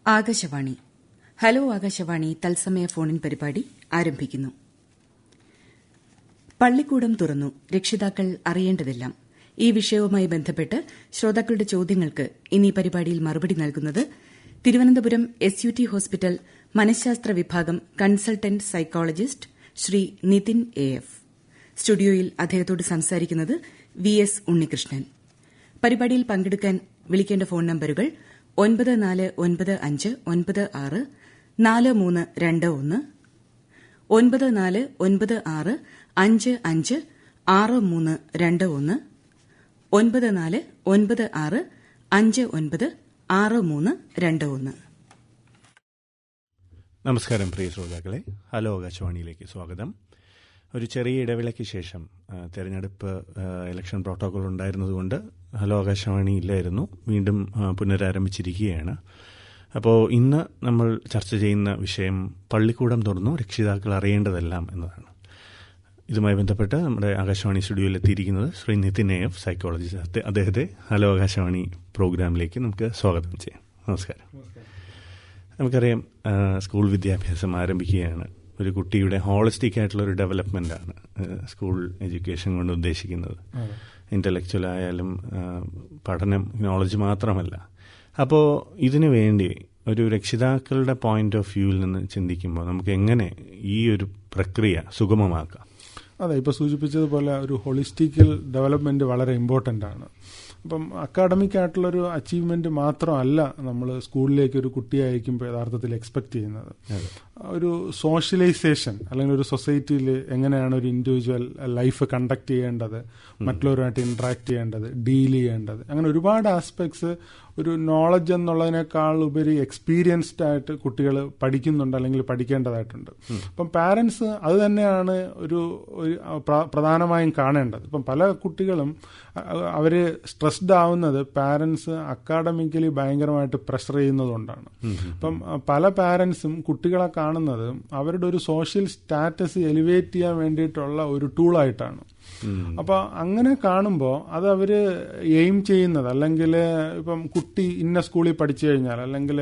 Akashvani. Hello Akashvani തത്സമയ ഫോണിൻ പരിപാടി ആരംഭിക്കുന്നു. പള്ളിക്കൂടം തുറന്നു, രക്ഷിതാക്കൾ അറിയേണ്ടതെല്ലാം. ഈ വിഷയവുമായി ബന്ധപ്പെട്ട് ശ്രോതാക്കളുടെ ചോദ്യങ്ങൾക്ക് ഇന്ന് ഈ പരിപാടിയിൽ മറുപടി നൽകുന്നത് തിരുവനന്തപുരം SUT ഹോസ്പിറ്റൽ മനഃശാസ്ത്ര വിഭാഗം consultant psychologist Shri Nithin AF. സ്റ്റുഡിയോയിൽ അദ്ദേഹത്തോട് സംസാരിക്കുന്നത് VS ഉണ്ണികൃഷ്ണൻ. പരിപാടിയിൽ പങ്കെടുക്കാൻ വിളിക്കേണ്ട ഫോൺ നമ്പരുകൾ 9495964321, 9496556321, 9496596321. നമസ്കാരം പ്രിയ ശ്രോതാക്കളെ, ഹലോ ആകാശവാണിയിലേക്ക് സ്വാഗതം. ഒരു ചെറിയ ഇടവേളയ്ക്ക് ശേഷം തെരഞ്ഞെടുപ്പ് ഇലക്ഷൻ പ്രോട്ടോകോൾ ഉണ്ടായിരുന്നതുകൊണ്ട് ഹലോ ആകാശവാണി ഇല്ലായിരുന്നു. വീണ്ടും പുനരാരംഭിച്ചിരിക്കുകയാണ്. അപ്പോൾ ഇന്ന് നമ്മൾ ചർച്ച ചെയ്യുന്ന വിഷയം പള്ളിക്കൂടം തുറന്നു, രക്ഷിതാക്കൾ അറിയേണ്ടതെല്ലാം എന്നതാണ്. ഇതുമായി ബന്ധപ്പെട്ട് നമ്മുടെ ആകാശവാണി സ്റ്റുഡിയോയിൽ എത്തിയിരിക്കുന്നത് ശ്രീ നിതിൻ AF, സൈക്കോളജിസ്റ്റ്. അദ്ദേഹത്തെ ഹലോ ആകാശവാണി പ്രോഗ്രാമിലേക്ക് നമുക്ക് സ്വാഗതം ചെയ്യാം. നമസ്കാരം. നമുക്കറിയാം, സ്കൂൾ വിദ്യാഭ്യാസം ആരംഭിക്കുകയാണ്. ഒരു കുട്ടിയുടെ ഹോളിസ്റ്റിക് ആയിട്ടുള്ള ഒരു ഡെവലപ്മെൻ്റാണ് സ്കൂൾ എഡ്യൂക്കേഷൻ കൊണ്ട് ഉദ്ദേശിക്കുന്നത്. ഇൻ്റലക്ച്വൽ ആയാലും പഠനം, നോളജ് മാത്രമല്ല. അപ്പോൾ ഇതിനു വേണ്ടി ഒരു രക്ഷിതാക്കളുടെ പോയിന്റ് ഓഫ് വ്യൂവിൽ നിന്ന് ചിന്തിക്കുമ്പോൾ നമുക്ക് എങ്ങനെ ഈ ഒരു പ്രക്രിയ സുഗമമാക്കാം? അതെ, ഇപ്പോൾ സൂചിപ്പിച്ചതുപോലെ ഒരു ഹോളിസ്റ്റിക്കൽ ഡെവലപ്മെൻറ്റ് വളരെ ഇമ്പോർട്ടൻ്റ് ആണ്. അപ്പം അക്കാഡമിക് ആയിട്ടുള്ളൊരു അച്ചീവ്മെൻറ്റ് മാത്രമല്ല നമ്മൾ സ്കൂളിലേക്ക് ഒരു കുട്ടിയെ അയക്കുമ്പോൾ യഥാർത്ഥത്തിൽ എക്സ്പെക്ട് ചെയ്യുന്നത്. ഒരു സോഷ്യലൈസേഷൻ അല്ലെങ്കിൽ ഒരു സൊസൈറ്റിയിൽ എങ്ങനെയാണ് ഒരു ഇൻഡിവിജ്വൽ ലൈഫ് കണ്ടക്ട് ചെയ്യേണ്ടത്, മറ്റുള്ളവരുമായിട്ട് ഇൻട്രാക്ട് ചെയ്യേണ്ടത്, ഡീൽ ചെയ്യേണ്ടത്, അങ്ങനെ ഒരുപാട് ആസ്പെക്ട്സ് ഒരു നോളജ് എന്നുള്ളതിനേക്കാൾ ഉപരി എക്സ്പീരിയൻസ്ഡ് ആയിട്ട് കുട്ടികൾ പഠിക്കുന്നുണ്ട് അല്ലെങ്കിൽ പഠിക്കേണ്ടതായിട്ടുണ്ട്. അപ്പം പാരൻസ് അത് തന്നെയാണ് ഒരു പ്രധാനമായും കാണേണ്ടത്. ഇപ്പം പല കുട്ടികളും അവർ സ്ട്രെസ്ഡ് ആവുന്നത് പാരൻസ് അക്കാഡമിക്കലി ഭയങ്കരമായിട്ട് പ്രഷർ ചെയ്യുന്നതുകൊണ്ടാണ്. അപ്പം പല പാരൻസും കുട്ടികളെ കാണുന്നത് അവരുടെ ഒരു സോഷ്യൽ സ്റ്റാറ്റസ് എലിവേറ്റ് ചെയ്യാൻ വേണ്ടിയിട്ടുള്ള ഒരു ടൂളായിട്ടാണ്. അപ്പോൾ അങ്ങനെ കാണുമ്പോൾ അത് അവർ എയിം ചെയ്യുന്നത്, അല്ലെങ്കിൽ ഇപ്പം കുട്ടി ഇന്ന സ്കൂളിൽ പഠിച്ചു കഴിഞ്ഞാൽ അല്ലെങ്കിൽ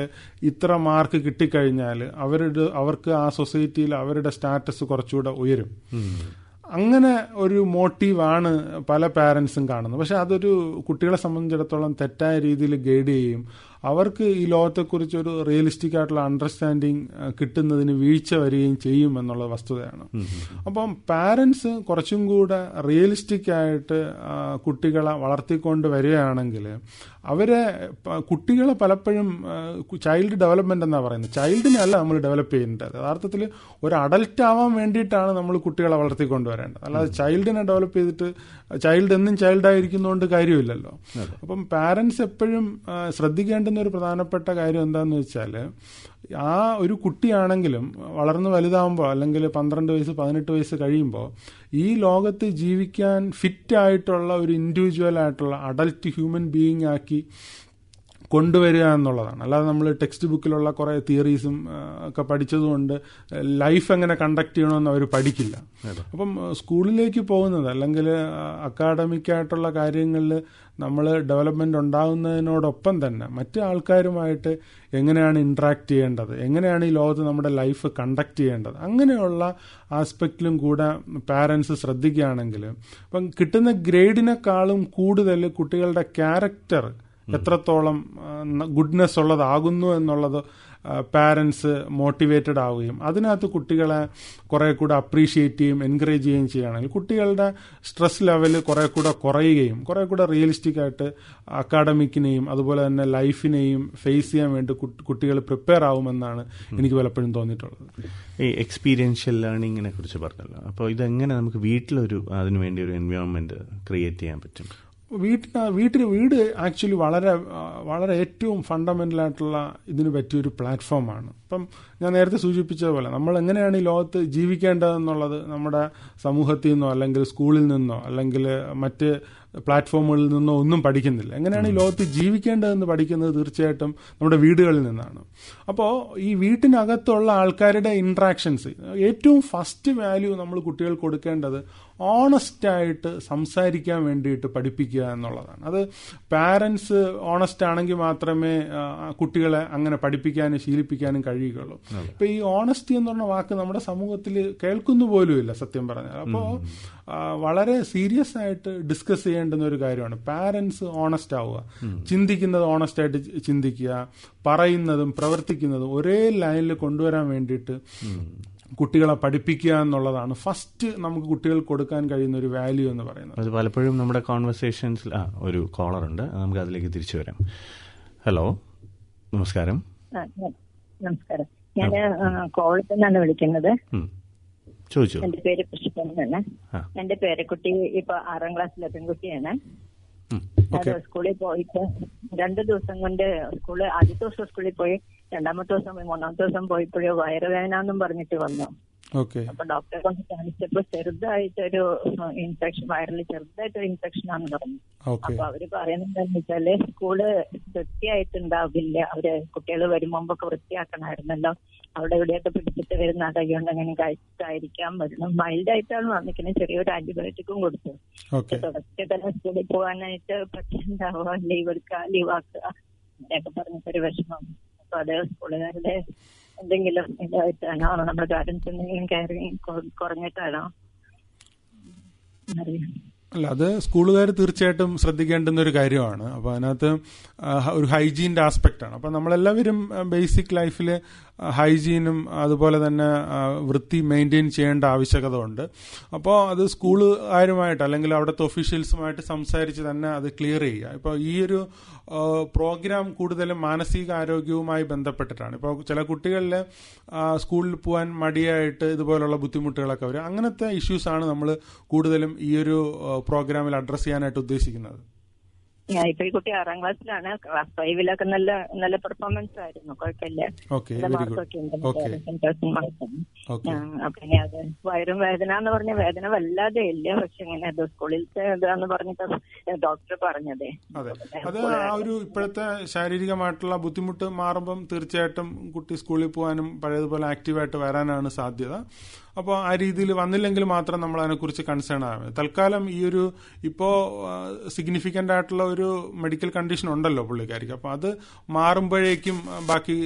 ഇത്ര മാർക്ക് കിട്ടിക്കഴിഞ്ഞാൽ അവർക്ക് ആ സൊസൈറ്റിയിൽ അവരുടെ സ്റ്റാറ്റസ് കുറച്ചുകൂടെ ഉയരും. അങ്ങനെ ഒരു മോട്ടീവാണ് പല പാരൻസും കാണുന്നത്. പക്ഷെ അതൊരു കുട്ടികളെ സംബന്ധിച്ചിടത്തോളം തെറ്റായ രീതിയിൽ ഗൈഡ് ചെയ്യും. അവർക്ക് ഈ ലോകത്തെക്കുറിച്ച് ഒരു റിയലിസ്റ്റിക് ആയിട്ടുള്ള അണ്ടർസ്റ്റാൻഡിങ് കിട്ടുന്നതിന് വീഴ്ച വരികയും ചെയ്യും എന്നുള്ള വസ്തുതയാണ്. അപ്പം പാരൻസ് കുറച്ചും കൂടെ റിയലിസ്റ്റിക് ആയിട്ട് കുട്ടികളെ വളർത്തിക്കൊണ്ട് വരികയാണെങ്കിൽ കുട്ടികളെ പലപ്പോഴും ചൈൽഡ് ഡെവലപ്മെന്റ് എന്നാണ് പറയുന്നത്. ചൈൽഡിനെ അല്ല നമ്മൾ ഡെവലപ്പ് ചെയ്യേണ്ടത്, യഥാർത്ഥത്തിൽ ഒരു അഡൽട്ട് ആവാൻ വേണ്ടിയിട്ടാണ് നമ്മൾ കുട്ടികളെ വളർത്തിക്കൊണ്ടുവരേണ്ടത്. അല്ലാതെ ചൈൽഡിനെ ഡെവലപ്പ് ചെയ്തിട്ട് ചൈൽഡ് എന്നും ചൈൽഡായിരിക്കുന്നതുകൊണ്ട് കാര്യമില്ലല്ലോ. അപ്പം പാരൻസ് എപ്പോഴും ശ്രദ്ധിക്കേണ്ടുന്ന ഒരു പ്രധാനപ്പെട്ട കാര്യം എന്താണെന്ന് വെച്ചാൽ, ആ ഒരു കുട്ടിയാണെങ്കിലും വളർന്ന് വലുതാവുമ്പോൾ അല്ലെങ്കിൽ 12 വയസ്സ് 18 വയസ്സ് കഴിയുമ്പോൾ ഈ ലോകത്ത് ജീവിക്കാൻ ഫിറ്റ് ആയിട്ടുള്ള ഒരു ഇൻഡിവിജ്വൽ ആയിട്ടുള്ള അഡൽട്ട് ഹ്യൂമൻ ബീയിങ് ആക്കി കൊണ്ടുവരിക എന്നുള്ളതാണ്. അല്ലാതെ നമ്മൾ ടെക്സ്റ്റ് ബുക്കിലുള്ള കുറേ തിയറീസും ഒക്കെ പഠിച്ചതുകൊണ്ട് ലൈഫ് എങ്ങനെ കണ്ടക്ട് ചെയ്യണമെന്ന് അവർ പഠിക്കില്ല. അപ്പം സ്കൂളിലേക്ക് പോകുന്നത് അല്ലെങ്കിൽ അക്കാഡമിക് ആയിട്ടുള്ള കാര്യങ്ങളിൽ നമ്മൾ ഡെവലപ്മെന്റ് ഉണ്ടാകുന്നതിനോടൊപ്പം തന്നെ മറ്റ് ആൾക്കാരുമായിട്ട് എങ്ങനെയാണ് ഇൻട്രാക്ട് ചെയ്യേണ്ടത്, എങ്ങനെയാണ് ഈ ലോകത്ത് നമ്മുടെ ലൈഫ് കണ്ടക്ട് ചെയ്യേണ്ടത്, അങ്ങനെയുള്ള ആസ്പെക്റ്റിലും കൂടെ പാരൻസ് ശ്രദ്ധിക്കുകയാണെങ്കിൽ ഇപ്പം കിട്ടുന്ന ഗ്രേഡിനേക്കാളും കൂടുതൽ കുട്ടികളുടെ ക്യാരക്ടർ എത്രത്തോളം ഗുഡ്നെസ് ഉള്ളതാകുന്നു എന്നുള്ളത് പാരൻസ് മോട്ടിവേറ്റഡ് ആവുകയും അതിനകത്ത് കുട്ടികളെ കുറെ കൂടെ അപ്രീഷിയേറ്റ് ചെയ്യും, എൻകറേജ് ചെയ്യുകയും ചെയ്യുകയാണെങ്കിൽ കുട്ടികളുടെ സ്ട്രെസ് ലെവൽ കുറെ കൂടെ കുറയുകയും കുറെ കൂടെ റിയലിസ്റ്റിക് ആയിട്ട് അക്കാഡമിക്കിനെയും അതുപോലെ തന്നെ ലൈഫിനെയും ഫേസ് ചെയ്യാൻ വേണ്ടി കുട്ടികൾ പ്രിപ്പയർ ആവുമെന്നാണ് എനിക്ക് പലപ്പോഴും തോന്നിയിട്ടുള്ളത്. ഈ എക്സ്പീരിയൻഷ്യൽ ലേണിങ്ങിനെ കുറിച്ച് പറഞ്ഞല്ലോ, അപ്പോൾ ഇതെങ്ങനെ നമുക്ക് വീട്ടിലൊരു അതിനുവേണ്ടി ഒരു എൻവയോൺമെന്റ് ക്രിയേറ്റ് ചെയ്യാൻ പറ്റും? വീട് ആക്ച്വലി വളരെ ഏറ്റവും ഫണ്ടമെന്റൽ ആയിട്ടുള്ള ഇതിന് പറ്റിയൊരു പ്ലാറ്റ്ഫോമാണ്. ഇപ്പം ഞാൻ നേരത്തെ സൂചിപ്പിച്ചതുപോലെ നമ്മൾ എങ്ങനെയാണ് ഈ ലോകത്ത് ജീവിക്കേണ്ടതെന്നുള്ളത് നമ്മുടെ സമൂഹത്തിൽ നിന്നോ അല്ലെങ്കിൽ സ്കൂളിൽ നിന്നോ അല്ലെങ്കിൽ മറ്റ് പ്ലാറ്റ്ഫോമുകളിൽ നിന്നോ ഒന്നും പഠിക്കുന്നില്ല. എങ്ങനെയാണ് ഈ ലോകത്ത് ജീവിക്കേണ്ടതെന്ന് പഠിക്കുന്നത് തീർച്ചയായിട്ടും നമ്മുടെ വീടുകളിൽ നിന്നാണ്. അപ്പോൾ ഈ വീട്ടിനകത്തുള്ള ആൾക്കാരുടെ ഇൻട്രാക്ഷൻസ് ഏറ്റവും ഫസ്റ്റ് വാല്യൂ നമ്മൾ കുട്ടികൾക്ക് കൊടുക്കേണ്ടത് ഓണസ്റ്റായിട്ട് സംസാരിക്കാൻ വേണ്ടിയിട്ട് പഠിപ്പിക്കുക എന്നുള്ളതാണ്. അത് പാരൻസ് ഓണസ്റ്റ് ആണെങ്കിൽ മാത്രമേ കുട്ടികളെ അങ്ങനെ പഠിപ്പിക്കാനും ശീലിപ്പിക്കാനും കഴിയുകയുള്ളൂ. ഇപ്പൊ ഈ ഓണസ്റ്റി എന്ന് പറഞ്ഞ വാക്ക് നമ്മുടെ സമൂഹത്തിൽ കേൾക്കുന്നു പോലുമില്ല സത്യം പറഞ്ഞാൽ. അപ്പോൾ വളരെ സീരിയസ് ആയിട്ട് ഡിസ്കസ് ചെയ്യേണ്ടുന്ന ഒരു കാര്യമാണ്. പാരൻസ് ഓണസ്റ്റ് ആവുക, ചിന്തിക്കുന്നത് ഓണസ്റ്റ് ആയിട്ട് ചിന്തിക്കുക, പറയുന്നതും പ്രവർത്തിക്കുന്നതും ഒരേ ലൈനിൽ കൊണ്ടുവരാൻ വേണ്ടിയിട്ട് കുട്ടികളെ പഠിപ്പിക്കുക എന്നുള്ളതാണ് ഫസ്റ്റ് നമുക്ക് കുട്ടികൾക്ക് കൊടുക്കാൻ കഴിയുന്ന ഒരു വാല്യൂ എന്ന് പറയുന്നത്. അത് പലപ്പോഴും നമ്മുടെ കോൺവെർസേഷൻസിൽ ഒരു കോളർ ഉണ്ട്, നമുക്ക് അതിലേക്ക് തിരിച്ചു വരാം. ഹലോ, നമസ്കാരം. നമസ്കാരം, ഞാൻ കോളേജിൽ നിന്നാണ് വിളിക്കുന്നത്. ചോദിച്ചു. എന്റെ പേര് പുഷ്പനാണ്. എന്റെ പേരക്കുട്ടി ഇപ്പൊ 6ാം ക്ലാസ്സിലെ പെൺകുട്ടിയാണ്. അത് സ്കൂളിൽ പോയിട്ട് 2 ദിവസം കൊണ്ട് ആദ്യത്തെ ദിവസം സ്കൂളിൽ പോയി, 2ാമത്തെ ദിവസം 3ാമത്തെ ദിവസം പോയപ്പോഴോ വയറുവേദന എന്നും പറഞ്ഞിട്ട് വന്നു. അപ്പൊ ഡോക്ടറെ കൊണ്ട് കാണിച്ചപ്പോ ചെറുതായിട്ടൊരു ഇൻഫെക്ഷൻ, വയറിൽ ചെറുതായിട്ടൊരു ഇൻഫെക്ഷൻ ആണെന്ന് പറഞ്ഞു. അപ്പൊ അവര് പറയുന്നത് എന്താണെന്ന് വെച്ചാല് സ്കൂള് വൃത്തിയായിട്ടുണ്ടാവില്ല, അവര് കുട്ടികൾ വരും മുമ്പൊക്കെ വൃത്തിയാക്കണമായിരുന്നല്ലോ, അവിടെ ഇവിടെയൊക്കെ പിടിച്ചിട്ട് വരുന്ന കൈകൊണ്ട് അങ്ങനെ കഴിച്ചിട്ടായിരിക്കാം വരുന്നത്. മൈൽഡായിട്ടാണ് വന്നിരിക്കുന്നത്. ചെറിയൊരു ആന്റിബയോട്ടിക്കും കൊടുത്തു. തുടക്കത്തിൽ തന്നെ സ്കൂളിൽ പോകാനായിട്ട് പറ്റുന്നുണ്ടാവുക, ലീവാക്കുക അങ്ങനെയൊക്കെ പറഞ്ഞിട്ടൊരു വിഷമം. അപ്പൊ അത് സ്കൂളുകാരുടെ എന്തെങ്കിലും ഇതായിട്ടാണോ, നമ്മുടെ പാരന്റ്സ് എന്തെങ്കിലും കെയറിങ് കുറഞ്ഞിട്ടാണോ അറിയാം. അല്ല, അത് സ്കൂളുകാർ തീർച്ചയായിട്ടും ശ്രദ്ധിക്കേണ്ടുന്ന ഒരു കാര്യമാണ്. അപ്പോൾ അതിനകത്ത് ഒരു ഹൈജീൻ്റെ ആസ്പെക്റ്റാണ്. അപ്പോൾ നമ്മളെല്ലാവരും ബേസിക് ലൈഫിൽ ഹൈജീനും അതുപോലെ തന്നെ വൃത്തി മെയിൻറ്റെയിൻ ചെയ്യേണ്ട ആവശ്യകത ഉണ്ട്. അപ്പോൾ അത് സ്കൂളുകാരുമായിട്ട് അല്ലെങ്കിൽ അവിടുത്തെ ഒഫീഷ്യൽസുമായിട്ട് സംസാരിച്ച് തന്നെ അത് ക്ലിയർ ചെയ്യുക. ഇപ്പോൾ ഈ ഒരു പ്രോഗ്രാം കൂടുതലും മാനസികാരോഗ്യവുമായി ബന്ധപ്പെട്ടിട്ടാണ്. ഇപ്പോൾ ചില കുട്ടികളിൽ സ്കൂളിൽ പോകാൻ മടിയായിട്ട് ഇതുപോലുള്ള ബുദ്ധിമുട്ടുകളൊക്കെ വരും. അങ്ങനത്തെ ഇഷ്യൂസാണ് നമ്മൾ കൂടുതലും ഈ ഒരു പ്രോഗ്രാമിൽ അഡ്രസ് ചെയ്യാനായിട്ട് ഉദ്ദേശിക്കുന്നത്. ഇപ്പൊ ഈ കുട്ടി 6ാം ക്ലാസ്സിലാണ്. ക്ലാസ് 5 നല്ല പെർഫോമൻസ് ആയിരുന്നു, കുഴപ്പമില്ല. പിന്നെ അത് വയറും വേദന എന്ന് പറഞ്ഞ വേദന വല്ലാതെ ഇല്ല, പക്ഷെ ഇങ്ങനെ അത് സ്കൂളിലത്തെ ഇതാന്ന് പറഞ്ഞിട്ട് ഡോക്ടർ പറഞ്ഞതേ. അതെ, അത് ആ ഒരു ഇപ്പോഴത്തെ ശാരീരികമായിട്ടുള്ള ബുദ്ധിമുട്ട് മാറുമ്പം തീർച്ചയായിട്ടും കുട്ടി സ്കൂളിൽ പോകാനും പഴയതുപോലെ ആക്റ്റീവായിട്ട് വരാനാണ് സാധ്യത. അപ്പോൾ ആ രീതിയിൽ വന്നില്ലെങ്കിൽ മാത്രം നമ്മൾ അതിനെക്കുറിച്ച് കൺസേൺ ആവുക. തൽക്കാലം ഈ ഒരു ഇപ്പോൾ സിഗ്നിഫിക്കൻ്റ് ആയിട്ടുള്ള ഒരു മെഡിക്കൽ കണ്ടീഷൻ ഉണ്ടല്ലോ പുള്ളിക്കാരിക്ക്. അപ്പോൾ അത് മാറുമ്പോഴേക്കും ബാക്കി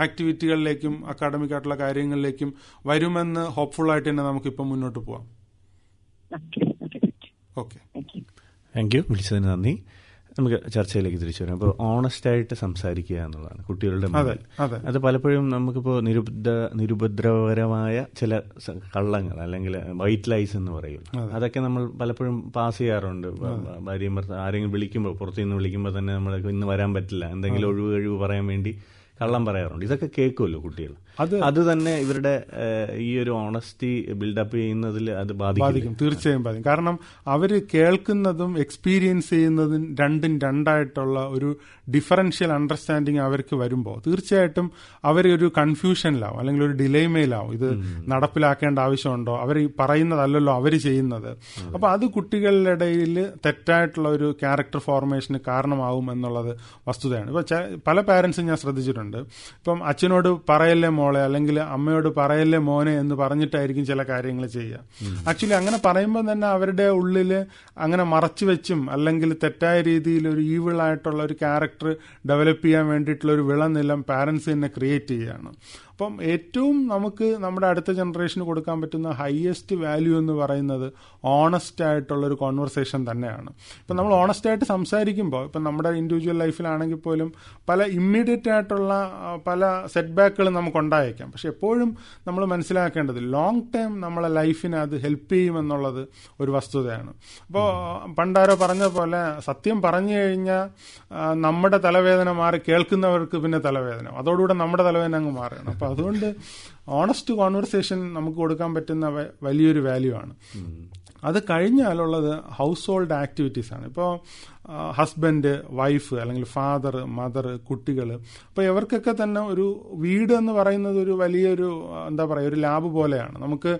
ആക്ടിവിറ്റികളിലേക്കും അക്കാഡമിക് ആയിട്ടുള്ള കാര്യങ്ങളിലേക്കും വരുമെന്ന് ഹോപ്പ്ഫുള്ളായിട്ട് തന്നെ നമുക്കിപ്പോൾ മുന്നോട്ട് പോവാം. Okay, thank you. വിളിച്ചതിന് നന്ദി. നമുക്ക് ചർച്ചയിലേക്ക് തിരിച്ചു വരാം. അപ്പോൾ ഓണസ്റ്റായിട്ട് സംസാരിക്കുക എന്നുള്ളതാണ് കുട്ടികളുടെ മുന്നിൽ. അത് പലപ്പോഴും നമുക്കിപ്പോൾ നിരുപദ്രവകരമായ ചില കള്ളങ്ങൾ അല്ലെങ്കിൽ വൈറ്റ് ലൈസ് എന്ന് പറയും, അതൊക്കെ നമ്മൾ പലപ്പോഴും പാസ് ചെയ്യാറുണ്ട്. ഭാര്യയും ആരെങ്കിലും വിളിക്കുമ്പോൾ, പുറത്തുനിന്ന് വിളിക്കുമ്പോൾ തന്നെ നമ്മൾ ഇന്ന് വരാൻ പറ്റില്ല, എന്തെങ്കിലും ഒഴിവ് പറയാൻ വേണ്ടി കള്ളം പറയാറുണ്ട്. ഇതൊക്കെ കേൾക്കുമല്ലോ കുട്ടികൾ. അത് തന്നെ ഇവരുടെ ഈ ഒരു ഓണസ്റ്റി ബിൽഡപ്പ് ചെയ്യുന്നതിൽ അത് ബാധിക്കും. തീർച്ചയായും ബാധിക്കും. കാരണം അവർ കേൾക്കുന്നതും എക്സ്പീരിയൻസ് ചെയ്യുന്നതും രണ്ടായിട്ടുള്ള ഒരു ഡിഫറൻഷ്യൽ അണ്ടർസ്റ്റാൻഡിങ് അവർക്ക് വരുമ്പോൾ തീർച്ചയായിട്ടും അവരൊരു കൺഫ്യൂഷനിലാവും അല്ലെങ്കിൽ ഒരു ഡിലേമയിലാവും. ഇത് നടപ്പിലാക്കേണ്ട ആവശ്യമുണ്ടോ, അവർ പറയുന്നതല്ലല്ലോ അവർ ചെയ്യുന്നത്. അപ്പോൾ അത് കുട്ടികളുടെ ഇടയിൽ തെറ്റായിട്ടുള്ള ഒരു ക്യാരക്ടർ ഫോർമേഷന് കാരണമാവും എന്നുള്ളത് വസ്തുതയാണ്. ഇപ്പോൾ പല പാരൻസും ഞാൻ ശ്രദ്ധിച്ചിട്ടുണ്ട്. ഇപ്പം അച്ഛനോട് പറയല്ലേ മോളെ അല്ലെങ്കിൽ അമ്മയോട് പറയല്ലേ മോനെ എന്ന് പറഞ്ഞിട്ടായിരിക്കും ചില കാര്യങ്ങൾ ചെയ്യുക. ആക്ച്വലി അങ്ങനെ പറയുമ്പോൾ തന്നെ അവരുടെ ഉള്ളിൽ അങ്ങനെ മറച്ചു വെച്ചും അല്ലെങ്കിൽ തെറ്റായ രീതിയിൽ ഒരു ഈവിൾ ആയിട്ടുള്ള ഒരു ക്യാരക്ടർ ഡെവലപ്പ് ചെയ്യാൻ വേണ്ടിയിട്ടുള്ള ഒരു വിളനിലം പാരൻസ് തന്നെ ക്രിയേറ്റ് ചെയ്യുകയാണ്. അപ്പം ഏറ്റവും നമുക്ക് നമ്മുടെ അടുത്ത ജനറേഷന് കൊടുക്കാൻ പറ്റുന്ന ഹയസ്റ്റ് വാല്യൂ എന്ന് പറയുന്നത് ഓണസ്റ്റ് ആയിട്ടുള്ള ഒരു കോൺവെർസേഷൻ തന്നെയാണ്. ഇപ്പം നമ്മൾ ഓണസ്റ്റ് ആയിട്ട് സംസാരിക്കുമ്പോൾ ഇപ്പം നമ്മുടെ ഇൻഡിവിജ്വൽ ലൈഫിലാണെങ്കിൽ പോലും പല ഇമ്മീഡിയറ്റ് ആയിട്ടുള്ള പല സെറ്റ് ബാക്കുകൾ നമുക്കുണ്ടായേക്കാം. പക്ഷെ എപ്പോഴും നമ്മൾ മനസ്സിലാക്കേണ്ടത് ലോങ് ടൈം നമ്മളെ ലൈഫിനെ അത് ഹെൽപ്പ് ചെയ്യുമെന്നുള്ളത് ഒരു വസ്തുതയാണ്. അപ്പോൾ പണ്ടാരോ പറഞ്ഞ പോലെ സത്യം പറഞ്ഞു കഴിഞ്ഞാൽ നമ്മുടെ തലവേദന മാറി കേൾക്കുന്നവർക്ക് പിന്നെ തലവേദന, അതോടുകൂടെ നമ്മുടെ തലവേദന അങ്ങ് മാറുകയാണ്. അപ്പോൾ അതുകൊണ്ട് ഓണസ്റ്റ് കോൺവെർസേഷൻ നമുക്ക് കൊടുക്കാൻ പറ്റുന്ന വലിയൊരു വാല്യൂ ആണ്. അത് കഴിഞ്ഞാലുള്ളത് ഹൗസ് ഹോൾഡ് ആക്ടിവിറ്റീസ് ആണ്. ഇപ്പോൾ ഹസ്ബൻഡ്, വൈഫ് അല്ലെങ്കിൽ ഫാദർ, മദർ, കുട്ടികൾ. അപ്പോൾ ഇവർക്കൊക്കെ തന്നെ ഒരു വീട് എന്ന് പറയുന്നത് ഒരു വലിയൊരു എന്താ പറയുക, ഒരു ലാബ് പോലെയാണ്. നമുക്ക്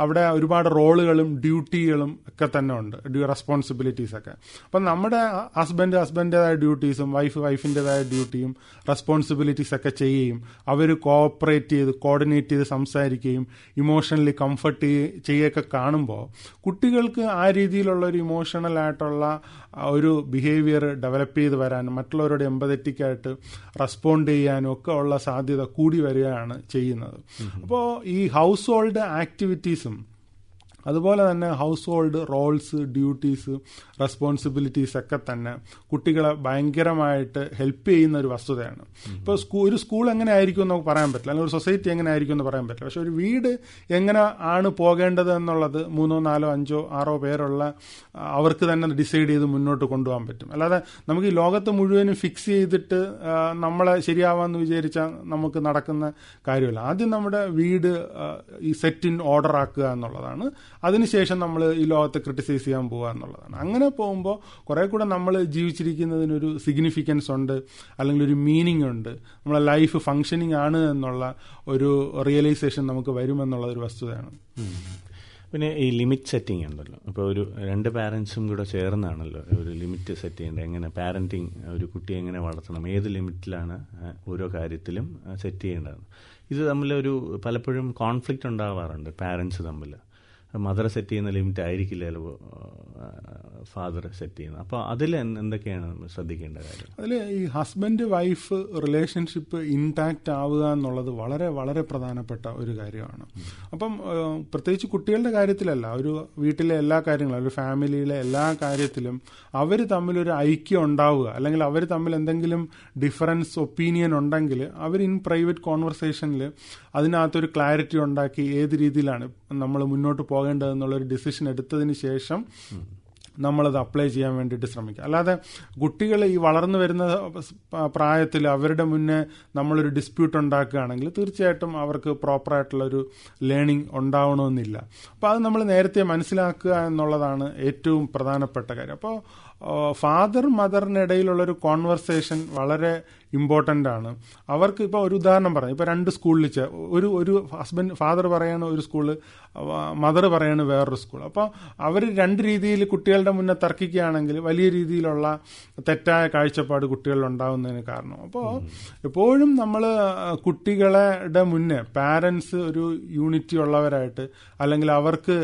അവിടെ ഒരുപാട് റോളുകളും ഡ്യൂട്ടികളും ഒക്കെ തന്നെ ഉണ്ട്, റെസ്പോൺസിബിലിറ്റീസ് ഒക്കെ. അപ്പം നമ്മുടെ ഹസ്ബൻഡിൻ്റെതായ ഡ്യൂട്ടീസും വൈഫിൻ്റെതായ ഡ്യൂട്ടിയും റെസ്പോൺസിബിലിറ്റീസ് ഒക്കെ ചെയ്യുകയും അവർ കോഓപ്പറേറ്റ് ചെയ്ത് കോർഡിനേറ്റ് ചെയ്ത് സംസാരിക്കുകയും ഇമോഷണലി കംഫർട്ട് ചെയ്യുകയൊക്കെ കാണുമ്പോൾ കുട്ടികൾക്ക് ആ രീതിയിലുള്ള ഒരു ഇമോഷണൽ ആയിട്ടുള്ള ഒരു ബിഹേവിയർ ഡെവലപ്പ് ചെയ്ത് വരാനും മറ്റുള്ളവരോട് എമ്പതറ്റിക്കായിട്ട് റെസ്പോണ്ട് ചെയ്യാനും ഒക്കെ ഉള്ള സാധ്യത കൂടി വരികയാണ് ചെയ്യുന്നത്. അപ്പോൾ ഈ ഹൗസ് ഹോൾഡ് ആക്ടിവിറ്റീസും അതുപോലെ തന്നെ household roles, duties, responsibilities ഒക്കെ തന്നെ കുട്ടികളെ ഭയങ്കരമായിട്ട് ഹെൽപ്പ് ചെയ്യുന്ന ഒരു വസ്തുതയാണ്. ഇപ്പോൾ ഒരു സ്കൂൾ എങ്ങനെ ആയിരിക്കും എന്ന് നമുക്ക് പറയാൻ പറ്റില്ല, അല്ലെങ്കിൽ ഒരു സൊസൈറ്റി എങ്ങനെ ആയിരിക്കും എന്ന് പറയാൻ പറ്റില്ല. പക്ഷെ ഒരു വീട് എങ്ങനെ ആണ് പോകേണ്ടത് എന്നുള്ളത് 3, 4, 5, 6 പേരുള്ള അവർക്ക് തന്നെ ഡിസൈഡ് ചെയ്ത് മുന്നോട്ട് കൊണ്ടുപോകാൻ പറ്റും. അല്ലാതെ നമുക്ക് ഈ ലോകത്ത് മുഴുവനും ഫിക്സ് ചെയ്തിട്ട് നമ്മളെ ശരിയാവാമെന്ന് വിചാരിച്ചാൽ നമുക്ക് നടക്കുന്ന കാര്യമല്ല. ആദ്യം നമ്മുടെ വീട് ഈ സെറ്റ് ഇൻ ഓർഡർ ആക്കുക എന്നുള്ളതാണ്. അതിനുശേഷം നമ്മൾ ഈ ലോകത്തെ ക്രിട്ടിസൈസ് ചെയ്യാൻ പോവുക എന്നുള്ളതാണ്. അങ്ങനെ പോകുമ്പോൾ കുറെ കൂടെ നമ്മൾ ജീവിച്ചിരിക്കുന്നതിനൊരു സിഗ്നിഫിക്കൻസ് ഉണ്ട്, അല്ലെങ്കിൽ ഒരു മീനിങ് ഉണ്ട്, നമ്മളെ ലൈഫ് ഫങ്ഷനിങ് ആണ് എന്നുള്ള ഒരു റിയലൈസേഷൻ നമുക്ക് വരുമെന്നുള്ള ഒരു വസ്തുതയാണ്. പിന്നെ ഈ ലിമിറ്റ് സെറ്റിംഗ് ഉണ്ടല്ലോ, ഇപ്പോൾ ഒരു 2 പാരൻസും കൂടെ ചേർന്നാണല്ലോ ഒരു ലിമിറ്റ് സെറ്റ് ചെയ്യേണ്ടത്. എങ്ങനെ പാരൻറ്റിങ്, ഒരു കുട്ടിയെ എങ്ങനെ വളർത്തണം, ഏത് ലിമിറ്റിലാണ് ഓരോ കാര്യത്തിലും സെറ്റ് ചെയ്യേണ്ടത്. ഇത് തമ്മിലൊരു പലപ്പോഴും കോൺഫ്ലിക്റ്റ് ഉണ്ടാവാറുണ്ട് പാരൻസ് തമ്മിൽ. മദർ സെറ്റ് ചെയ്യുന്ന ലിമിറ്റ് ആയിരിക്കില്ല ചിലപ്പോൾ ഫാദർ സെറ്റ് ചെയ്യുന്നത്. അപ്പോൾ അതിൽ എന്തൊക്കെയാണ് ശ്രദ്ധിക്കേണ്ട കാര്യം? അതിൽ ഈ ഹസ്ബൻഡ് വൈഫ് റിലേഷൻഷിപ്പ് ഇൻടാക്റ്റ് ആവുക എന്നുള്ളത് വളരെ വളരെ പ്രധാനപ്പെട്ട ഒരു കാര്യമാണ്. അപ്പം പ്രത്യേകിച്ച് കുട്ടികളുടെ കാര്യത്തിലല്ല, ഒരു വീട്ടിലെ എല്ലാ കാര്യങ്ങളും, ഒരു ഫാമിലിയിലെ എല്ലാ കാര്യത്തിലും അവർ തമ്മിലൊരു ഐക്യം ഉണ്ടാവുക, അല്ലെങ്കിൽ അവർ തമ്മിൽ എന്തെങ്കിലും ഡിഫറൻസ് ഒപ്പീനിയൻ ഉണ്ടെങ്കിൽ അവർ ഇൻ പ്രൈവറ്റ് കോൺവെർസേഷനിൽ അതിനകത്തൊരു ക്ലാരിറ്റി ഉണ്ടാക്കി ഏത് രീതിയിലാണ് നമ്മൾ മുന്നോട്ട് പോകേണ്ടതെന്നുള്ളൊരു ഡിസിഷൻ എടുത്തതിന് ശേഷം നമ്മളത് അപ്ലൈ ചെയ്യാൻ വേണ്ടിയിട്ട് ശ്രമിക്കുക. അല്ലാതെ കുട്ടികൾ ഈ വളർന്നു വരുന്ന പ്രായത്തിൽ അവരുടെ മുന്നേ നമ്മളൊരു ഡിസ്പ്യൂട്ട് ഉണ്ടാക്കുകയാണെങ്കിൽ തീർച്ചയായിട്ടും അവർക്ക് പ്രോപ്പറായിട്ടുള്ളൊരു ലേണിംഗ് ഉണ്ടാവണമെന്നില്ല. അപ്പോൾ അത് നമ്മൾ നേരത്തെ മനസ്സിലാക്കുക എന്നുള്ളതാണ് ഏറ്റവും പ്രധാനപ്പെട്ട കാര്യം. അപ്പോൾ ഫാദർ മദറിനിടയിലുള്ളൊരു കോൺവെർസേഷൻ വളരെ ഇമ്പോർട്ടൻ്റ് ആണ്. അവർക്ക് ഇപ്പോൾ ഒരു ഉദാഹരണം പറഞ്ഞു, ഇപ്പോൾ 2 സ്കൂളിൽ ഒരു ഫാദർ പറയാണ് ഒരു സ്കൂള്, മദർ പറയാണ് വേറൊരു സ്കൂൾ. അപ്പോൾ അവർ 2 രീതിയിൽ കുട്ടികളുടെ മുന്നേ തർക്കിക്കുകയാണെങ്കിൽ വലിയ രീതിയിലുള്ള തെറ്റായ കാഴ്ചപ്പാട് കുട്ടികളിൽ ഉണ്ടാകുന്നതിന് കാരണം. അപ്പോൾ എപ്പോഴും നമ്മൾ കുട്ടികളുടെ മുന്നേ പാരൻസ് ഒരു യൂണിറ്റി ഉള്ളവരായിട്ട്, അല്ലെങ്കിൽ അവർക്ക്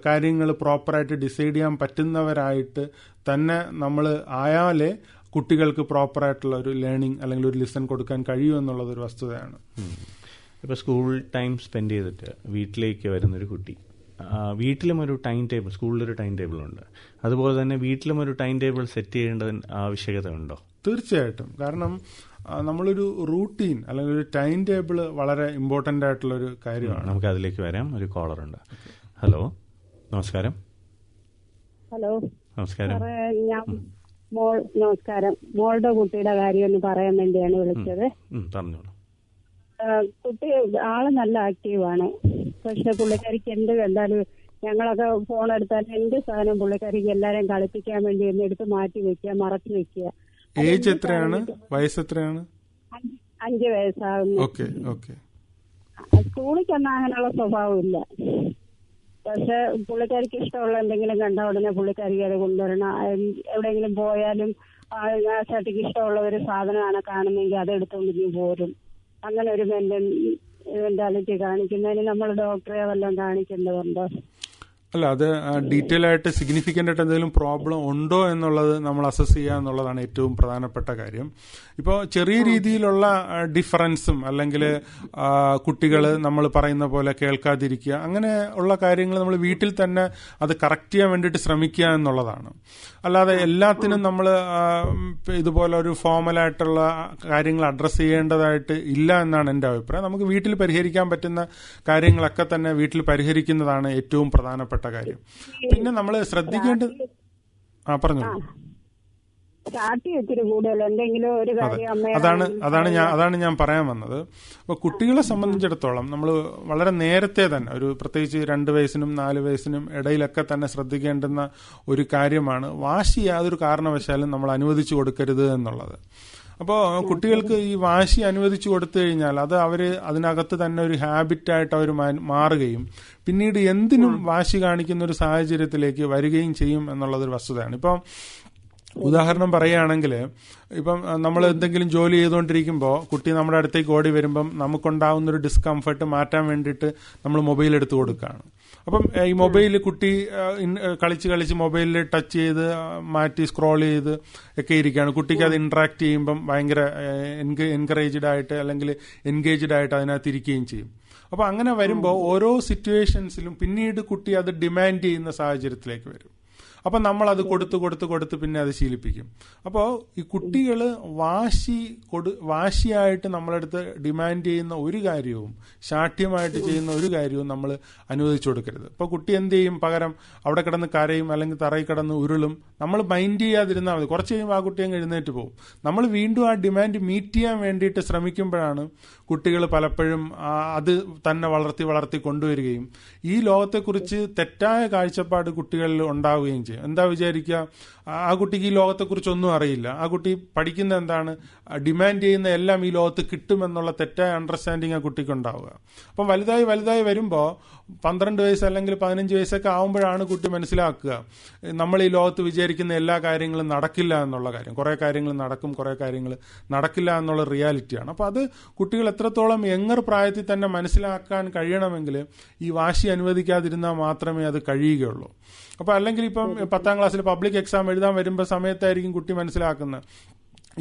കാര്യങ്ങൾ പ്രോപ്പറായിട്ട് ഡിസൈഡ് ചെയ്യാൻ പറ്റുന്നവരായിട്ട് തന്നെ നമ്മൾ ആയാലേ കുട്ടികൾക്ക് പ്രോപ്പറായിട്ടുള്ള ഒരു ലേണിംഗ് അല്ലെങ്കിൽ ഒരു ലിസൺ കൊടുക്കാൻ കഴിയുമെന്നുള്ളതൊരു വസ്തുതയാണ്. ഇപ്പോൾ സ്കൂൾ ടൈം സ്പെൻഡ് ചെയ്തിട്ട് വീട്ടിലേക്ക് വരുന്നൊരു കുട്ടി, വീട്ടിലും ഒരു ടൈം ടേബിൾ, സ്കൂളിലൊരു ടൈം ടേബിൾ ഉണ്ട്, അതുപോലെ തന്നെ വീട്ടിലും ഒരു ടൈം ടേബിൾ സെറ്റ് ചെയ്യേണ്ടതിന് ആവശ്യകത ഉണ്ടോ? തീർച്ചയായിട്ടും. കാരണം നമ്മളൊരു റൂട്ടീൻ അല്ലെങ്കിൽ ഒരു ടൈം ടേബിൾ വളരെ ഇമ്പോർട്ടൻ്റ് ആയിട്ടുള്ളൊരു കാര്യമാണ്. നമുക്ക് അതിലേക്ക് വരാം. ഒരു കോളർ ഉണ്ട്. ഹലോ, നമസ്കാരം. ഹലോ, നമസ്കാരം. ഞാൻ നമസ്കാരം. മോളുടെ കുട്ടിയുടെ കാര്യം ഒന്ന് പറയാൻ വേണ്ടിയാണ് വിളിച്ചത്. പറഞ്ഞോളൂ. കുട്ടി ആള് നല്ല ആക്റ്റീവാണ്. പക്ഷെ പുള്ളിക്കാരിക്ക് എന്ത് കണ്ടാലും, ഞങ്ങളൊക്കെ ഫോൺ എടുത്താൽ എന്ത് സാധനം പുള്ളിക്കാരിക്ക് എല്ലാരെയും കളിപ്പിക്കാൻ വേണ്ടി ഒന്ന് എടുത്ത് മാറ്റി വെക്കുക, മറച്ചു വെക്കുക. ഏജ് എത്രയാണ്? വയസ്സ് എത്രയാണ്? 5 വയസ്സാകുന്നു. സ്കൂളിൽ ചെന്നാൽ അങ്ങനെയുള്ള സ്വഭാവം ഇല്ല. പക്ഷെ പുള്ളിക്കാരിക്ക് ഇഷ്ടമുള്ള എന്തെങ്കിലും കണ്ട ഉടനെ പുള്ളിക്കാരിക്ക് അത് കൊണ്ടുവരണം. എവിടെയെങ്കിലും പോയാലും ചേട്ടിക്ക് ഇഷ്ടമുള്ള ഒരു സാധനമാണ് കാണുന്നെങ്കിൽ അതെടുത്തോണ്ടിരിക്കും പോരും. അങ്ങനെ ഒരു മെന്റാലിറ്റി കാണിക്കുന്നതിന് നമ്മൾ ഡോക്ടറെ വല്ലതും കാണിക്കേണ്ടതുണ്ടോ? അല്ല, അത് ഡീറ്റെയിൽ ആയിട്ട് സിഗ്നിഫിക്കൻ്റ് ആയിട്ട് എന്തെങ്കിലും പ്രോബ്ലം ഉണ്ടോ എന്നുള്ളത് നമ്മൾ അസസ് ചെയ്യുക എന്നുള്ളതാണ് ഏറ്റവും പ്രധാനപ്പെട്ട കാര്യം. ഇപ്പോൾ ചെറിയ രീതിയിലുള്ള ഡിഫറൻസും അല്ലെങ്കിൽ കുട്ടികൾ നമ്മൾ പറയുന്ന പോലെ കേൾക്കാതിരിക്കുക, അങ്ങനെ ഉള്ള കാര്യങ്ങൾ നമ്മൾ വീട്ടിൽ തന്നെ അത് കറക്റ്റ് ചെയ്യാൻ വേണ്ടിയിട്ട് ശ്രമിക്കുക എന്നുള്ളതാണ്. അല്ലാതെ എല്ലാത്തിനും നമ്മൾ ഇതുപോലെ ഒരു ഫോമലായിട്ടുള്ള കാര്യങ്ങൾ അഡ്രസ്സ് ചെയ്യേണ്ടതായിട്ട് ഇല്ല എന്നാണ് എൻ്റെ അഭിപ്രായം. നമുക്ക് വീട്ടിൽ പരിഹരിക്കാൻ പറ്റുന്ന കാര്യങ്ങളൊക്കെ തന്നെ വീട്ടിൽ പരിഹരിക്കുന്നതാണ് ഏറ്റവും പ്രധാനപ്പെട്ട കാര്യം. പിന്നെ നമ്മൾ ശ്രദ്ധിക്കേണ്ടത് പറഞ്ഞു ശാഠ്യം ഇത്തിരി കൂടുതൽ. എന്തെങ്കിലും ഒരു കാര്യം അതാണ് ഞാൻ പറയാൻ വന്നത്. അപ്പൊ കുട്ടികളെ സംബന്ധിച്ചിടത്തോളം നമ്മൾ വളരെ നേരത്തെ തന്നെ ഒരു പ്രത്യേകിച്ച് 2 വയസ്സിനും 4 വയസ്സിനും ഇടയിലൊക്കെ തന്നെ ശ്രദ്ധിക്കേണ്ടുന്ന ഒരു കാര്യമാണ് വാശി യാതൊരു കാരണവശാലും നമ്മൾ അനുവദിച്ചു കൊടുക്കരുത് എന്നുള്ളത്. അപ്പോൾ കുട്ടികൾക്ക് ഈ വാശി അനുവദിച്ചു കൊടുത്തു കഴിഞ്ഞാൽ അത് അവര് അതിനകത്ത് തന്നെ ഒരു ഹാബിറ്റായിട്ട് അവർ മാറുകയും പിന്നീട് എന്തിനും വാശി കാണിക്കുന്ന ഒരു സാഹചര്യത്തിലേക്ക് വരികയും ചെയ്യും എന്നുള്ളതൊരു വസ്തുതയാണ്. ഇപ്പം ഉദാഹരണം പറയുകയാണെങ്കിൽ, ഇപ്പം നമ്മൾ എന്തെങ്കിലും ജോലി ചെയ്തുകൊണ്ടിരിക്കുമ്പോൾ കുട്ടി നമ്മുടെ അടുത്തേക്ക് ഓടി വരുമ്പം നമുക്കുണ്ടാവുന്ന ഒരു ഡിസ്കംഫർട്ട് മാറ്റാൻ വേണ്ടിയിട്ട് നമ്മൾ മൊബൈൽ എടുത്തു കൊടുക്കുകയാണ്. അപ്പം ഈ മൊബൈൽ കുട്ടി കളിച്ച് മൊബൈലിൽ ടച്ച് ചെയ്ത് മാറ്റി സ്ക്രോൾ ചെയ്ത് ഒക്കെ ഇരിക്കുകയാണ്. കുട്ടിക്ക് അത് ഇന്ററാക്ട് ചെയ്യുമ്പം ഭയങ്കര എൻകറേജ്ഡ് ആയിട്ട് അല്ലെങ്കിൽ എൻഗേജ്ഡ് ആയിട്ട് അതിനകത്ത് ഇരിക്കുകയും ചെയ്യും. അപ്പോൾ അങ്ങനെ വരുമ്പോൾ ഓരോ സിറ്റുവേഷൻസിലും പിന്നീട് കുട്ടി അത് ഡിമാൻഡ് ചെയ്യുന്ന സാഹചര്യത്തിലേക്ക് വരും. അപ്പം നമ്മൾ അത് കൊടുത്ത് പിന്നെ അത് ശീലിപ്പിക്കും. അപ്പോൾ ഈ കുട്ടികൾ വാശിയായിട്ട് നമ്മളടുത്ത് ഡിമാൻഡ് ചെയ്യുന്ന ഒരു കാര്യവും ശാഠ്യമായിട്ട് ചെയ്യുന്ന ഒരു കാര്യവും നമ്മൾ അനുവദിച്ചു കൊടുക്കരുത്. ഇപ്പോൾ കുട്ടി എന്ത് ചെയ്യും? പകരം അവിടെ കിടന്ന് കരയും അല്ലെങ്കിൽ തറയിൽ കിടന്ന് ഉരുളും. നമ്മൾ മൈൻഡ് ചെയ്യാതിരുന്നാൽ മതി. കുറച്ച് കഴിയുമ്പോൾ ആ കുട്ടി അങ്ങ് എഴുന്നേറ്റ് പോകും. നമ്മൾ വീണ്ടും ആ ഡിമാൻഡ് മീറ്റ് ചെയ്യാൻ വേണ്ടിയിട്ട് ശ്രമിക്കുമ്പോഴാണ് കുട്ടികൾ പലപ്പോഴും അത് തന്നെ വളർത്തി കൊണ്ടുവരികയും ഈ ലോകത്തെക്കുറിച്ച് തെറ്റായ കാഴ്ചപ്പാട് കുട്ടികളിൽ ഉണ്ടാവുകയും ചെയ്യും. എന്താ വിചാരിക്കുക? ആ കുട്ടിക്ക് ഈ ലോകത്തെക്കുറിച്ചൊന്നും അറിയില്ല. ആ കുട്ടി പഠിക്കുന്ന എന്താണ്? ഡിമാൻഡ് ചെയ്യുന്ന എല്ലാം ഈ ലോകത്ത് കിട്ടുമെന്നുള്ള തെറ്റായ അണ്ടർസ്റ്റാൻഡിങ് ആ കുട്ടിക്ക് ഉണ്ടാവുക. അപ്പം വലുതായി വരുമ്പോൾ 12 വയസ്സ് അല്ലെങ്കിൽ 15 വയസ്സൊക്കെ ആവുമ്പോഴാണ് കുട്ടി മനസ്സിലാക്കുക നമ്മൾ ഈ ലോകത്ത് വിചാരിക്കുന്ന എല്ലാ കാര്യങ്ങളും നടക്കില്ല എന്നുള്ള കാര്യം. കുറേ കാര്യങ്ങൾ നടക്കും, കുറേ കാര്യങ്ങൾ നടക്കില്ല എന്നുള്ള റിയാലിറ്റിയാണ്. അപ്പോൾ അത് കുട്ടികൾ എത്രത്തോളം യങ്ങർ പ്രായത്തിൽ തന്നെ മനസ്സിലാക്കാൻ കഴിയണമെങ്കിൽ ഈ വാശി അനുവദിക്കാതിരുന്നാൽ മാത്രമേ അത് കഴിയുകയുള്ളൂ. അപ്പോൾ അല്ലെങ്കിൽ ഇപ്പം 10ാം ക്ലാസ്സിൽ പബ്ലിക് എക്സാം എഴുതാൻ വരുമ്പോൾ സമയത്തായിരിക്കും കുട്ടി മനസ്സിലാക്കുന്നത്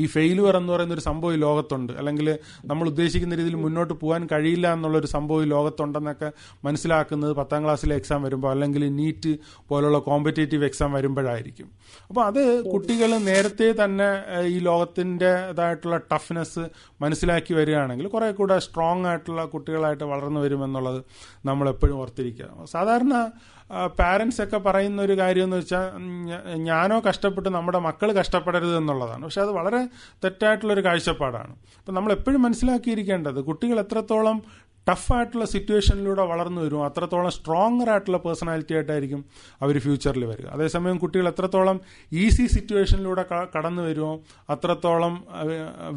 ഈ ഫെയിലുവർ എന്ന് പറയുന്ന ഒരു സംഭവം ഈ ലോകത്തുണ്ട്, അല്ലെങ്കിൽ നമ്മൾ ഉദ്ദേശിക്കുന്ന രീതിയിൽ മുന്നോട്ട് പോകാൻ കഴിയില്ല എന്നുള്ളൊരു സംഭവം ഈ ലോകത്തുണ്ടെന്നൊക്കെ മനസ്സിലാക്കുന്നത് 10ാം ക്ലാസ്സിലെ എക്സാം വരുമ്പോൾ അല്ലെങ്കിൽ നീറ്റ് പോലുള്ള കോമ്പറ്റേറ്റീവ് എക്സാം വരുമ്പോഴായിരിക്കും. അപ്പോൾ അത് കുട്ടികൾ നേരത്തെ തന്നെ ഈ ലോകത്തിൻ്റെതായിട്ടുള്ള ടഫ്നെസ് മനസ്സിലാക്കി വരികയാണെങ്കിൽ കുറെ കൂടെ സ്ട്രോങ് ആയിട്ടുള്ള കുട്ടികളായിട്ട് വളർന്നു വരുമെന്നുള്ളത് നമ്മൾ എപ്പോഴും ഓർത്തിരിക്കുക. സാധാരണ പാരൻസ് ഒക്കെ പറയുന്ന ഒരു കാര്യം എന്ന് വെച്ചാൽ ഞാനോ കഷ്ടപ്പെട്ട് നമ്മുടെ മക്കൾ കഷ്ടപ്പെടരുത് എന്നുള്ളതാണ്. പക്ഷെ അത് വളരെ തെറ്റായിട്ടുള്ളൊരു കാഴ്ചപ്പാടാണ്. അപ്പം നമ്മൾ എപ്പോഴും മനസ്സിലാക്കിയിരിക്കേണ്ടത് കുട്ടികൾ എത്രത്തോളം ടഫായിട്ടുള്ള സിറ്റുവേഷനിലൂടെ വളർന്നു വരും അത്രത്തോളം സ്ട്രോങ്ങർ ആയിട്ടുള്ള പേഴ്സണാലിറ്റി ആയിട്ടായിരിക്കും അവർ ഫ്യൂച്ചറിൽ വരിക. അതേസമയം കുട്ടികൾ എത്രത്തോളം ഈസി സിറ്റുവേഷനിലൂടെ കടന്നു വരുമോ അത്രത്തോളം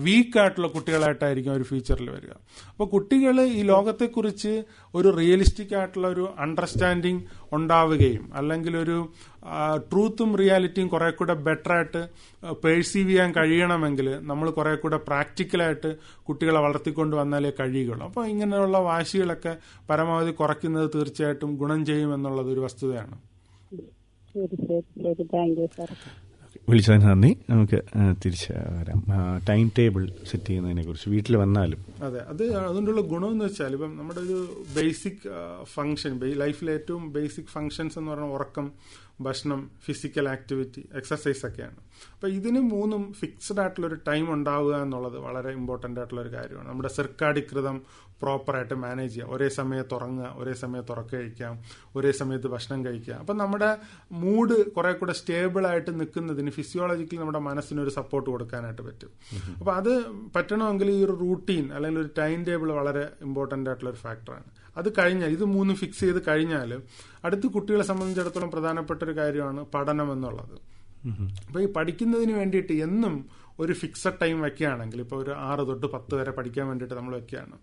വീക്കായിട്ടുള്ള കുട്ടികളായിട്ടായിരിക്കും അവർ ഫ്യൂച്ചറിൽ വരിക. അപ്പോൾ കുട്ടികൾ ഈ ലോകത്തെക്കുറിച്ച് ഒരു റിയലിസ്റ്റിക് ആയിട്ടുള്ള ഒരു അണ്ടർസ്റ്റാൻഡിങ് ഉണ്ടാവുകയും അല്ലെങ്കിൽ ഒരു ട്രൂത്തും റിയാലിറ്റിയും കുറെ കൂടെ ബെറ്റർ ആയിട്ട് പെർസീവ് ചെയ്യാൻ കഴിയണമെങ്കിൽ നമ്മൾ കുറെ കൂടെ പ്രാക്ടിക്കലായിട്ട് കുട്ടികളെ വളർത്തിക്കൊണ്ട് വന്നാലേ കഴിയുകയുള്ളൂ. അപ്പോൾ ഇങ്ങനെയുള്ള വാശികളൊക്കെ പരമാവധി കുറയ്ക്കുന്നത് തീർച്ചയായിട്ടും ഗുണം ചെയ്യുമെന്നുള്ളത് ഒരു വസ്തുതയാണ്. വിളിച്ചതിന് നന്ദി. നമുക്ക് തിരിച്ച് വരാം. ടൈം ടേബിൾ സെറ്റ് ചെയ്യുന്നതിനെ കുറിച്ച് വീട്ടിൽ വന്നാലും അതുകൊണ്ടുള്ള ഗുണം എന്ന് വെച്ചാൽ ഇപ്പം നമ്മുടെ ഒരു ബേസിക് ഫംഗ്ഷൻ ലൈഫിലെ ഏറ്റവും ബേസിക് ഫംഗ്ഷൻസ് എന്ന് പറഞ്ഞാൽ ഉറക്കം, ഭക്ഷണം, ഫിസിക്കൽ ആക്ടിവിറ്റി, എക്സസൈസ് ഒക്കെയാണ്. അപ്പോൾ ഇതിന് മൂന്നും ഫിക്സഡ് ആയിട്ടുള്ളൊരു ടൈം ഉണ്ടാവുക എന്നുള്ളത് വളരെ ഇമ്പോർട്ടൻ്റ് ആയിട്ടുള്ളൊരു കാര്യമാണ്. നമ്മുടെ സിർക്കാഡിക് പ്രോപ്പറായിട്ട് മാനേജ് ചെയ്യുക, ഒരേ സമയത്ത് ഉറങ്ങുക, ഒരേ സമയത്ത് ഉറക്കം കഴിക്കാം, ഒരേ സമയത്ത് ഭക്ഷണം കഴിക്കുക. അപ്പം നമ്മുടെ മൂഡ് കുറെ കൂടെ സ്റ്റേബിൾ ആയിട്ട് നിൽക്കുന്നതിന് ഫിസിയോളജിക്കലി നമ്മുടെ മനസ്സിനൊരു സപ്പോർട്ട് കൊടുക്കാനായിട്ട് പറ്റും. അപ്പോൾ അത് പറ്റണമെങ്കിൽ ഈ ഒരു റൂട്ടീൻ അല്ലെങ്കിൽ ഒരു ടൈം ടേബിൾ വളരെ ഇമ്പോർട്ടൻ്റ് ആയിട്ടുള്ള ഒരു ഫാക്ടറാണ്. അത് കഴിഞ്ഞാൽ ഇത് മൂന്നും ഫിക്സ് ചെയ്ത് കഴിഞ്ഞാൽ അടുത്ത് കുട്ടികളെ സംബന്ധിച്ചിടത്തോളം പ്രധാനപ്പെട്ട ഒരു കാര്യമാണ് പഠനം എന്നുള്ളത്. അപ്പോൾ ഈ പഠിക്കുന്നതിന് വേണ്ടിയിട്ട് എന്നും ഒരു ഫിക്സഡ് ടൈം വെക്കുകയാണെങ്കിൽ ഇപ്പോൾ ഒരു 6 തൊട്ട് 10 വരെ പഠിക്കാൻ വേണ്ടിയിട്ട് നമ്മൾ വെക്കുകയാണ്.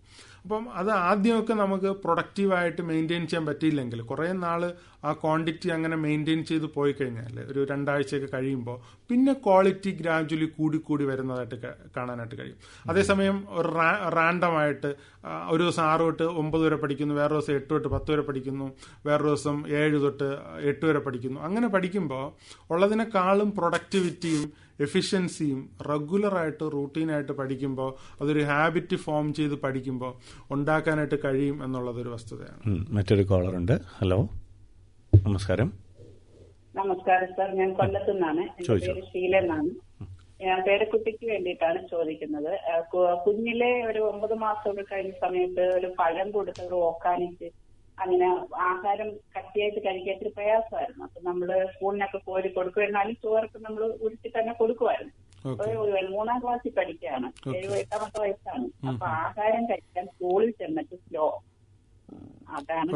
അപ്പം അത് ആദ്യമൊക്കെ നമുക്ക് പ്രൊഡക്റ്റീവായിട്ട് മെയിൻറ്റെയിൻ ചെയ്യാൻ പറ്റിയില്ലെങ്കിൽ കുറേ നാൾ ആ ക്വാണ്ടിറ്റി അങ്ങനെ മെയിൻറ്റെയിൻ ചെയ്ത് പോയി കഴിഞ്ഞാൽ ഒരു 2 ആഴ്ചയൊക്കെ കഴിയുമ്പോൾ പിന്നെ ക്വാളിറ്റി ഗ്രാജുവലി കൂടി വരുന്നതായിട്ട് കാണാനായിട്ട് കഴിയും. അതേസമയം ഒരു റാൻഡമായിട്ട് ഒരു ദിവസം 6 തൊട്ട് 9 വരെ പഠിക്കുന്നു, വേറെ ദിവസം 8 തൊട്ട് 10 വരെ പഠിക്കുന്നു, വേറെ ദിവസം 7 തൊട്ട് 8 വരെ പഠിക്കുന്നു. അങ്ങനെ പഠിക്കുമ്പോൾ ഉള്ളതിനേക്കാളും പ്രൊഡക്ടിവിറ്റിയും എഫിഷ്യൻസിയും റെഗുലറായിട്ട് റൂട്ടീനായിട്ട് പഠിക്കുമ്പോൾ അതൊരു ഹാബിറ്റ് ഫോം ചെയ്ത് പഠിക്കുമ്പോൾ ഉണ്ടാക്കാനായിട്ട് കഴിയും എന്നുള്ളതൊരു വസ്തുതയാണ്. മറ്റൊരു കോളർ ഉണ്ട്. ഹലോ, നമസ്കാരം. നമസ്കാരം സാർ, ഞാൻ കൊല്ലത്തു നിന്നാണ്. എന്റെ പേര് ഷീല എന്നാണ്. ഞാൻ പേരക്കുട്ടിക്ക് വേണ്ടിയിട്ടാണ് ചോദിക്കുന്നത്. കുഞ്ഞിലെ ഒരു 9 മാസമൊക്കെ കഴിഞ്ഞ സമയത്ത് ഒരു പഴം കൊടുത്ത് ഓക്കാനിച്ച് അങ്ങനെ ആഹാരം കട്ടിയായിട്ട് കഴിക്കാൻ ഇത്തിരി പ്രയാസമായിരുന്നു. അപ്പൊ നമ്മള് സ്കൂളിനൊക്കെ കോരി കൊടുക്കുമായിരുന്നാലും ചോറൊക്കെ നമ്മൾ ഉരുട്ടി തന്നെ കൊടുക്കുമായിരുന്നു. അപ്പൊ 3-ാം ക്ലാസ്സിൽ പഠിക്കുകയാണ്, 7-8 വയസ്സാണ്. അപ്പൊ ആഹാരം കഴിക്കാൻ സ്കൂളിൽ ചെന്നിട്ട് സ്ലോ. അതാണ്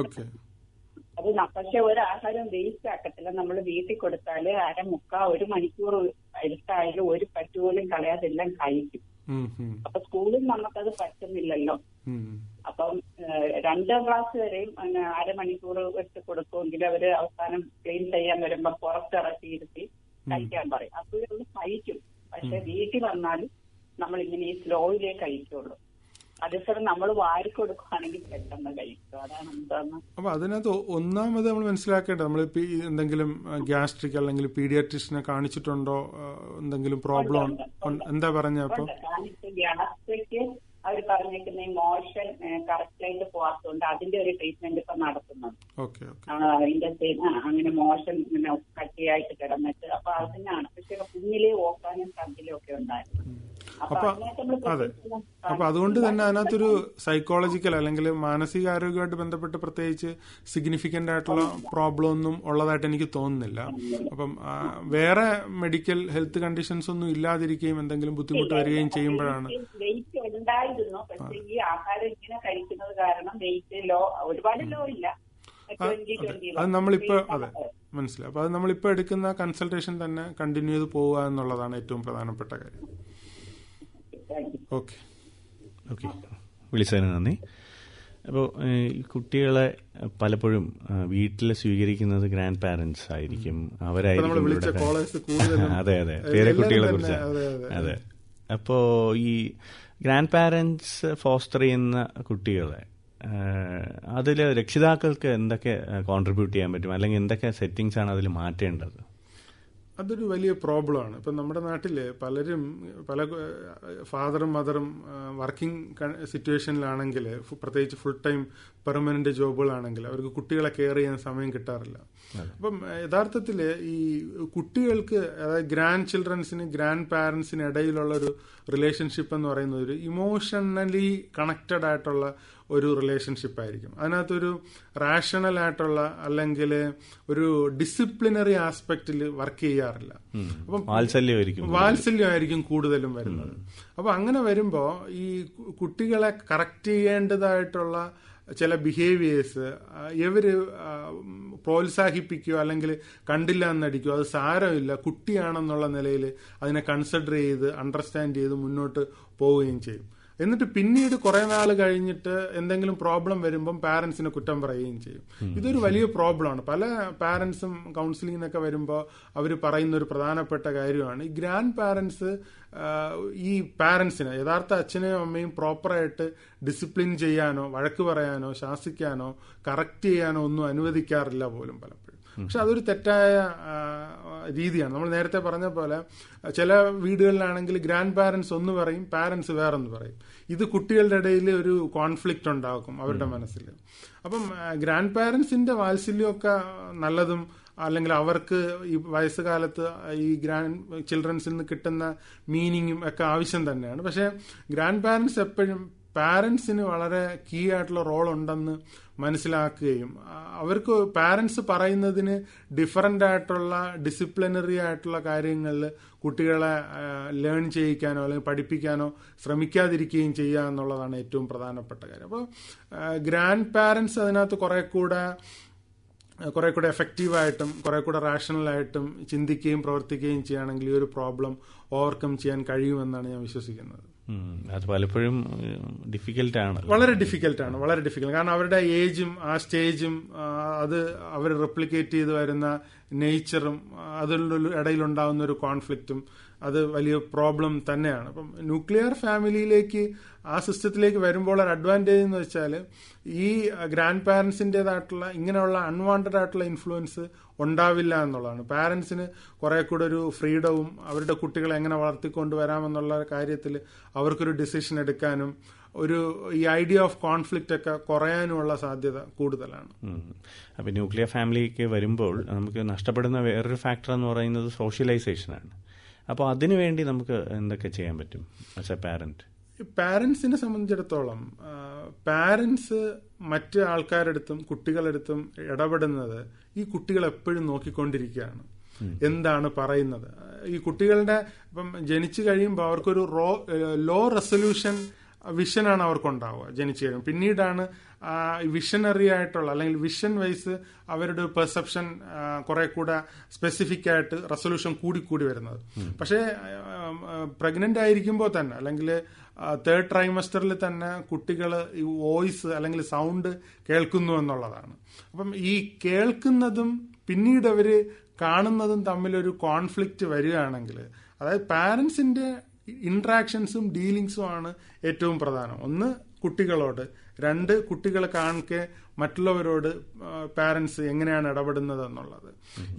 അത്. പക്ഷെ ഒരു ആഹാരം വേസ്റ്റ് ആക്കത്തില്ല. നമ്മൾ വീട്ടിൽ കൊടുത്താല് 1 മണിക്കൂർ എടുത്തായാലും ഒരു പറ്റു പോലും കളയാതെല്ലാം കഴിക്കും. അപ്പൊ സ്കൂളിൽ നമുക്കത് പറ്റുന്നില്ലല്ലോ. അപ്പം 2-ാം ക്ലാസ് വരെയും 1/2 മണിക്കൂർ വെച്ച് കൊടുക്കുമെങ്കിൽ അവര് അവസാനം ക്ലീൻ ചെയ്യാൻ വരുമ്പോ പുറത്തിറക്കിയിരുത്തി കഴിക്കാൻ പറയും. അപ്പോഴൊന്ന് കഴിക്കും. പക്ഷെ വീട്ടിൽ വന്നാലും നമ്മൾ ഇങ്ങനെ ഈ സ്ലോയിലേ കഴിക്കുള്ളൂ. അതേസമയം നമ്മൾ വാരി കൊടുക്കുകയാണെങ്കിൽ പെട്ടെന്ന് കഴിക്കും. അതാണ് എന്താണ്. അപ്പൊ അതിനകത്ത് ഒന്നാമത് നമ്മൾ മനസ്സിലാക്കേണ്ടത്, നമ്മളിപ്പോ എന്തെങ്കിലും ഗ്യാസ്ട്രിക് അല്ലെങ്കിൽ പീഡിയാട്രിഷനെ കാണിച്ചിട്ടുണ്ടോ, എന്തെങ്കിലും പ്രോബ്ലം എന്താ പറഞ്ഞ? അപ്പൊ ഗ്യാസ്ട്രിക്ക് അവർ പറഞ്ഞേക്കുന്ന ഈ മോഷൻ കറക്റ്റായിട്ട് പോകാത്തതുകൊണ്ട് അതിന്റെ ഒരു ട്രീറ്റ്മെന്റ് ഇപ്പൊ നടത്തുന്നത്. അതിന്റെ അങ്ങനെ മോഷൻ ഇങ്ങനെ കട്ടിയായിട്ട് കിടന്നിട്ട് അപ്പൊ അതിനാണ്. പക്ഷെ കുഞ്ഞിലെ ഓക്കാനും ഛർദിലും ഒക്കെ ഉണ്ടായിരുന്നു. അപ്പൊ അതുകൊണ്ട് തന്നെ അതിനകത്തൊരു സൈക്കോളജിക്കൽ അല്ലെങ്കിൽ മാനസികാരോഗ്യമായിട്ട് ബന്ധപ്പെട്ട് പ്രത്യേകിച്ച് സിഗ്നിഫിക്കന്റ് ആയിട്ടുള്ള പ്രോബ്ലം ഒന്നും ഉള്ളതായിട്ട് എനിക്ക് തോന്നുന്നില്ല. അപ്പം വേറെ മെഡിക്കൽ ഹെൽത്ത് കണ്ടീഷൻസ് ഒന്നും ഇല്ലാതിരിക്കുകയും എന്തെങ്കിലും ബുദ്ധിമുട്ട് വരികയും ചെയ്യുമ്പോഴാണ്. വെയിറ്റ് ഉണ്ടായിരുന്നു, പക്ഷേ ഈ ആഹാരം ഇങ്ങനെ കഴിക്കുന്നത് കാരണം വെയിറ്റ് ഒരുപാട് ലോ ഇല്ല. അത് നമ്മളിപ്പോ മനസ്സിലായി. അപ്പൊ അത് നമ്മളിപ്പോ എടുക്കുന്ന കൺസൾട്ടേഷൻ തന്നെ കണ്ടിന്യൂ ചെയ്ത് പോവുക എന്നുള്ളതാണ് ഏറ്റവും പ്രധാനപ്പെട്ട കാര്യം. ഓക്കെ, വിളിച്ചതിന് നന്ദി. അപ്പോൾ കുട്ടികളെ പലപ്പോഴും വീട്ടിൽ സ്വീകരിക്കുന്നത് ഗ്രാൻഡ് പാരന്റ്സ് ആയിരിക്കും. അവരായിരിക്കും. അതെ, പേരക്കുട്ടികളെ കുറിച്ച്. അതെ. അപ്പോൾ ഈ ഗ്രാൻഡ് പാരന്റ്സ് ഫോസ്റ്റർ ചെയ്യുന്ന കുട്ടികളെ അതിൽ രക്ഷിതാക്കൾക്ക് എന്തൊക്കെ കോൺട്രിബ്യൂട്ട് ചെയ്യാൻ പറ്റും, അല്ലെങ്കിൽ എന്തൊക്കെ സെറ്റിങ്സ് ആണ് അതിൽ മാറ്റേണ്ടത്? അതൊരു വലിയ പ്രോബ്ലമാണ്. ഇപ്പം നമ്മുടെ നാട്ടിൽ പല ഫാദറും മദറും വർക്കിംഗ് സിറ്റുവേഷനിലാണെങ്കിൽ, പ്രത്യേകിച്ച് ഫുൾ ടൈം പെർമനന്റ് ജോബുകളാണെങ്കിൽ അവർക്ക് കുട്ടികളെ കെയർ ചെയ്യാൻ സമയം കിട്ടാറില്ല. അപ്പം യഥാർത്ഥത്തിൽ ഈ കുട്ടികൾക്ക്, അതായത് ഗ്രാൻഡ് ചിൽഡ്രൻസിന് ഗ്രാൻഡ് പാരന്റ്സിന് ഇടയിലുള്ള ഒരു റിലേഷൻഷിപ്പ് എന്ന് പറയുന്നത് ഒരു ഇമോഷണലി കണക്റ്റഡ് ആയിട്ടുള്ള ഒരു റിലേഷൻഷിപ്പ് ആയിരിക്കും. അതിനകത്തൊരു റാഷണൽ ആയിട്ടുള്ള അല്ലെങ്കിൽ ഒരു ഡിസിപ്ലിനറി ആസ്പെക്റ്റിൽ വർക്ക് ചെയ്യാറില്ല. അപ്പം വാത്സല്യമായിരിക്കും കൂടുതലും വരുന്നത്. അപ്പൊ അങ്ങനെ വരുമ്പോ ഈ കുട്ടികളെ കറക്റ്റ് ചെയ്യേണ്ടതായിട്ടുള്ള ചില ബിഹേവിയേഴ്സ് ഇവര് പ്രോത്സാഹിപ്പിക്കുകയോ അല്ലെങ്കിൽ കണ്ടില്ല എന്നടിക്കുകയോ, അത് സാരമില്ല കുട്ടിയാണെന്നുള്ള നിലയിൽ അതിനെ കൺസിഡർ ചെയ്ത് അണ്ടർസ്റ്റാൻഡ് ചെയ്ത് മുന്നോട്ട് പോവുകയും ചെയ്യും. എന്നിട്ട് പിന്നീട് കുറെ നാൾ കഴിഞ്ഞിട്ട് എന്തെങ്കിലും പ്രോബ്ലം വരുമ്പം പാരന്റ്സിനെ കുറ്റം പറയുകയും ചെയ്യും. ഇതൊരു വലിയ പ്രോബ്ലമാണ്. പല പാരന്റ്സും കൗൺസിലിങ്ങിനൊക്കെ വരുമ്പോൾ അവർ പറയുന്ന ഒരു പ്രധാനപ്പെട്ട കാര്യമാണ്, ഈ ഗ്രാൻഡ് പാരന്റ്സ് ഈ പാരന്റ്സിനെ, യഥാർത്ഥ അച്ഛനെയും അമ്മയും പ്രോപ്പറായിട്ട് ഡിസിപ്ലിൻ ചെയ്യാനോ വഴക്ക് പറയാനോ ശാസിക്കാനോ കറക്റ്റ് ചെയ്യാനോ ഒന്നും അനുവദിക്കാറില്ല പോലും പലപ്പോഴും. പക്ഷെ അതൊരു തെറ്റായ രീതിയാണ്. നമ്മൾ നേരത്തെ പറഞ്ഞ പോലെ ചില വീടുകളിലാണെങ്കിൽ ഗ്രാൻഡ് പാരന്റ്സ് ഒന്ന് പറയും, പാരന്റ്സ് വേറൊന്ന് പറയും. ഇത് കുട്ടികളുടെ ഇടയിൽ ഒരു കോൺഫ്ലിക്റ്റ് ഉണ്ടാക്കും അവരുടെ മനസ്സിൽ. അപ്പം ഗ്രാൻഡ് പാരന്റ്സിന്റെ വാത്സല്യമൊക്കെ നല്ലതും, അല്ലെങ്കിൽ അവർക്ക് ഈ വയസ്സുകാലത്ത് ഈ ഗ്രാൻഡ് ചിൽഡ്രൻസിൽ നിന്ന് കിട്ടുന്ന മീനിങ്ങും ഒക്കെ ആവശ്യം തന്നെയാണ്. പക്ഷെ ഗ്രാൻഡ് പാരന്റ്സ് എപ്പോഴും പാരന്റ്സിന് വളരെ കീ ആയിട്ടുള്ള റോൾ ഉണ്ടെന്ന് മനസ്സിലാക്കുകയും അവർക്ക് പാരന്റ്സ് പറയുന്നതിന് ഡിഫറൻ്റ് ആയിട്ടുള്ള ഡിസിപ്ലിനറി ആയിട്ടുള്ള കാര്യങ്ങളിൽ കുട്ടികളെ ലേൺ ചെയ്യിക്കാനോ അല്ലെങ്കിൽ പഠിപ്പിക്കാനോ ശ്രമിക്കാതിരിക്കുകയും ചെയ്യുക എന്നുള്ളതാണ് ഏറ്റവും പ്രധാനപ്പെട്ട കാര്യം. അപ്പോൾ ഗ്രാൻഡ് പാരന്റ്സ് അതിനകത്ത് കുറെ കൂടെ എഫക്റ്റീവായിട്ടും കുറെ കൂടെ റാഷണലായിട്ടും ചിന്തിക്കുകയും പ്രവർത്തിക്കുകയും ചെയ്യുകയാണെങ്കിൽ ഈ ഒരു പ്രോബ്ലം ഓവർകം ചെയ്യാൻ കഴിയുമെന്നാണ് ഞാൻ വിശ്വസിക്കുന്നത്. അത് പലപ്പോഴും ഡിഫിക്കൽട്ടാണ്, വളരെ ഡിഫിക്കൽട്ടാണ്. കാരണം അവരുടെ ഏജും ആ സ്റ്റേജും അത് അവർ റെപ്ലിക്കേറ്റ് ചെയ്ത് വരുന്ന നേച്ചറും അതിലുള്ള ഇടയിലുണ്ടാകുന്ന ഒരു കോൺഫ്ലിക്റ്റും അത് വലിയ പ്രോബ്ലം തന്നെയാണ്. അപ്പം ന്യൂക്ലിയർ ഫാമിലിയിലേക്ക്, ആ സിസ്റ്റത്തിലേക്ക് വരുമ്പോൾ ഒരു അഡ്വാൻറ്റേജ് എന്ന് വെച്ചാൽ ഈ ഗ്രാൻഡ് പാരന്റ്സിൻ്റെതായിട്ടുള്ള ഇങ്ങനെയുള്ള അൺവാണ്ടഡ് ആയിട്ടുള്ള ഇൻഫ്ലുവൻസ് ഉണ്ടാവില്ല എന്നുള്ളതാണ്. പാരന്റ്സിന് കുറെ കൂടെ ഒരു ഫ്രീഡവും അവരുടെ കുട്ടികളെ എങ്ങനെ വളർത്തിക്കൊണ്ടുവരാമെന്നുള്ള കാര്യത്തിൽ അവർക്കൊരു ഡിസിഷൻ എടുക്കാനും ഈ ഐഡിയ ഓഫ് കോൺഫ്ലിക്റ്റ് ഒക്കെ കുറയാനുമുള്ള സാധ്യത കൂടുതലാണ്. അപ്പം ന്യൂക്ലിയർ ഫാമിലിക്ക് വരുമ്പോൾ നമുക്ക് നഷ്ടപ്പെടുന്ന വേറൊരു ഫാക്ടർ എന്ന് പറയുന്നത് സോഷ്യലൈസേഷനാണ്. അപ്പോൾ അതിനുവേണ്ടി നമുക്ക് എന്തൊക്കെ ചെയ്യാൻ പറ്റും ആസ് എ പാരന്റ്? പാരന്റ്സിനെ സംബന്ധിച്ചിടത്തോളം പാരന്റ്സ് മറ്റ് ആൾക്കാരെടുത്തും കുട്ടികളെടുത്തും ഇടപെടുന്നത് ഈ കുട്ടികൾ എപ്പോഴും നോക്കിക്കൊണ്ടിരിക്കുകയാണ്, എന്താണ് പറയുന്നത്. ഈ കുട്ടികളുടെ ഇപ്പം ജനിച്ചു കഴിയുമ്പോൾ അവർക്കൊരു ലോ റെസൊല്യൂഷൻ വിഷനാണ് അവർക്കുണ്ടാവുക ജനിച്ചു കഴിയുമ്പോൾ. പിന്നീടാണ് വിഷനറി ആയിട്ടുള്ള അല്ലെങ്കിൽ വിഷൻ വൈസ് അവരുടെ പെർസെപ്ഷൻ കുറെ കൂടെ സ്പെസിഫിക് ആയിട്ട് റെസൊല്യൂഷൻ കൂടി വരുന്നത്. പക്ഷേ പ്രഗ്നന്റ് ആയിരിക്കുമ്പോൾ തന്നെ അല്ലെങ്കിൽ തേർഡ് ട്രൈമസ്റ്ററിൽ തന്നെ കുട്ടികൾ ഈ വോയിസ് അല്ലെങ്കിൽ സൗണ്ട് കേൾക്കുന്നു എന്നുള്ളതാണ്. അപ്പം ഈ കേൾക്കുന്നതും പിന്നീട് അവര് കാണുന്നതും തമ്മിലൊരു കോൺഫ്ലിക്റ്റ് വരികയാണെങ്കിൽ, അതായത് പാരന്റ്സിന്റെ ഇന്ററാക്ഷൻസും ഡീലിങ്സും ആണ് ഏറ്റവും പ്രധാനം. ഒന്ന് കുട്ടികളോട്, രണ്ട് കുട്ടികളെ കാണെ മറ്റുള്ളവരോട് പാരന്റ്സ് എങ്ങനെയാണ് ഇടപെടുന്നത് എന്നുള്ളത്.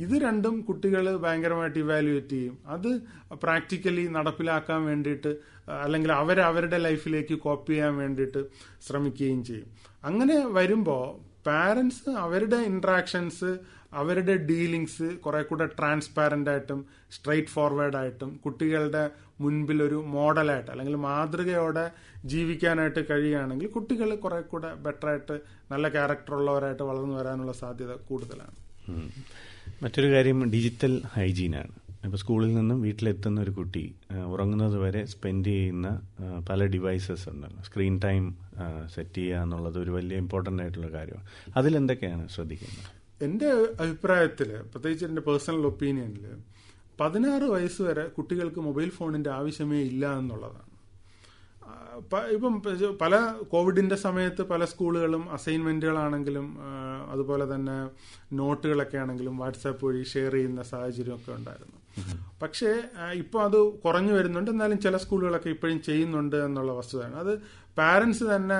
ഇത് രണ്ടും കുട്ടികൾ ഭയങ്കരമായിട്ട് ഇവാലുവേറ്റ് ചെയ്യും. അത് പ്രാക്ടിക്കലി നടപ്പിലാക്കാൻ വേണ്ടിയിട്ട് അല്ലെങ്കിൽ അവരുടെ ലൈഫിലേക്ക് കോപ്പി ചെയ്യാൻ വേണ്ടിയിട്ട് ശ്രമിക്കുകയും ചെയ്യും. അങ്ങനെ വരുമ്പോൾ പാരന്റ്സ് അവരുടെ ഇന്ററാക്ഷൻസ്, അവരുടെ ഡീലിങ്സ് കുറെ കൂടെ ട്രാൻസ്പാരന്റ് ആയിട്ടും സ്ട്രെയിറ്റ് ഫോർവേഡ് ആയിട്ടും കുട്ടികളുടെ മുൻപിൽ ഒരു മോഡലായിട്ട് അല്ലെങ്കിൽ മാതൃകയോടെ ജീവിക്കാനായിട്ട് കഴിയുകയാണെങ്കിൽ കുട്ടികൾ കുറെ കൂടെ ബെറ്ററായിട്ട് നല്ല ക്യാരക്ടറുള്ളവരായിട്ട് വളർന്നു വരാനുള്ള സാധ്യത കൂടുതലാണ്. മറ്റൊരു കാര്യം ഡിജിറ്റൽ ഹൈജീനാണ്. ഇപ്പോൾ സ്കൂളിൽ നിന്നും വീട്ടിലെത്തുന്ന ഒരു കുട്ടി ഉറങ്ങുന്നത് വരെ സ്പെൻഡ് ചെയ്യുന്ന പല ഡിവൈസസ് ഉണ്ടല്ലോ. സ്ക്രീൻ ടൈം സെറ്റ് ചെയ്യുക എന്നുള്ളത് ഒരു വലിയ ഇമ്പോർട്ടൻ്റ് ആയിട്ടുള്ള കാര്യമാണ്. അതിലെന്തൊക്കെയാണ് ശ്രദ്ധിക്കുന്നത്? എൻ്റെ അഭിപ്രായത്തിൽ, പ്രത്യേകിച്ച് എൻ്റെ പേഴ്സണൽ ഒപ്പീനിയനിൽ, 16 വയസ്സ് വരെ കുട്ടികൾക്ക് മൊബൈൽ ഫോണിന്റെ ആവശ്യമേ ഇല്ല എന്നുള്ളതാണ്. ഇപ്പം പല കോവിഡിന്റെ സമയത്ത് പല സ്കൂളുകളും അസൈൻമെന്റുകളാണെങ്കിലും അതുപോലെ തന്നെ നോട്ടുകളൊക്കെ ആണെങ്കിലും വാട്സാപ്പ് വഴി ഷെയർ ചെയ്യുന്ന സാഹചര്യമൊക്കെ ഉണ്ടായിരുന്നു. പക്ഷേ ഇപ്പോൾ അത് കുറഞ്ഞു വരുന്നുണ്ട്. എന്നാലും ചില സ്കൂളുകളൊക്കെ ഇപ്പോഴും ചെയ്യുന്നുണ്ട് എന്നുള്ള വസ്തുതയാണ്. അത് പാരന്റ്സ് തന്നെ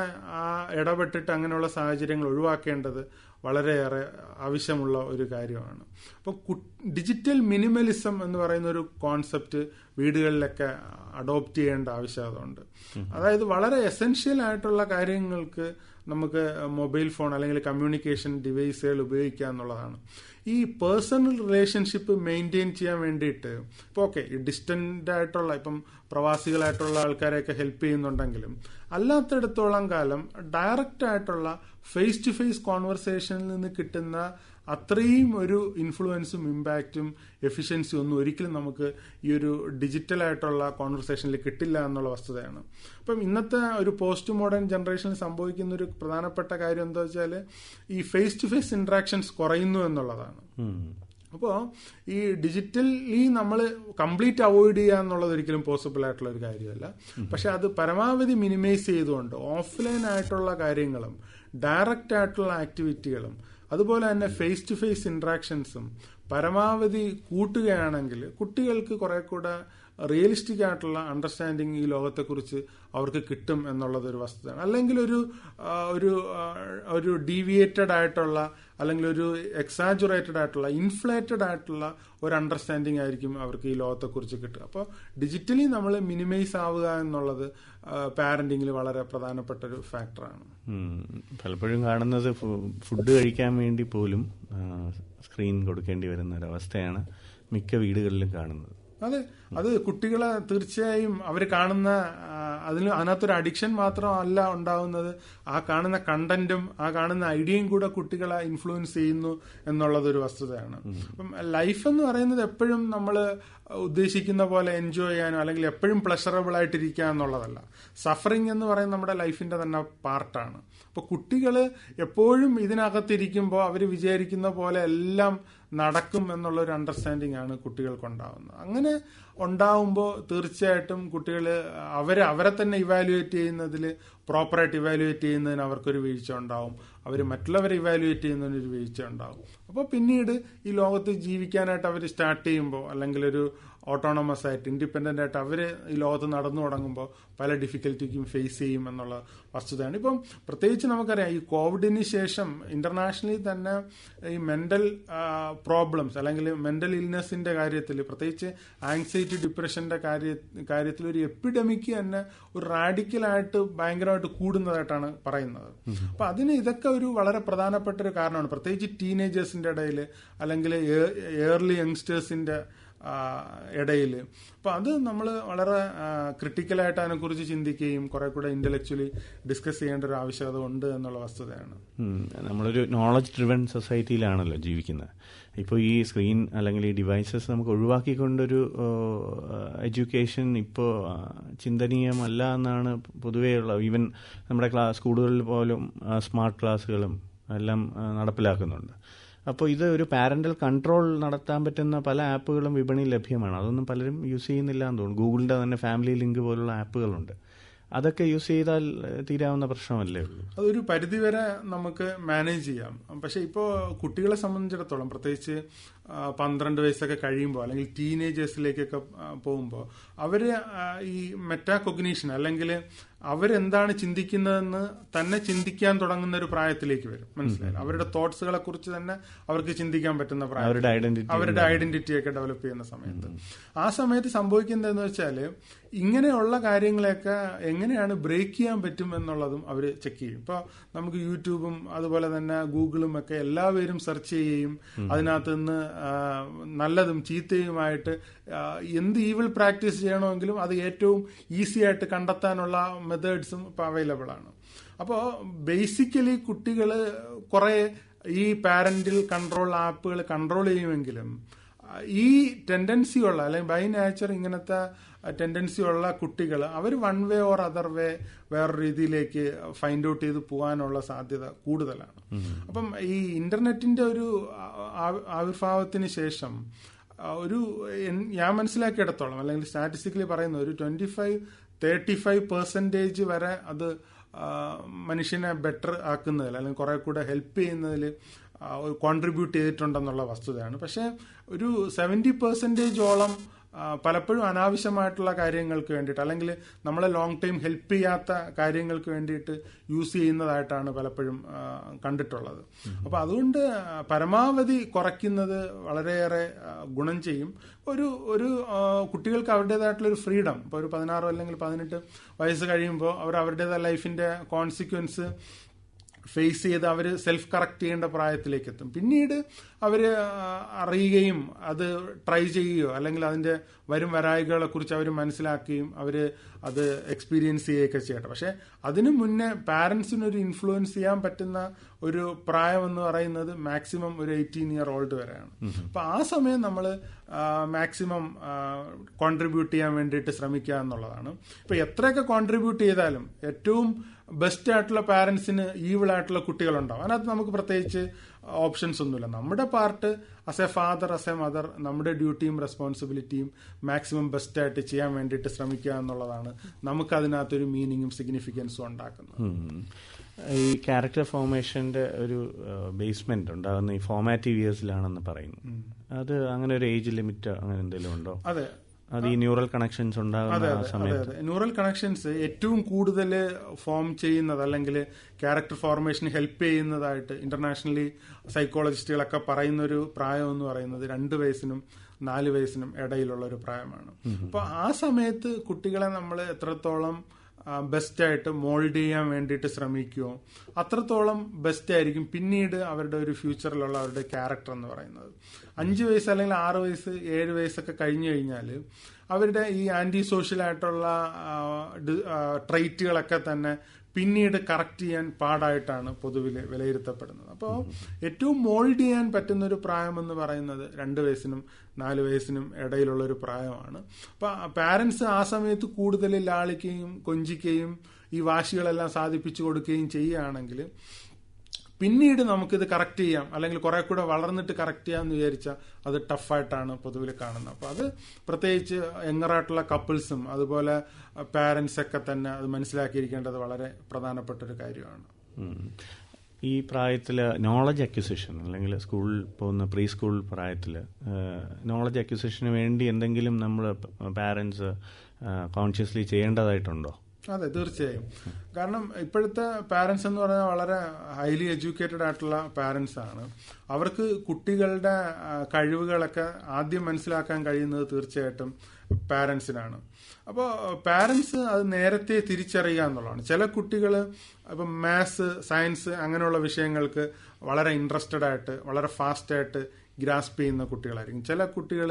ഇടപെട്ടിട്ട് അങ്ങനെയുള്ള സാഹചര്യങ്ങൾ ഒഴിവാക്കേണ്ടത് വളരെയേറെ ആവശ്യമുള്ള ഒരു കാര്യമാണ്. അപ്പോൾ ഡിജിറ്റൽ മിനിമലിസം എന്ന് പറയുന്ന ഒരു കോൺസെപ്റ്റ് വീടുകളിലൊക്കെ അഡോപ്റ്റ് ചെയ്യേണ്ട ആവശ്യകത ഉണ്ട്. അതായത് വളരെ എസെൻഷ്യൽ ആയിട്ടുള്ള കാര്യങ്ങൾക്ക് നമുക്ക് മൊബൈൽ ഫോൺ അല്ലെങ്കിൽ കമ്മ്യൂണിക്കേഷൻ ഡിവൈസുകൾ ഉപയോഗിക്കുക എന്നുള്ളതാണ്. ഈ പേഴ്സണൽ റിലേഷൻഷിപ്പ് മെയിൻറ്റെയിൻ ചെയ്യാൻ വേണ്ടിയിട്ട് ഇപ്പോൾ ഓക്കെ ഈ ഡിസ്റ്റന്റ് ആയിട്ടുള്ള ഇപ്പം പ്രവാസികളായിട്ടുള്ള ആൾക്കാരെയൊക്കെ ഹെൽപ്പ് ചെയ്യുന്നുണ്ടെങ്കിലും അല്ലാത്തിടത്തോളം കാലം ഡയറക്റ്റ് ആയിട്ടുള്ള ഫേസ് ടു ഫേസ് കോൺവെർസേഷനിൽ നിന്ന് കിട്ടുന്ന അത്രയും ഒരു ഇൻഫ്ലുവൻസും ഇമ്പാക്റ്റും എഫിഷ്യൻസിയും ഒന്നും ഒരിക്കലും നമുക്ക് ഈ ഒരു ഡിജിറ്റലായിട്ടുള്ള കോൺവെർസേഷനിൽ കിട്ടില്ല എന്നുള്ള വസ്തുതയാണ്. അപ്പം ഇന്നത്തെ ഒരു പോസ്റ്റ് മോഡേൺ ജനറേഷനിൽ സംഭവിക്കുന്ന ഒരു പ്രധാനപ്പെട്ട കാര്യം എന്താ വെച്ചാൽ ഈ ഫേസ് ടു ഫേസ് ഇന്ററാക്ഷൻസ് കുറയുന്നു എന്നുള്ളതാണ്. അപ്പോൾ ഈ ഡിജിറ്റലി നമ്മൾ കംപ്ലീറ്റ് അവോയ്ഡ് ചെയ്യുക എന്നുള്ളത് ഒരിക്കലും പോസിബിൾ ആയിട്ടുള്ള ഒരു കാര്യമല്ല. പക്ഷെ അത് പരമാവധി മിനിമൈസ് ചെയ്തുകൊണ്ട് ഓഫ്ലൈൻ ആയിട്ടുള്ള കാര്യങ്ങളും ഡയറക്റ്റ് ആയിട്ടുള്ള ആക്ടിവിറ്റികളും അതുപോലെ തന്നെ ഫേസ് ടു ഫേസ് ഇന്ററാക്ഷൻസും പരമാവധി കൂട്ടുകയാണെങ്കിൽ കുട്ടികൾക്ക് കുറെ കൂടെ റിയലിസ്റ്റിക് ആയിട്ടുള്ള അണ്ടർസ്റ്റാൻഡിങ് ഈ ലോകത്തെക്കുറിച്ച് അവർക്ക് കിട്ടും എന്നുള്ളത് ഒരു വസ്തുതയാണ്. അല്ലെങ്കിൽ ഒരു ഡീവിയേറ്റഡ് ആയിട്ടുള്ള അല്ലെങ്കിൽ ഒരു എക്സാജുറേറ്റഡ് ആയിട്ടുള്ള ഇൻഫ്ലേറ്റഡ് ആയിട്ടുള്ള ഒരു അണ്ടർസ്റ്റാൻഡിങ് ആയിരിക്കും അവർക്ക് ഈ ലോകത്തെക്കുറിച്ച് കിട്ടുക. അപ്പോൾ ഡിജിറ്റലി നമ്മൾ മിനിമൈസ് ആവുക എന്നുള്ളത് പാരന്റിങ്ങിൽ വളരെ പ്രധാനപ്പെട്ട ഒരു ഫാക്ടറാണ്. പലപ്പോഴും കാണുന്നത് ഫുഡ് കഴിക്കാൻ വേണ്ടി പോലും സ്ക്രീൻ കൊടുക്കേണ്ടി വരുന്ന ഒരവസ്ഥയാണ് മിക്ക വീടുകളിലും കാണുന്നത്. അതെ, അത് കുട്ടികളെ തീർച്ചയായും അവർ കാണുന്ന അതിനകത്തൊരു അഡിക്ഷൻ മാത്രമല്ല ഉണ്ടാവുന്നത്, ആ കാണുന്ന കണ്ടന്റും ആ കാണുന്ന ഐഡിയയും കൂടെ കുട്ടികളെ ഇൻഫ്ലുവൻസ് ചെയ്യുന്നു എന്നുള്ളതൊരു വസ്തുതയാണ്. അപ്പം ലൈഫ് എന്ന് പറയുന്നത് എപ്പോഴും നമ്മൾ ഉദ്ദേശിക്കുന്ന പോലെ എൻജോയ് ചെയ്യാനോ അല്ലെങ്കിൽ എപ്പോഴും പ്ലഷറബിൾ ആയിട്ടിരിക്കുക എന്നുള്ളതല്ല. സഫറിങ് എന്ന് പറയുന്നത് നമ്മുടെ ലൈഫിന്റെ തന്നെ പാർട്ടാണ്. അപ്പോൾ കുട്ടികൾ എപ്പോഴും ഇതിനകത്തിരിക്കുമ്പോൾ അവർ വിചാരിക്കുന്ന പോലെ എല്ലാം നടക്കും എന്നുള്ളൊരു അണ്ടർസ്റ്റാൻഡിംഗ് ആണ് കുട്ടികൾക്കുണ്ടാവുന്നത്. അങ്ങനെ ഉണ്ടാവുമ്പോൾ തീർച്ചയായിട്ടും കുട്ടികൾ അവരെ തന്നെ ഇവാലുവേറ്റ് ചെയ്യുന്നതിൽ പ്രോപ്പറായിട്ട് ഇവാലുവേറ്റ് ചെയ്യുന്നതിന് അവർക്കൊരു വീഴ്ച ഉണ്ടാവും, അവർ മറ്റുള്ളവരെ ഇവാലുവേറ്റ് ചെയ്യുന്നതിനൊരു വീഴ്ച ഉണ്ടാവും. അപ്പോൾ പിന്നീട് ഈ ലോകത്ത് ജീവിക്കാനായിട്ട് അവർ സ്റ്റാർട്ട് ചെയ്യുമ്പോൾ അല്ലെങ്കിൽ ഒരു ഓട്ടോണമസ് ആയിട്ട് ഇൻഡിപെൻഡന്റ് ആയിട്ട് അവർ ഈ ലോകത്ത് നടന്നു തുടങ്ങുമ്പോൾ പല ഡിഫിക്കൽറ്റിക്കും ഫേസ് ചെയ്യും എന്നുള്ള വസ്തുതയാണ്. ഇപ്പം പ്രത്യേകിച്ച് നമുക്കറിയാം ഈ കോവിഡിന് ശേഷം ഇന്റർനാഷണലി തന്നെ ഈ മെന്റൽ പ്രോബ്ലംസ് അല്ലെങ്കിൽ മെന്റൽ ഇൽനെസിന്റെ കാര്യത്തിൽ പ്രത്യേകിച്ച് ആങ്സൈറ്റി ഡിപ്രഷന്റെ കാര്യത്തിൽ ഒരു എപ്പിഡമിക് തന്നെ ഒരു റാഡിക്കലായിട്ട് ഭയങ്കരമായിട്ട് കൂടുന്നതായിട്ടാണ് പറയുന്നത്. അപ്പൊ അതിന് ഇതൊക്കെ ഒരു വളരെ പ്രധാനപ്പെട്ട ഒരു കാരണമാണ്. പ്രത്യേകിച്ച് ടീനേജേഴ്സിന്റെ ഇടയിൽ അല്ലെങ്കിൽ ഏർലി യങ്സ്റ്റേഴ്സിന്റെ ഇടയിൽ. അപ്പോൾ അത് നമ്മൾ വളരെ ക്രിട്ടിക്കലായിട്ട് അതിനെക്കുറിച്ച് ചിന്തിക്കുകയും കുറെ കൂടെ ഇന്റലക്ച്വലി ഡിസ്കസ് ചെയ്യേണ്ട ഒരു ആവശ്യകത ഉണ്ട് എന്നുള്ള വസ്തുതയാണ്. നമ്മളൊരു നോളജ് ഡ്രിവൺ സൊസൈറ്റിയിലാണല്ലോ ജീവിക്കുന്നത്. ഇപ്പോൾ ഈ സ്ക്രീൻ അല്ലെങ്കിൽ ഈ ഡിവൈസസ് നമുക്ക് ഒഴിവാക്കിക്കൊണ്ടൊരു എഡ്യൂക്കേഷൻ ഇപ്പോൾ ചിന്തനീയമല്ല എന്നാണ് പൊതുവെയുള്ള, ഈവൻ നമ്മുടെ സ്കൂളുകളിൽ പോലും സ്മാർട്ട് ക്ലാസ്സുകളും എല്ലാം നടപ്പിലാക്കുന്നുണ്ട്. അപ്പോൾ ഇത് ഒരു പാരന്റൽ കൺട്രോൾ നടത്താൻ പറ്റുന്ന പല ആപ്പുകളും വിപണിയിൽ ലഭ്യമാണ്. അതൊന്നും പലരും യൂസ് ചെയ്യുന്നില്ല എന്ന് തോന്നുന്നു. ഗൂഗിളിൻ്റെ തന്നെ ഫാമിലി ലിങ്ക് പോലുള്ള ആപ്പുകളുണ്ട്. അതൊക്കെ യൂസ് ചെയ്താൽ തീരാവുന്ന പ്രശ്നമല്ലേ ഉള്ളൂ. അതൊരു പരിധിവരെ നമുക്ക് മാനേജ് ചെയ്യാം. പക്ഷെ ഇപ്പോൾ കുട്ടികളെ സംബന്ധിച്ചിടത്തോളം, പ്രത്യേകിച്ച് 12 വയസ്സൊക്കെ കഴിയുമ്പോൾ അല്ലെങ്കിൽ ടീനേജേഴ്സിലേക്കൊക്കെ പോകുമ്പോൾ അവര് ഈ മെറ്റാകോഗ്നീഷൻ അല്ലെങ്കിൽ അവരെന്താണ് ചിന്തിക്കുന്നതെന്ന് തന്നെ ചിന്തിക്കാൻ തുടങ്ങുന്ന ഒരു പ്രായത്തിലേക്ക് വരും. മനസ്സിലായി? അവരുടെ തോട്ട്സുകളെ കുറിച്ച് തന്നെ അവർക്ക് ചിന്തിക്കാൻ പറ്റുന്ന പ്രായം, അവരുടെ ഐഡന്റിറ്റിയൊക്കെ ഡെവലപ്പ് ചെയ്യുന്ന സമയത്ത്. ആ സമയത്ത് സംഭവിക്കുന്നതെന്ന് വെച്ചാല് ഇങ്ങനെയുള്ള കാര്യങ്ങളെയൊക്കെ എങ്ങനെയാണ് ബ്രേക്ക് ചെയ്യാൻ പറ്റും എന്നുള്ളതും അവർ ചെക്ക് ചെയ്യും. ഇപ്പോൾ നമുക്ക് യൂട്യൂബും അതുപോലെ തന്നെ ഗൂഗിളും ഒക്കെ എല്ലാവരും സെർച്ച് ചെയ്യുകയും അതിനകത്ത് നിന്ന് നല്ലതും ചീത്തയുമായിട്ട് എന്ത് ഈവിൾ പ്രാക്ടീസ് ചെയ്യണമെങ്കിലും അത് ഏറ്റവും ഈസി ആയിട്ട് കണ്ടെത്താനുള്ള മെത്തേഡ്സും ഇപ്പോൾ അവൈലബിൾ ആണ്. അപ്പോൾ ബേസിക്കലി കുട്ടികൾ കുറെ ഈ പാരന്റൽ കൺട്രോൾ ആപ്പുകൾ കൺട്രോൾ ചെയ്യുമെങ്കിലും ഈ ടെൻഡൻസി ഉള്ള അല്ലെങ്കിൽ ബൈ നേച്ചർ ഇങ്ങനത്തെ ടെൻഡൻസി ഉള്ള കുട്ടികൾ അവർ one way or other way വേറെ രീതിയിലേക്ക് ഫൈൻഡ് ഔട്ട് ചെയ്ത് പോകാനുള്ള സാധ്യത കൂടുതലാണ്. അപ്പം ഈ ഇന്റർനെറ്റിന്റെ ഒരു ആവിർഭാവത്തിന് ശേഷം ഒരു ഞാൻ മനസ്സിലാക്കിയിടത്തോളം അല്ലെങ്കിൽ സ്റ്റാറ്റിസ്റ്റിക്കലി പറയുന്ന ഒരു 25-35% വരെ അത് മനുഷ്യനെ ബെറ്റർ ആക്കുന്നതിൽ അല്ലെങ്കിൽ കുറെ കൂടെ ഹെൽപ്പ് ചെയ്യുന്നതിൽ കോൺട്രിബ്യൂട്ട് ചെയ്തിട്ടുണ്ടെന്നുള്ള വസ്തുതയാണ്. പക്ഷെ ഒരു 70% പലപ്പോഴും അനാവശ്യമായിട്ടുള്ള കാര്യങ്ങൾക്ക് വേണ്ടിയിട്ട് അല്ലെങ്കിൽ നമ്മളെ ലോങ് ടൈം ഹെൽപ്പ് ചെയ്യാത്ത കാര്യങ്ങൾക്ക് വേണ്ടിയിട്ട് യൂസ് ചെയ്യുന്നതായിട്ടാണ് പലപ്പോഴും കണ്ടിട്ടുള്ളത്. അപ്പൊ അതുകൊണ്ട് പരമാവധി കുറയ്ക്കുന്നത് വളരെയേറെ ഗുണം ചെയ്യും. ഒരു കുട്ടികൾക്ക് അവരുടേതായിട്ടുള്ള ഒരു ഫ്രീഡം, ഇപ്പോൾ ഒരു 16 അല്ലെങ്കിൽ 18 വയസ്സ് കഴിയുമ്പോൾ അവർ അവരുടേതായ ലൈഫിന്റെ കോൺസിക്വൻസ് ഫേസ് ചെയ്ത് അവർ സെൽഫ് കറക്റ്റ് ചെയ്യേണ്ട പ്രായത്തിലേക്ക് എത്തും. പിന്നീട് അവർ അറിയുകയും അത് ട്രൈ ചെയ്യുകയോ അല്ലെങ്കിൽ അതിന്റെ വരും വരായികളെ കുറിച്ച് അവർ മനസ്സിലാക്കുകയും അവർ അത് എക്സ്പീരിയൻസ് ചെയ്യുകയൊക്കെ ചെയ്യട്ടെ. പക്ഷെ അതിനു മുന്നേ പാരന്റ്സിനൊരു ഇൻഫ്ലുവൻസ് ചെയ്യാൻ പറ്റുന്ന ഒരു പ്രായം എന്ന് പറയുന്നത് മാക്സിമം ഒരു 18 ഇയർ ഓൾഡ് വരെയാണ്. അപ്പൊ ആ സമയം നമ്മൾ മാക്സിമം കോൺട്രിബ്യൂട്ട് ചെയ്യാൻ വേണ്ടിയിട്ട് ശ്രമിക്കുക എന്നുള്ളതാണ്. ഇപ്പൊ എത്രയൊക്കെ കോൺട്രിബ്യൂട്ട് ചെയ്താലും ഏറ്റവും ബെസ്റ്റ് ആയിട്ടുള്ള പാരന്റ്സിന് ഈവിൾ ആയിട്ടുള്ള കുട്ടികളുണ്ടാവും. അതിനകത്ത് നമുക്ക് പ്രത്യേകിച്ച് ഓപ്ഷൻസ് ഒന്നുമില്ല. നമ്മുടെ part as A father, as A mother, നമ്മുടെ ഡ്യൂട്ടിയും റെസ്പോൺസിബിലിറ്റിയും മാക്സിമം ബെസ്റ്റ് ആയിട്ട് ചെയ്യാൻ വേണ്ടിയിട്ട് ശ്രമിക്കുക എന്നുള്ളതാണ് നമുക്ക് അതിനകത്തൊരു മീനിങ്ങും സിഗ്നിഫിക്കൻസും ഉണ്ടാക്കുന്നത്. ഈ ക്യാരക്ടർ ഫോർമേഷന്റെ ഒരു ബേസ്മെന്റ് ഉണ്ടാകുന്ന ഈ ഫോർമാറ്റീവ് ഇയേഴ്സിലാണെന്ന് പറയുന്നു. അത് അങ്ങനെ ഒരു ഏജ് ലിമിറ്റ് അങ്ങനെ എന്തെങ്കിലും ഉണ്ടോ? അതെ, അത് ഈ ന്യൂറൽ കണക്ഷൻസ് ഉണ്ടാകുന്ന സമയത്ത് ന്യൂറൽ കണക്ഷൻസ് ഏറ്റവും കൂടുതൽ ഫോം ചെയ്യുന്നത് അല്ലെങ്കിൽ ക്യാരക്ടർ ഫോർമേഷൻ ഹെൽപ്പ് ചെയ്യുന്നതായിട്ട് ഇന്റർനാഷണലി സൈക്കോളജിസ്റ്റുകളൊക്കെ പറയുന്ന ഒരു പ്രായം എന്ന് പറയുന്നത് 2 വയസ്സിനും 4 വയസ്സിനും ഇടയിലുള്ള ഒരു പ്രായമാണ്. അപ്പൊ ആ സമയത്ത് കുട്ടികളെ നമ്മൾ എത്രത്തോളം ബെസ്റ്റായിട്ട് മോൾഡ് ചെയ്യാൻ വേണ്ടിയിട്ട് ശ്രമിക്കുമോ അത്രത്തോളം ബെസ്റ്റ് ആയിരിക്കും പിന്നീട് അവരുടെ ഒരു ഫ്യൂച്ചറിലുള്ള അവരുടെ ക്യാരക്ടർ എന്ന് പറയുന്നത്. 5 വയസ്സ് അല്ലെങ്കിൽ 6 വയസ്സ് 7 വയസ്സൊക്കെ കഴിഞ്ഞു കഴിഞ്ഞാൽ അവരുടെ ഈ ആന്റി സോഷ്യൽ ആയിട്ടുള്ള ട്രൈറ്റുകളൊക്കെ തന്നെ പിന്നീട് കറക്റ്റ് ചെയ്യാൻ പാടായിട്ടാണ് പൊതുവിൽ വിലയിരുത്തപ്പെടുന്നത്. അപ്പോൾ ഏറ്റവും മോൾഡ് ചെയ്യാൻ പറ്റുന്ന ഒരു പ്രായം എന്ന് പറയുന്നത് 2 വയസ്സിനും 4 വയസ്സിനും ഇടയിലുള്ള ഒരു പ്രായമാണ്. അപ്പൊ പാരന്റ്സ് ആ സമയത്ത് കൂടുതൽ ലാളിക്കുകയും കൊഞ്ചിക്കുകയും ഈ വാശികളെല്ലാം സാധിപ്പിച്ചു കൊടുക്കുകയും ചെയ്യുകയാണെങ്കിൽ പിന്നീട് നമുക്കിത് കറക്റ്റ് ചെയ്യാം അല്ലെങ്കിൽ കുറെ കൂടെ വളർന്നിട്ട് കറക്റ്റ് ചെയ്യാമെന്ന് വിചാരിച്ചാൽ അത് ടഫായിട്ടാണ് പൊതുവിൽ കാണുന്നത്. അപ്പോൾ അത് പ്രത്യേകിച്ച് യങ്ങറായിട്ടുള്ള കപ്പിൾസും അതുപോലെ പാരന്റ്സ് ഒക്കെ തന്നെ അത് മനസ്സിലാക്കിയിരിക്കേണ്ടത് വളരെ പ്രധാനപ്പെട്ട ഒരു കാര്യമാണ്. ഈ പ്രായത്തിൽ നോളജ് അക്വിസിഷൻ അല്ലെങ്കിൽ സ്കൂളിൽ പോകുന്ന പ്രീ സ്കൂൾ പ്രായത്തിൽ നോളജ് അക്വിസിഷന് വേണ്ടി എന്തെങ്കിലും നമ്മൾ പാരന്റ്സ് കോൺഷ്യസ്ലി ചെയ്യേണ്ടതായിട്ടുണ്ടോ? അതെ, തീർച്ചയായും. കാരണം ഇപ്പോഴത്തെ പാരന്റ്സ് എന്ന് പറഞ്ഞാൽ വളരെ ഹൈലി എഡ്യൂക്കേറ്റഡ് ആയിട്ടുള്ള പാരന്റ്സ് ആണ്. അവർക്ക് കുട്ടികളുടെ കഴിവുകളൊക്കെ ആദ്യം മനസ്സിലാക്കാൻ കഴിയുന്നത് തീർച്ചയായിട്ടും പാരന്റ്സിനാണ്. അപ്പോൾ പാരന്റ്സ് അത് നേരത്തെ തിരിച്ചറിയുക എന്നുള്ളതാണ്. ചില കുട്ടികൾ ഇപ്പം മാത്സ്, സയൻസ് അങ്ങനെയുള്ള വിഷയങ്ങൾക്ക് വളരെ ഇൻട്രസ്റ്റഡ് ആയിട്ട് വളരെ ഫാസ്റ്റായിട്ട് ഗ്രാസ്പ് ചെയ്യുന്ന കുട്ടികളായിരിക്കും. ചില കുട്ടികൾ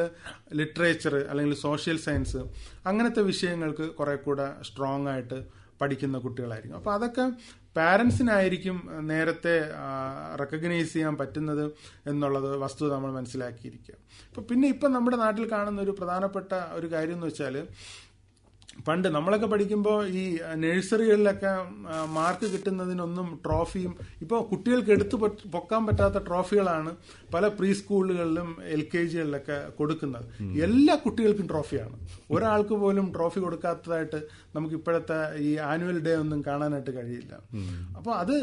ലിറ്ററേച്ചർ അല്ലെങ്കിൽ സോഷ്യൽ സയൻസ് അങ്ങനത്തെ വിഷയങ്ങൾക്ക് കുറെ കൂടെ സ്ട്രോങ് ആയിട്ട് പഠിക്കുന്ന കുട്ടികളായിരിക്കും. അപ്പോൾ അതൊക്കെ പാരൻസിനായിരിക്കും നേരത്തെ റെക്കഗ്നൈസ് ചെയ്യാൻ പറ്റുന്നത് എന്നുള്ളത് വസ്തുത നമ്മൾ മനസ്സിലാക്കിയിരിക്കുക. ഇപ്പം നമ്മുടെ നാട്ടിൽ കാണുന്ന ഒരു പ്രധാനപ്പെട്ട ഒരു കാര്യം എന്ന് വെച്ചാൽ, പണ്ട് നമ്മളൊക്കെ പഠിക്കുമ്പോൾ ഈ നഴ്സറികളിലൊക്കെ മാർക്ക് കിട്ടുന്നതിനൊന്നും ട്രോഫിയും, ഇപ്പോൾ കുട്ടികൾക്ക് എടുത്തു പൊക്കാൻ പറ്റാത്ത ട്രോഫികളാണ് പല പ്രീ സ്കൂളുകളിലും LKGകളിലൊക്കെ കൊടുക്കുന്നത്. എല്ലാ കുട്ടികൾക്കും ട്രോഫിയാണ്. ഒരാൾക്ക് പോലും ട്രോഫി കൊടുക്കാത്തതായിട്ട് നമുക്ക് ഇപ്പോഴത്തെ ഈ ആനുവൽ ഡേ ഒന്നും കാണാനായിട്ട് കഴിയില്ല. അപ്പോൾ അത്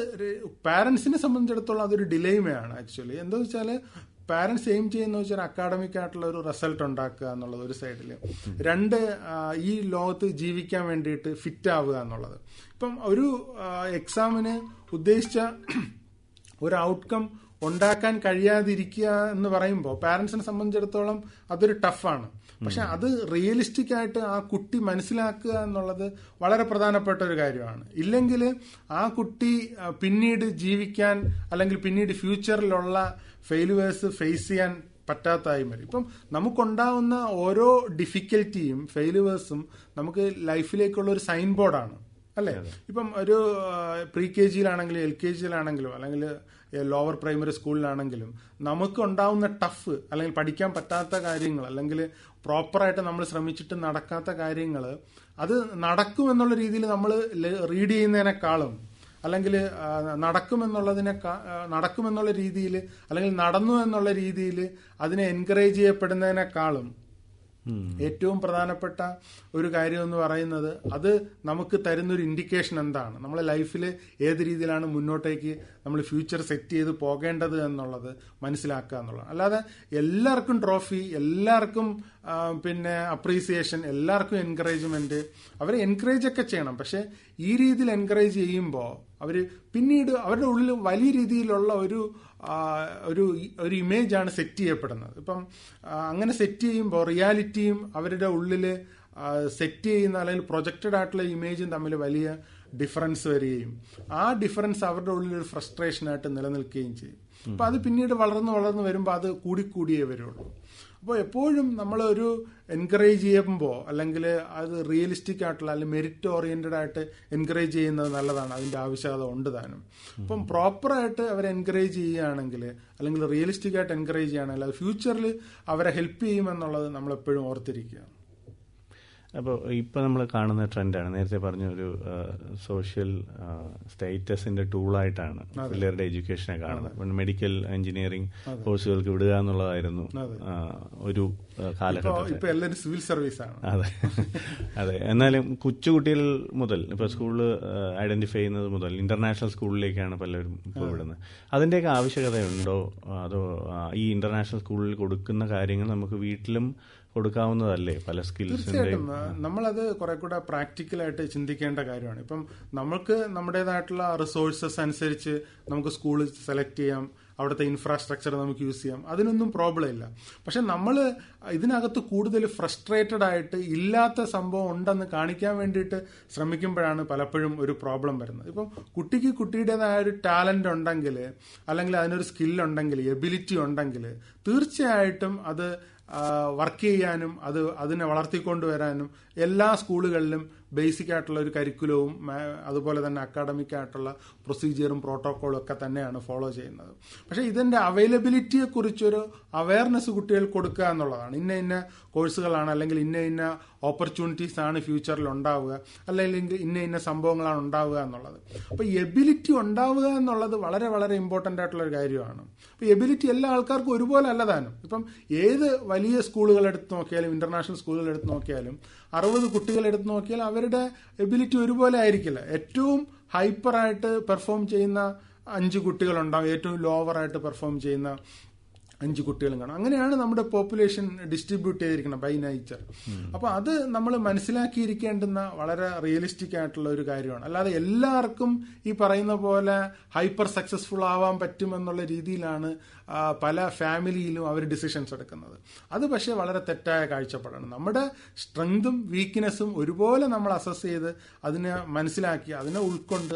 പാരൻസിനെ സംബന്ധിച്ചിടത്തോളം അതൊരു ഡിലേമയാണ് ആക്ച്വലി. എന്താ വെച്ചാൽ പാരൻസ് എയിം ചെയ്യുന്ന വെച്ചാൽ അക്കാഡമിക് ആയിട്ടുള്ള ഒരു റിസൾട്ട് ഉണ്ടാക്കുക എന്നുള്ളത് ഒരു സൈഡിൽ, രണ്ട് ഈ ലോകത്ത് ജീവിക്കാൻ വേണ്ടിയിട്ട് ഫിറ്റ് ആവുക എന്നുള്ളത്. ഇപ്പം ഒരു എക്സാമിന് ഉദ്ദേശിച്ച ഒരു ഔട്ട്കം ഉണ്ടാക്കാൻ കഴിയാതിരിക്കുക എന്ന് പറയുമ്പോൾ പാരൻസിനെ സംബന്ധിച്ചിടത്തോളം അതൊരു ടഫാണ്. പക്ഷെ അത് റിയലിസ്റ്റിക് ആയിട്ട് ആ കുട്ടി മനസ്സിലാക്കുക എന്നുള്ളത് വളരെ പ്രധാനപ്പെട്ട ഒരു കാര്യമാണ്. ഇല്ലെങ്കിൽ ആ കുട്ടി പിന്നീട് ജീവിക്കാൻ അല്ലെങ്കിൽ പിന്നീട് ഫ്യൂച്ചറിലുള്ള ഫെയിലുവേഴ്സ് ഫേസ് ചെയ്യാൻ പറ്റാത്തതായി വരും. ഇപ്പം നമുക്കുണ്ടാവുന്ന ഓരോ ഡിഫിക്കൽറ്റിയും ഫെയിലുവേഴ്സും നമുക്ക് ലൈഫിലേക്കുള്ള ഒരു സൈൻ ബോർഡാണ്, അല്ലേ? ഇപ്പം ഒരു pre-KGയിലാണെങ്കിലും LKGയിലാണെങ്കിലും അല്ലെങ്കിൽ ലോവർ പ്രൈമറി സ്കൂളിലാണെങ്കിലും നമുക്ക് ഉണ്ടാവുന്ന ടഫ് അല്ലെങ്കിൽ പഠിക്കാൻ പറ്റാത്ത കാര്യങ്ങൾ അല്ലെങ്കിൽ പ്രോപ്പറായിട്ട് നമ്മൾ ശ്രമിച്ചിട്ട് നടക്കാത്ത കാര്യങ്ങൾ അത് നടക്കുമെന്നുള്ള രീതിയിൽ നമ്മൾ റീഡ് ചെയ്യുന്നതിനേക്കാളും അല്ലെങ്കിൽ നടക്കുമെന്നുള്ള രീതിയിൽ അല്ലെങ്കിൽ നടന്നു എന്നുള്ള രീതിയിൽ അതിനെ എൻകറേജ് ചെയ്യപ്പെടുന്നതിനേക്കാളും ഏറ്റവും പ്രധാനപ്പെട്ട ഒരു കാര്യം എന്ന് പറയുന്നത് അത് നമുക്ക് തരുന്നൊരു ഇൻഡിക്കേഷൻ എന്താണ്, നമ്മളെ ലൈഫിൽ ഏത് രീതിയിലാണ് മുന്നോട്ടേക്ക് നമ്മൾ ഫ്യൂച്ചർ സെറ്റ് ചെയ്ത് പോകേണ്ടത് എന്നുള്ളത് മനസ്സിലാക്കുക എന്നുള്ളതാണ്. അല്ലാതെ എല്ലാവർക്കും ട്രോഫി, എല്ലാവർക്കും പിന്നെ അപ്രീസിയേഷൻ, എല്ലാവർക്കും എൻകറേജ്മെന്റ്, അവരെ എൻകറേജ് ഒക്കെ ചെയ്യണം. പക്ഷെ ഈ രീതിയിൽ എൻകറേജ് ചെയ്യുമ്പോൾ അവർ പിന്നീട് അവരുടെ ഉള്ളിൽ വലിയ രീതിയിലുള്ള ഒരു ഇമേജാണ് സെറ്റ് ചെയ്യപ്പെടുന്നത്. ഇപ്പം അങ്ങനെ സെറ്റ് ചെയ്യുമ്പോൾ റിയാലിറ്റിയും അവരുടെ ഉള്ളിൽ സെറ്റ് ചെയ്യുന്ന അല്ലെങ്കിൽ പ്രൊജക്റ്റഡ് ആയിട്ടുള്ള ഇമേജും തമ്മിൽ വലിയ ഡിഫറൻസ് വരികയും ആ ഡിഫറൻസ് അവരുടെ ഉള്ളിൽ ഒരു ഫ്രസ്ട്രേഷനായിട്ട് നിലനിൽക്കുകയും ചെയ്യും. അപ്പം അത് പിന്നീട് വളർന്ന് വരുമ്പോൾ അത് കൂടിക്കൂടിയേ വരുള്ളൂ. അപ്പോൾ എപ്പോഴും നമ്മളൊരു എൻകറേജ് ചെയ്യുമ്പോൾ അല്ലെങ്കിൽ അത് റിയലിസ്റ്റിക് ആയിട്ടുള്ള അല്ലെങ്കിൽ മെറിറ്റ് ഓറിയന്റഡ് ആയിട്ട് എൻകറേജ് ചെയ്യുന്നത് നല്ലതാണ്, അതിന്റെ ആവശ്യകത ഉണ്ട് താനും. അപ്പം പ്രോപ്പറായിട്ട് അവരെ എൻകറേജ് ചെയ്യുകയാണെങ്കിൽ അല്ലെങ്കിൽ റിയലിസ്റ്റിക് ആയിട്ട് എൻകറേജ് ചെയ്യുകയാണെങ്കിൽ അത് ഫ്യൂച്ചറിൽ അവരെ ഹെൽപ്പ് ചെയ്യുമെന്നുള്ളത് നമ്മളെപ്പോഴും ഓർത്തിരിക്കുക. അപ്പോൾ ഇപ്പോൾ നമ്മൾ കാണുന്ന ട്രെൻഡാണ്, നേരത്തെ പറഞ്ഞ ഒരു സോഷ്യൽ സ്റ്റേറ്റസിന്റെ ടൂളായിട്ടാണ് പിള്ളേരുടെ എഡ്യൂക്കേഷനെ കാണുന്നത്. മെഡിക്കൽ എഞ്ചിനീയറിംഗ് കോഴ്സുകൾക്ക് വിടുക എന്നുള്ളതായിരുന്നു ഒരു കാലഘട്ടത്തിൽ. സിവിൽ സർവീസ് ആണ്. അതെ. എന്നാലും കൊച്ചുകുട്ടികൾ മുതൽ ഇപ്പോൾ സ്കൂളിൽ ഐഡന്റിഫൈ ചെയ്യുന്നത് മുതൽ ഇന്റർനാഷണൽ സ്കൂളിലേക്കാണ് പലരും ഇപ്പോൾ വിടുന്നത്. അതിന്റെയൊക്കെ ആവശ്യകതയുണ്ടോ? അതോ ഈ ഇന്റർനാഷണൽ സ്കൂളിൽ കൊടുക്കുന്ന കാര്യങ്ങൾ നമുക്ക് വീട്ടിലും കൊടുക്കാവുന്നതല്ലേ? പല സ്കിൽസ് തീർച്ചയായിട്ടും നമ്മളത് കുറെ കൂടെ പ്രാക്ടിക്കലായിട്ട് ചിന്തിക്കേണ്ട കാര്യമാണ്. ഇപ്പം നമുക്ക് നമ്മുടേതായിട്ടുള്ള റിസോഴ്സസ് അനുസരിച്ച് നമുക്ക് സ്കൂൾ സെലക്ട് ചെയ്യാം, അവിടുത്തെ ഇൻഫ്രാസ്ട്രക്ചർ നമുക്ക് യൂസ് ചെയ്യാം, അതിനൊന്നും പ്രോബ്ലം ഇല്ല. പക്ഷെ നമ്മൾ ഇതിനകത്ത് കൂടുതൽ ഫ്രസ്ട്രേറ്റഡ് ആയിട്ട് ഇല്ലാത്ത സംഭവം ഉണ്ടെന്ന് കാണിക്കാൻ വേണ്ടിയിട്ട് ശ്രമിക്കുമ്പോഴാണ് പലപ്പോഴും ഒരു പ്രോബ്ലം വരുന്നത്. ഇപ്പം കുട്ടിക്ക് കുട്ടിയുടേതായ ഒരു ടാലന്റ് ഉണ്ടെങ്കിൽ അല്ലെങ്കിൽ അതിനൊരു സ്കില്ലുണ്ടെങ്കിൽ, എബിലിറ്റി ഉണ്ടെങ്കിൽ തീർച്ചയായിട്ടും അത് വർക്ക് ചെയ്യാനും അതിനെ വളർത്തിക്കൊണ്ടുവരാനും എല്ലാ സ്കൂളുകളിലും ബേസിക് ആയിട്ടുള്ള ഒരു കരിക്കുലവും അതുപോലെ തന്നെ അക്കാഡമിക് ആയിട്ടുള്ള പ്രൊസീജിയറും പ്രോട്ടോക്കോളും ഒക്കെ തന്നെയാണ് ഫോളോ ചെയ്യുന്നത്. പക്ഷെ ഇതിന്റെ അവൈലബിലിറ്റിയെ കുറിച്ചൊരു അവയർനെസ് കുട്ടികൾക്ക് കൊടുക്കുക എന്നുള്ളതാണ്. ഇന്ന കോഴ്സുകളാണ് അല്ലെങ്കിൽ ഇന്ന ഓപ്പർച്യൂണിറ്റീസ് ആണ് ഫ്യൂച്ചറിൽ ഉണ്ടാവുക, അല്ലെങ്കിൽ ഇന്ന സംഭവങ്ങളാണ് ഉണ്ടാവുക എന്നുള്ളത്. അപ്പൊ എബിലിറ്റി ഉണ്ടാവുക എന്നുള്ളത് വളരെ വളരെ ഇമ്പോർട്ടന്റ് ആയിട്ടുള്ള ഒരു കാര്യമാണ്. അപ്പൊ എബിലിറ്റി എല്ലാ ആൾക്കാർക്കും ഒരുപോലെ അല്ലതാനും. ഇപ്പം ഏത് വലിയ സ്കൂളുകൾ എടുത്ത് നോക്കിയാലും ഇന്റർനാഷണൽ സ്കൂളുകൾ എടുത്ത് നോക്കിയാലും 60 കുട്ടികൾ എടുത്ത് നോക്കിയാൽ അവരുടെ എബിലിറ്റി ഒരുപോലെ ആയിരിക്കില്ല. ഏറ്റവും ഹൈപ്പറായിട്ട് പെർഫോം ചെയ്യുന്ന 5 കുട്ടികളുണ്ടാവും, ഏറ്റവും ലോവറായിട്ട് പെർഫോം ചെയ്യുന്ന 5 കുട്ടികളും കാണും. അങ്ങനെയാണ് നമ്മുടെ പോപ്പുലേഷൻ ഡിസ്ട്രിബ്യൂട്ട് ചെയ്തിരിക്കുന്നത് ബൈ നേച്ചർ. അപ്പൊ അത് നമ്മൾ മനസ്സിലാക്കിയിരിക്കേണ്ടുന്ന വളരെ റിയലിസ്റ്റിക് ആയിട്ടുള്ള ഒരു കാര്യമാണ്. അല്ലാതെ എല്ലാവർക്കും ഈ പറയുന്ന പോലെ ഹൈപ്പർ സക്സസ്ഫുൾ ആവാൻ പറ്റുമെന്നുള്ള രീതിയിലാണ് പല ഫാമിലിയിലും അവർ ഡിസിഷൻസ് എടുക്കുന്നത്. അത് പക്ഷേ വളരെ തെറ്റായ കാഴ്ചപ്പാടാണ്. നമ്മുടെ സ്ട്രെങ്തും വീക്ക്നെസ്സും ഒരുപോലെ നമ്മൾ അസസ് ചെയ്ത് അതിനെ മനസ്സിലാക്കി അതിനെ ഉൾക്കൊണ്ട്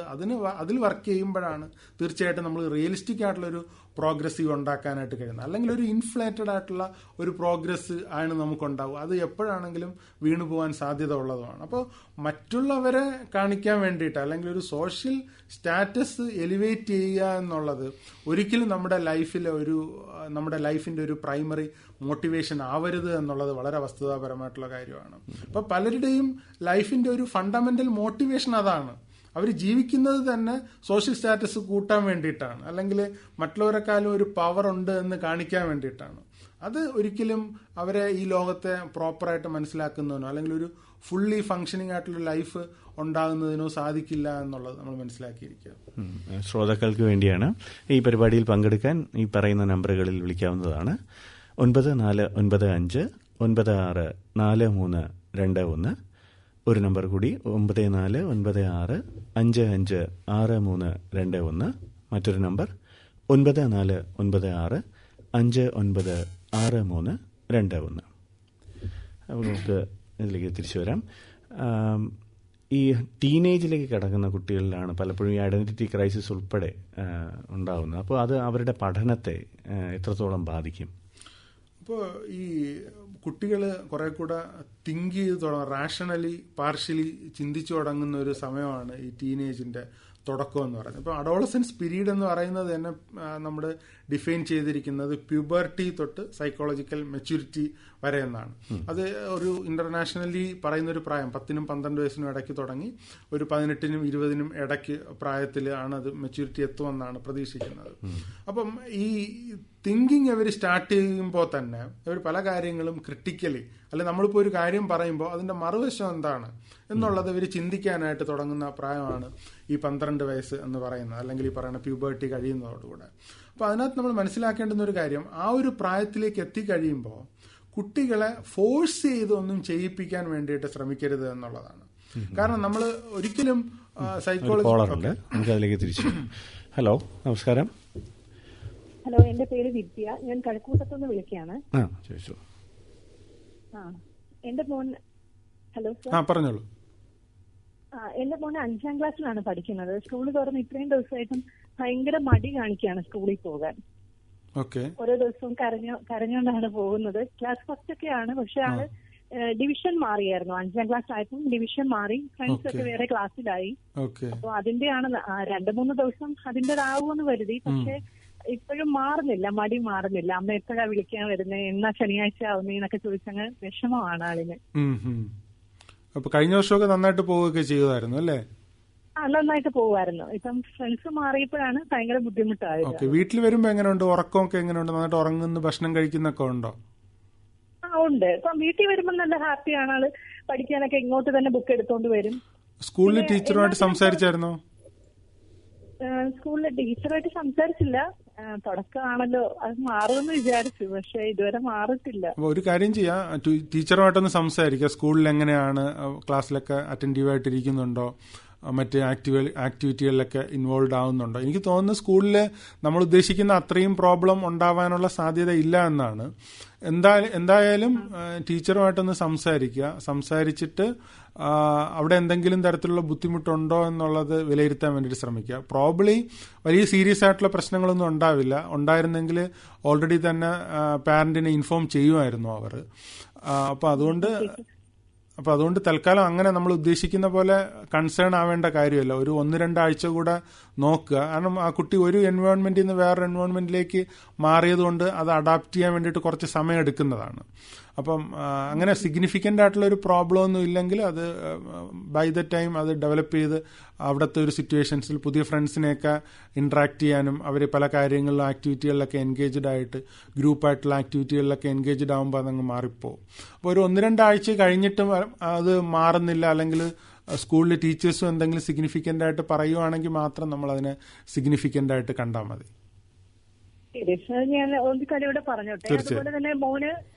അതിൽ വർക്ക് ചെയ്യുമ്പോഴാണ് തീർച്ചയായിട്ടും നമ്മൾ റിയലിസ്റ്റിക് ആയിട്ടുള്ളൊരു പ്രോഗ്രസീവ് ഉണ്ടാക്കാനായിട്ട് കഴിയുന്നത്. അല്ലെങ്കിൽ ഒരു ഇൻഫ്ലേറ്റഡ് ആയിട്ടുള്ള ഒരു പ്രോഗ്രസ് ആണ് നമുക്കുണ്ടാവും. അത് എപ്പോഴാണെങ്കിലും വീണു പോകാൻ സാധ്യത ഉള്ളതുമാണ്. അപ്പോൾ മറ്റുള്ളവരെ കാണിക്കാൻ വേണ്ടിയിട്ട് അല്ലെങ്കിൽ ഒരു സോഷ്യൽ സ്റ്റാറ്റസ് എലിവേറ്റ് ചെയ്യുക എന്നുള്ളത് ഒരിക്കലും നമ്മുടെ ലൈഫിന്റെ ഒരു പ്രൈമറി മോട്ടിവേഷൻ ആവരുത് എന്നുള്ളത് വളരെ വസ്തുതാപരമായിട്ടുള്ള കാര്യമാണ്. അപ്പോൾ പലരുടെയും ലൈഫിന്റെ ഒരു ഫണ്ടമെന്റൽ മോട്ടിവേഷൻ അതാണ്. അവർ ജീവിക്കുന്നത് തന്നെ സോഷ്യൽ സ്റ്റാറ്റസ് കൂട്ടാൻ വേണ്ടിയിട്ടാണ്, അല്ലെങ്കിൽ മറ്റുള്ളവരെക്കാളും ഒരു പവർ ഉണ്ട് എന്ന് കാണിക്കാൻ വേണ്ടിയിട്ടാണ്. അത് ഒരിക്കലും അവരെ ഈ ലോകത്തെ പ്രോപ്പറായിട്ട് മനസ്സിലാക്കുന്നതിനോ അല്ലെങ്കിൽ ഒരു ഫുള്ളി ഫങ്ഷനിങ് ആയിട്ടുള്ള ലൈഫ് ഉണ്ടാകുന്നതിനോ സാധിക്കില്ല എന്നുള്ളത് നമ്മൾ മനസ്സിലാക്കിയിരിക്കുക. ശ്രോതാക്കൾക്ക് വേണ്ടിയാണ് ഈ പരിപാടിയിൽ പങ്കെടുക്കാൻ ഈ പറയുന്ന നമ്പറുകളിൽ വിളിക്കാവുന്നതാണ്. 94969321, ഒരു നമ്പർ കൂടി 9496556321, മറ്റൊരു നമ്പർ 9496596321. അപ്പോൾ നമുക്ക് ഇതിലേക്ക് തിരിച്ചു വരാം. ഈ ടീനേജിലേക്ക് കടക്കുന്ന കുട്ടികളിലാണ് പലപ്പോഴും ഈ ഐഡന്റിറ്റി ക്രൈസിസ് ഉൾപ്പെടെ ഉണ്ടാകുന്നത്. അപ്പോൾ അത് അവരുടെ പഠനത്തെ എത്രത്തോളം ബാധിക്കും? അപ്പോൾ ഈ കുട്ടികൾ കുറെ കൂടെ തിങ്ക് ചെയ്ത് തുടങ്ങും, റാഷണലി പാർഷ്യലി ചിന്തിച്ചു തുടങ്ങുന്ന ഒരു സമയമാണ് ഈ ടീനേജിന്റെ തുടക്കം എന്ന് പറയുന്നത്. ഇപ്പോൾ അഡോളസൻസ് പീരീഡ് എന്ന് പറയുന്നത് തന്നെ നമ്മൾ ഡിഫൈൻ ചെയ്തിരിക്കുന്നത് പ്യൂബർട്ടി തൊട്ട് സൈക്കോളജിക്കൽ മെച്യൂരിറ്റി വരെ എന്നാണ്. അത് ഒരു ഇന്റർനാഷണലി പറയുന്ന ഒരു പ്രായം 10നും 12 വയസ്സിനും ഇടയ്ക്ക് തുടങ്ങി ഒരു 18നും 20നും ഇടയ്ക്ക് പ്രായത്തിൽ ആണ് അത് മെച്യൂരിറ്റി എത്തുമെന്നാണ് പ്രതീക്ഷിക്കുന്നത്. അപ്പം ഈ തിങ്കിങ് അവർ സ്റ്റാർട്ട് ചെയ്യുമ്പോൾ തന്നെ അവർ പല കാര്യങ്ങളും ക്രിട്ടിക്കലി, അല്ലെ നമ്മളിപ്പോൾ ഒരു കാര്യം പറയുമ്പോൾ അതിന്റെ മറുവശം എന്താണ് എന്നുള്ളത് ഇവർ ചിന്തിക്കാനായിട്ട് തുടങ്ങുന്ന പ്രായമാണ് ഈ 12 വയസ്സ് എന്ന് പറയുന്നത്, അല്ലെങ്കിൽ ഈ പറയുന്ന പ്യൂബർട്ടി കഴിയുന്നതോടുകൂടെ. അപ്പോൾ അതിനകത്ത് നമ്മൾ മനസ്സിലാക്കേണ്ടുന്ന ഒരു കാര്യം, ആ ഒരു പ്രായത്തിലേക്ക് എത്തിക്കഴിയുമ്പോൾ കുട്ടികളെ ഫോഴ്സ് ചെയ്തൊന്നും ചെയ്യിപ്പിക്കാൻ വേണ്ടിയിട്ട് ശ്രമിക്കരുത് എന്നുള്ളതാണ്. കാരണം നമ്മൾ ഒരിക്കലും സൈക്കോളജി തിരിച്ചു. ഹലോ, നമസ്കാരം. ഹലോ, എന്റെ പേര് വിദ്യ. ഞാൻ കഴക്കൂട്ടത്തുനിന്ന് വിളിക്കുകയാണ്. എന്റെ മോൻ പറഞ്ഞോളൂ. എന്റെ മോൻ 5ാം ക്ലാസ്സിലാണ് പഠിക്കുന്നത്. സ്കൂളിൽ തുറന്ന് ഇത്രയും ദിവസമായിട്ടും ഭയങ്കര മടി കാണിക്കുകയാണ് സ്കൂളിൽ പോകാൻ. ഓരോ ദിവസവും കരഞ്ഞോണ്ടാണ് പോകുന്നത്. ക്ലാസ് ഫസ്റ്റ് ഒക്കെയാണ്, പക്ഷെ ആള് ഡിവിഷൻ മാറിയായിരുന്നു. 5ാം ക്ലാസ് ആയപ്പോൾ ഡിവിഷൻ മാറി, ഫ്രണ്ട്സ് ഒക്കെ വേറെ ക്ലാസ്സിലായി. അപ്പൊ അതിന്റെയാണ് 2-3 ദിവസം അതിന്റേതാവുമെന്ന് കരുതി. പക്ഷെ ഇപ്പോഴും മാറുന്നില്ല, മടി മാറുന്നില്ല. അമ്മ എപ്പോഴാ വിളിക്കാൻ വരുന്നത്, എന്നാ ശനിയാഴ്ച ആവുന്നേന്നൊക്കെ ചോദിച്ചങ്ങ് വിഷമമാണ് ആളിന്. അപ്പൊ കഴിഞ്ഞ വർഷമൊക്കെ നന്നായിട്ട് പോവുകയൊക്കെ ചെയ്തായിരുന്നു അല്ലേ? നന്നായിട്ട് പോവായിരുന്നു. ഇപ്പം ഫ്രണ്ട്സ് മാറിയപ്പോഴാണ് ഭയങ്കര ബുദ്ധിമുട്ടായത്. വീട്ടിൽ വരുമ്പോ എങ്ങനെയുണ്ട്, ഉറക്കമൊക്കെ എങ്ങനെയുണ്ട്? നന്നായിട്ട് ഉറങ്ങുന്ന, ഭക്ഷണം കഴിക്കുന്നൊക്കെ ഉണ്ടോ? ഉണ്ട്. ഇപ്പം വീട്ടിൽ വരുമ്പോൾ നല്ല ഹാപ്പിയാണ് ആള്. പഠിക്കാനൊക്കെ ഇങ്ങോട്ട് തന്നെ ബുക്ക് എടുത്തോണ്ട് വരും. സ്കൂളിൽ ടീച്ചറുമായിട്ട് സംസാരിച്ചായിരുന്നോ? സ്കൂളിലെ ടീച്ചറുമായിട്ട് സംസാരിച്ചില്ല. തുടക്കമാണല്ലോ, അത് മാറുമെന്ന് വിചാരിച്ചു, പക്ഷെ ഇതുവരെ മാറിയിട്ടില്ല. ഒരു കാര്യം ചെയ്യാം, ടീച്ചറുമായിട്ടൊന്ന് സംസാരിക്കുക. സ്കൂളിൽ എങ്ങനെയാണ്, ക്ലാസ്സിലൊക്കെ അറ്റൻറ്റീവായിട്ടിരിക്കുന്നുണ്ടോ, മറ്റ് ആക്ടിവിറ്റികളിലൊക്കെ ഇൻവോൾവ് ആവുന്നുണ്ടോ? എനിക്ക് തോന്നുന്നു സ്കൂളിൽ നമ്മൾ ഉദ്ദേശിക്കുന്ന അത്രയും പ്രോബ്ലം ഉണ്ടാവാനുള്ള സാധ്യത ഇല്ല എന്നാണ്. എന്തായാലും ടീച്ചറുമായിട്ടൊന്ന് സംസാരിച്ചിട്ട് അവിടെ എന്തെങ്കിലും തരത്തിലുള്ള ബുദ്ധിമുട്ടുണ്ടോ എന്നുള്ളത് വിലയിരുത്താൻ വേണ്ടിയിട്ട് ശ്രമിക്കുക. പ്രോബ്ലി വലിയ സീരിയസ് ആയിട്ടുള്ള പ്രശ്നങ്ങളൊന്നും ഉണ്ടാവില്ല. ഉണ്ടായിരുന്നെങ്കിൽ ഓൾറെഡി തന്നെ പാരന്റിനെ ഇൻഫോം ചെയ്യുമായിരുന്നു അവർ. അപ്പൊ അതുകൊണ്ട് തൽക്കാലം അങ്ങനെ നമ്മൾ ഉദ്ദേശിക്കുന്ന പോലെ കൺസേൺ ആവേണ്ട കാര്യമല്ല. ഒരു 1-2 ആഴ്ച കൂടെ നോക്കുക. കാരണം ആ കുട്ടി ഒരു എൻവയോൺമെന്റിൽ നിന്ന് വേറൊരു എൻവയോൺമെന്റിലേക്ക് മാറിയതുകൊണ്ട് അത് അഡാപ്റ്റ് ചെയ്യാൻ വേണ്ടിയിട്ട് കുറച്ച് സമയം എടുക്കുന്നതാണ്. അപ്പം അങ്ങനെ സിഗ്നിഫിക്കൻ്റ് ആയിട്ടുള്ള ഒരു പ്രോബ്ലം ഒന്നും ഇല്ലെങ്കിൽ അത് ബൈ ദ ടൈം അത് ഡെവലപ്പ് ചെയ്ത് അവിടുത്തെ ഒരു സിറ്റുവേഷൻസിൽ പുതിയ ഫ്രണ്ട്സിനെയൊക്കെ ഇന്ററാക്ട് ചെയ്യാനും അവർ പല കാര്യങ്ങളിലും ആക്ടിവിറ്റികളിലൊക്കെ എൻഗേജ്ഡ് ആയിട്ട് ഗ്രൂപ്പായിട്ടുള്ള ആക്ടിവിറ്റികളിലൊക്കെ എൻഗേജ്ഡ് ആകുമ്പോൾ അതങ്ങ് മാറിപ്പോവും. അപ്പോൾ ഒരു 1-2 ആഴ്ച കഴിഞ്ഞിട്ടും അത് മാറുന്നില്ല, അല്ലെങ്കിൽ സ്കൂളിലെ ടീച്ചേഴ്സും എന്തെങ്കിലും സിഗ്നിഫിക്കൻ്റ് ആയിട്ട് പറയുവാണെങ്കിൽ മാത്രം നമ്മൾ അതിനെ സിഗ്നിഫിക്കൻ്റ് ആയിട്ട് കണ്ടാൽ മതി. ഞാൻ ഒരു കാര്യം ഇവിടെ പറഞ്ഞോട്ടെ. അതുപോലെ തന്നെ മോന്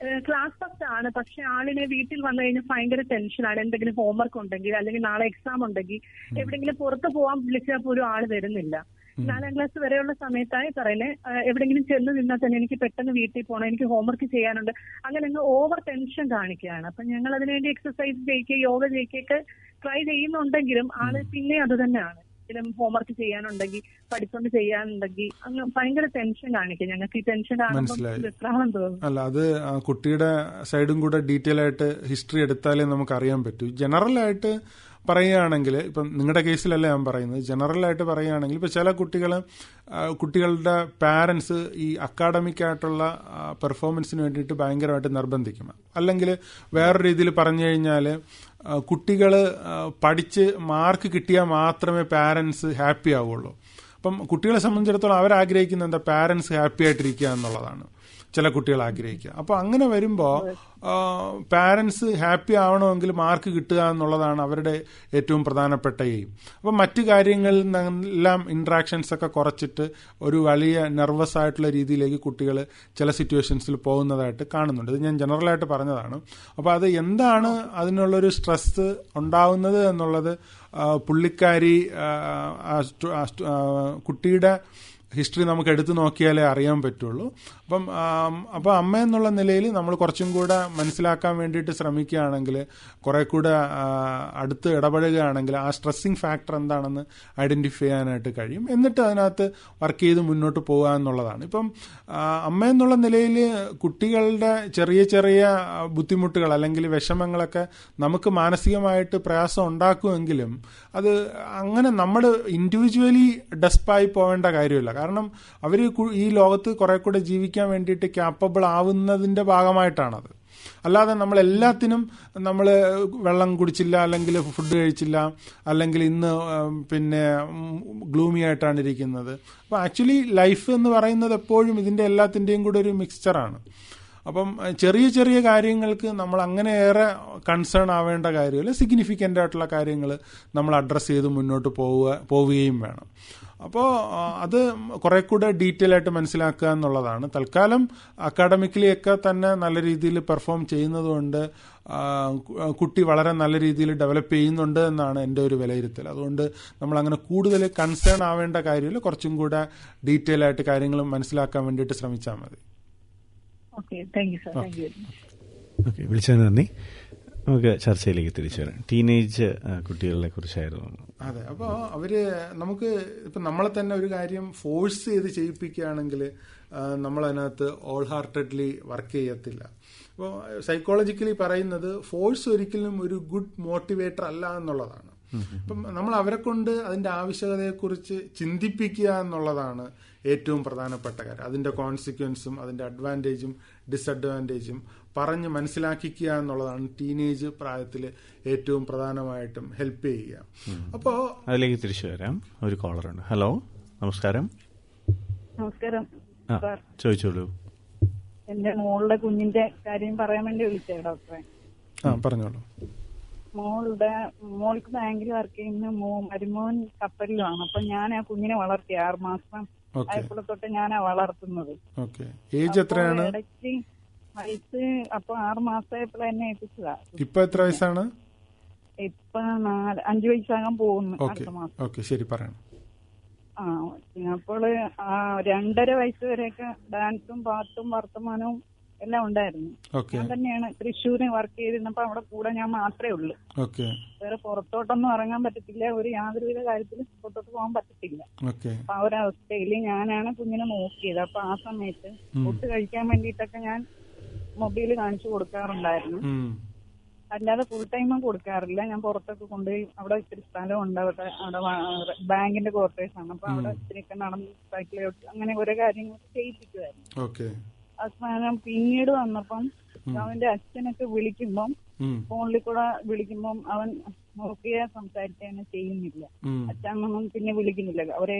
ക്ലാസ് ഫസ്റ്റ് ആണ്, പക്ഷെ ആളിന് വീട്ടിൽ വന്നു കഴിഞ്ഞാൽ ഭയങ്കര ടെൻഷനാണ്. എന്തെങ്കിലും ഹോംവർക്ക് ഉണ്ടെങ്കിൽ, അല്ലെങ്കിൽ നാളെ എക്സാം ഉണ്ടെങ്കിൽ, എവിടെയെങ്കിലും പുറത്ത് പോകാൻ വിളിച്ചാൽ പോലും ആള് വരുന്നില്ല. 4ാം ക്ലാസ് വരെയുള്ള സമയത്തായി പറയുന്നത് എവിടെയെങ്കിലും ചെന്ന് നിന്നാൽ തന്നെ എനിക്ക് പെട്ടെന്ന് വീട്ടിൽ പോകണം, എനിക്ക് ഹോംവർക്ക് ചെയ്യാനുണ്ട്, അങ്ങനെ അങ്ങ് ഓവർ ടെൻഷൻ കാണിക്കുകയാണ്. അപ്പൊ ഞങ്ങൾ അതിനുവേണ്ടി എക്സസൈസ് ചെയ്യിക്കുക, യോഗ ചെയ്യിക്കുകയൊക്കെ ട്രൈ ചെയ്യുന്നുണ്ടെങ്കിലും ആള് പിന്നെ അത് തന്നെയാണ്. ഹോംവർക്ക് ചെയ്യാനുണ്ടെങ്കിൽ പഠിച്ചുകൊണ്ട് ചെയ്യാനുണ്ടെങ്കിൽ അങ്ങ് ഭയങ്കര ടെൻഷൻ കാണിക്കും. ഞങ്ങൾക്ക് ഈ ടെൻഷൻ കാണുമ്പോൾ വെപ്രാളം തോന്നും. അല്ല, അത് കുട്ടിയുടെ സൈഡും കൂടെ ഡീറ്റെയിൽ ആയിട്ട് ഹിസ്റ്ററി എടുത്താലേ നമുക്ക് അറിയാൻ പറ്റൂ. ജനറൽ ആയിട്ട് പറയുകയാണെങ്കിൽ, ഇപ്പം നിങ്ങളുടെ കേസിലല്ല ഞാൻ പറയുന്നത്, ജനറലായിട്ട് പറയുകയാണെങ്കിൽ ഇപ്പോൾ ചില കുട്ടികളുടെ പാരൻസ് ഈ അക്കാഡമിക് ആയിട്ടുള്ള പെർഫോമൻസിന് വേണ്ടിയിട്ട് ഭയങ്കരമായിട്ട് നിർബന്ധിക്കും. അല്ലെങ്കിൽ വേറെ രീതിയിൽ പറഞ്ഞു കഴിഞ്ഞാൽ കുട്ടികൾ പഠിച്ച് മാർക്ക് കിട്ടിയാൽ മാത്രമേ പാരൻസ് ഹാപ്പി ആവുള്ളൂ. അപ്പം കുട്ടികളെ സംബന്ധിച്ചിടത്തോളം അവരാഗ്രഹിക്കുന്നത് എന്താ, പാരൻസ് ഹാപ്പി ആയിട്ടിരിക്കുക എന്നുള്ളതാണ് ചില കുട്ടികൾ ആഗ്രഹിക്കുക. അപ്പോൾ അങ്ങനെ വരുമ്പോൾ പാരൻസ് ഹാപ്പി ആവണമെങ്കിൽ മാർക്ക് കിട്ടുക എന്നുള്ളതാണ് അവരുടെ ഏറ്റവും പ്രധാനപ്പെട്ട എയിം. അപ്പം മറ്റു കാര്യങ്ങളിൽ നിന്നെല്ലാം ഇൻട്രാക്ഷൻസ് ഒക്കെ കുറച്ചിട്ട് ഒരു വലിയ നെർവസ് ആയിട്ടുള്ള രീതിയിലേക്ക് കുട്ടികൾ ചില സിറ്റുവേഷൻസിൽ പോകുന്നതായിട്ട് കാണുന്നുണ്ട്. ഇത് ഞാൻ ജനറലായിട്ട് പറഞ്ഞതാണ്. അപ്പോൾ അത് എന്താണ് അതിനുള്ളൊരു സ്ട്രെസ് ഉണ്ടാവുന്നത് എന്നുള്ളത് പുള്ളിക്കാരി കുട്ടിയുടെ ഹിസ്റ്ററി നമുക്ക് എടുത്തു നോക്കിയാലേ അറിയാൻ പറ്റുള്ളൂ. അപ്പോൾ അമ്മ എന്നുള്ള നിലയിൽ നമ്മൾ കുറച്ചും കൂടെ മനസ്സിലാക്കാൻ വേണ്ടിയിട്ട് ശ്രമിക്കുകയാണെങ്കിൽ, കുറെ കൂടെ അടുത്ത് ഇടപഴകുകയാണെങ്കിൽ ആ സ്ട്രെസ്സിങ് ഫാക്ടർ എന്താണെന്ന് ഐഡന്റിഫൈ ചെയ്യാനായിട്ട് കഴിയും. എന്നിട്ട് അതിനകത്ത് വർക്ക് ചെയ്ത് മുന്നോട്ട് പോകുക എന്നുള്ളതാണ്. ഇപ്പം അമ്മ എന്നുള്ള നിലയിൽ കുട്ടികളുടെ ചെറിയ ചെറിയ ബുദ്ധിമുട്ടുകൾ അല്ലെങ്കിൽ വിഷമങ്ങളൊക്കെ നമുക്ക് മാനസികമായിട്ട് പ്രയാസം ഉണ്ടാക്കുമെങ്കിലും അത് അങ്ങനെ നമ്മൾ ഇൻഡിവിജ്വലി ഡെസ്പായി പോവേണ്ട കാര്യമില്ല. കാരണം അവർ ഈ ലോകത്ത് കുറെ കൂടെ ജീവിക്കാൻ വേണ്ടിയിട്ട് ക്യാപ്പബിൾ ആവുന്നതിന്റെ ഭാഗമായിട്ടാണത്. അല്ലാതെ നമ്മൾ എല്ലാത്തിനും നമ്മൾ വെള്ളം കുടിച്ചില്ല, അല്ലെങ്കിൽ ഫുഡ് കഴിച്ചില്ല, അല്ലെങ്കിൽ ഇന്ന് പിന്നെ ഗ്ലൂമി ആയിട്ടാണ് ഇരിക്കുന്നത്. അപ്പോൾ ആക്ച്വലി ലൈഫ് എന്ന് പറയുന്നത് എപ്പോഴും ഇതിന്റെ എല്ലാത്തിൻ്റെയും കൂടെ ഒരു മിക്സ്ചറാണ്. അപ്പം ചെറിയ ചെറിയ കാര്യങ്ങൾക്ക് നമ്മൾ അങ്ങനെയേറെ കൺസേൺ ആവേണ്ട കാര്യമില്ല. സിഗ്നിഫിക്കൻ്റ് ആയിട്ടുള്ള കാര്യങ്ങൾ നമ്മൾ അഡ്രസ്സ് ചെയ്ത് മുന്നോട്ട് പോവുകയും വേണം. അപ്പോൾ അത് കുറെ കൂടെ ഡീറ്റെയിൽ ആയിട്ട് മനസ്സിലാക്കുക എന്നുള്ളതാണ്. തൽക്കാലം അക്കാഡമിക്കലി ഒക്കെ തന്നെ നല്ല രീതിയിൽ പെർഫോം ചെയ്യുന്നതുകൊണ്ട് കുട്ടി വളരെ നല്ല രീതിയിൽ ഡെവലപ്പ് ചെയ്യുന്നുണ്ട് എന്നാണ് എൻ്റെ ഒരു വിലയിരുത്തൽ. അതുകൊണ്ട് നമ്മൾ അങ്ങനെ കൂടുതൽ കൺസേൺ ആവേണ്ട കാര്യമില്ല. കുറച്ചും കൂടെ ഡീറ്റെയിൽ ആയിട്ട് കാര്യങ്ങൾ മനസ്സിലാക്കാൻ വേണ്ടിയിട്ട് ശ്രമിച്ചാൽ മതി. വിളിച്ചതിന് നന്ദി. നമുക്ക് ചർച്ചയിലേക്ക് തിരിച്ചു വരാം. ടീനേജ് കുട്ടികളെ കുറിച്ചായിരുന്നു. അതെ, അപ്പോൾ നമുക്ക് ഇപ്പം നമ്മളെ തന്നെ ഒരു കാര്യം ഫോഴ്സ് ചെയ്ത് ചെയ്യിപ്പിക്കുകയാണെങ്കിൽ നമ്മളതിനകത്ത് ഓൾ ഹാർട്ടഡ്ലി വർക്ക് ചെയ്യത്തില്ല. അപ്പോൾ സൈക്കോളജിക്കലി പറയുന്നത് ഫോഴ്സ് ഒരിക്കലും ഒരു ഗുഡ് മോട്ടിവേറ്റർ അല്ല എന്നുള്ളതാണ്. ഇപ്പം നമ്മൾ അവരെ കൊണ്ട് അതിന്റെ ആവശ്യകതയെക്കുറിച്ച് ചിന്തിപ്പിക്കുക എന്നുള്ളതാണ് ഏറ്റവും പ്രധാനപ്പെട്ട കാര്യം. അതിന്റെ കോൺസിക്വൻസും അതിന്റെ അഡ്വാൻറ്റേജും ഡിസഡ്വാൻറ്റേജും പറഞ്ഞ് മനസ്സിലാക്കിക്കുക എന്നുള്ളതാണ് ടീനേജ് പ്രായത്തിൽ ഏറ്റവും പ്രധാനമായിട്ടും ഹെൽപ്പ് ചെയ്യുക. അപ്പോ അതിലേക്ക് തിരിച്ചു വരാം. ഒരു കോളറുണ്ട്. ഹലോ, നമസ്കാരം. നമസ്കാരം. ചോദിച്ചോളൂ. എന്റെ മോളുടെ കുഞ്ഞിന്റെ കാര്യം പറയാൻ വേണ്ടി വിളിച്ചേ ഡോക്ടറെ. പറഞ്ഞോളൂ. മോൾക്ക് ബാങ്കിൽ വർക്ക് ചെയ്യുന്ന മരുമോൻ കപ്പലിലാണ്. അപ്പൊ ഞാൻ ആ കുഞ്ഞിനെ വളർത്തി 6 മാസം ആയപ്പോൾ തൊട്ട് ഞാനാ വളർത്തുന്നത്. ഏജ് എത്രയാണ്? ഇടയ്ക്ക് വയസ്സ് അപ്പൊ 6 മാസമായപ്പോൾ എന്നെ ഏൽപ്പിച്ചതാ. ഇപ്പൊ എത്ര വയസ്സാണ്? ഇപ്പൊ 5 വയസ്സാകാൻ പോകുന്നു അടുത്ത മാസം. ശരി, പറയണം. അപ്പോൾ 2.5 വയസ്സ് വരെയൊക്കെ ഡാൻസും പാട്ടും വർത്തമാനവും എല്ലാം ഉണ്ടായിരുന്നു. ഞാൻ തന്നെയാണ് തൃശ്ശൂര് വർക്ക് ചെയ്തിരുന്നപ്പോ അവിടെ കൂടെ ഞാൻ മാത്രമേ ഉള്ളൂ. വേറെ പുറത്തോട്ടൊന്നും ഇറങ്ങാൻ പറ്റത്തില്ല. യാതൊരുവിധ കാര്യത്തിലും പുറത്തോട്ട് പോകാൻ പറ്റത്തില്ല. അപ്പൊ ആ ഒരവസ്ഥയിൽ ഞാനാണ് കുഞ്ഞിനെ നോക്കിയത്. അപ്പൊ ആ സമയത്ത് ഫുഡ് കഴിക്കാൻ വേണ്ടിയിട്ടൊക്കെ ഞാൻ മൊബൈൽ കാണിച്ചു കൊടുക്കാറുണ്ടായിരുന്നു. അല്ലാതെ ഫുൾ ടൈമും കൊടുക്കാറില്ല. ഞാൻ പുറത്തൊക്കെ കൊണ്ടുപോയി അവിടെ ഇത്തിരി സ്ഥലമുണ്ട്. അവിടെ ബാങ്കിന്റെ ക്വാർട്ടേഴ്സ് ആണ്. അപ്പൊ അവിടെ ഇത്തിരിയൊക്കെ നടന്ന് സൈക്കിൾ അങ്ങനെ ഓരോ കാര്യങ്ങളൊക്കെ ചെയ്യിപ്പിക്കുമായിരുന്നു. അവസാനം പിന്നീട് വന്നപ്പം അവന്റെ അച്ഛനൊക്കെ വിളിക്കുമ്പം ഫോണിൽ കൂടെ വിളിക്കുമ്പം അവൻ നോക്കിയ സംസാരിക്കാൻ ചെയ്യുന്നില്ല. അച്ഛനൊന്നും പിന്നെ വിളിക്കുന്നില്ല. അവരെ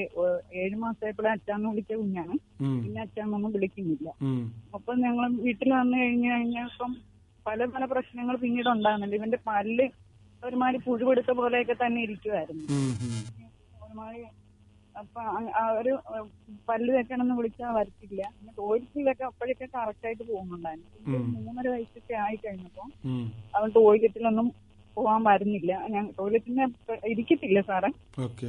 7 മാസമായപ്പോഴേ അച്ഛന്ന് വിളിച്ച കുഞ്ഞാണ്. പിന്നെ അച്ഛനൊന്നും വിളിക്കുന്നില്ല. അപ്പൊ ഞങ്ങൾ വീട്ടിൽ വന്നു കഴിഞ്ഞപ്പം പല പല പ്രശ്നങ്ങൾ പിന്നീട് ഉണ്ടാകുന്നുണ്ട്. ഇവന്റെ പല്ല് ഒരുമാതിരി പുഴുവെടുത്ത പോലെയൊക്കെ തന്നെ ഇരിക്കുമായിരുന്നു. ഒരുമാതിരി അപ്പൊ ഒരു പല്ല് വെക്കണമെന്ന് വിളിച്ചാൽ വരത്തില്ല. പിന്നെ ടോയ്ലറ്റിലൊക്കെ അപ്പോഴൊക്കെ കറക്റ്റായിട്ട് പോകുന്നുണ്ടായിരുന്നു. 3.5 വയസ്സൊക്കെ ആയി കഴിഞ്ഞപ്പോ അവൻ ടോയ്ലറ്റിലൊന്നും പോകാൻ വരുന്നില്ല. ഞാൻ ടോയ്ലറ്റിന് ഇരിക്കത്തില്ല സാറേ.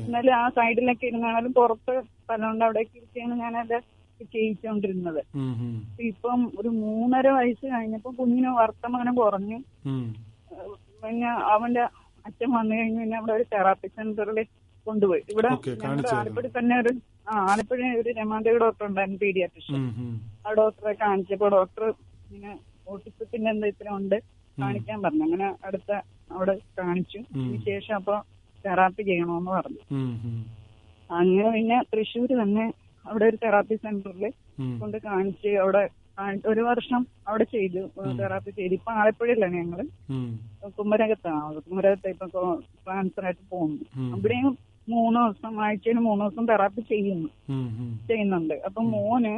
എന്നാലും ആ സൈഡിലൊക്കെ ഇരുന്നാലും പുറത്ത് സ്ഥലമുണ്ട്, അവിടേക്ക് ഇരിക്കുകയാണ് ഞാനത് ചെയ്യിച്ചോണ്ടിരുന്നത്. ഇപ്പം ഒരു 3.5 വയസ്സ് കഴിഞ്ഞപ്പോ കുഞ്ഞിന് വർത്തമാനം കുറഞ്ഞു. പിന്നെ അവന്റെ അച്ഛൻ വന്നു കഴിഞ്ഞു. പിന്നെ അവിടെ ഒരു തെറാപ്പി സെന്ററിൽ കൊണ്ടുപോയി. ഇവിടെ ഞങ്ങളുടെ ആലപ്പുഴ തന്നെ ആലപ്പുഴ ഒരു രമാദേവി ഡോക്ടർ ഉണ്ടായിരുന്നു, പീഡിയാട്രിഷ്യൻ. ആ ഡോക്ടറെ കാണിച്ചപ്പോ ഡോക്ടർ ഇങ്ങനെ ഓട്ടിസത്തിന്റെ എന്താ ഇത്ര ഉണ്ട് കാണിക്കാൻ പറഞ്ഞു. അങ്ങനെ അടുത്ത അവിടെ കാണിച്ചു. അതിനുശേഷം അപ്പൊ തെറാപ്പി ചെയ്യണമെന്ന് പറഞ്ഞു. അങ്ങനെ പിന്നെ തൃശ്ശൂര് തന്നെ അവിടെ ഒരു തെറാപ്പി സെന്ററിൽ കൊണ്ട് കാണിച്ച് അവിടെ ഒരു വർഷം അവിടെ ചെയ്തു, തെറാപ്പി ചെയ്തു. ഇപ്പൊ ആലപ്പുഴയിലാണ് ഞങ്ങള്, കുമരകത്താണ്. കുമരകത്ത് ഇപ്പൊ ട്രാൻസ്ഫർ ആയിട്ട് പോകുന്നു. അവിടെയും 3 ദിവസം ആഴ്ചയിൽ 3 ദിവസം തെറാപ്പി ചെയ്യുന്നുണ്ട്. അപ്പൊ മോന്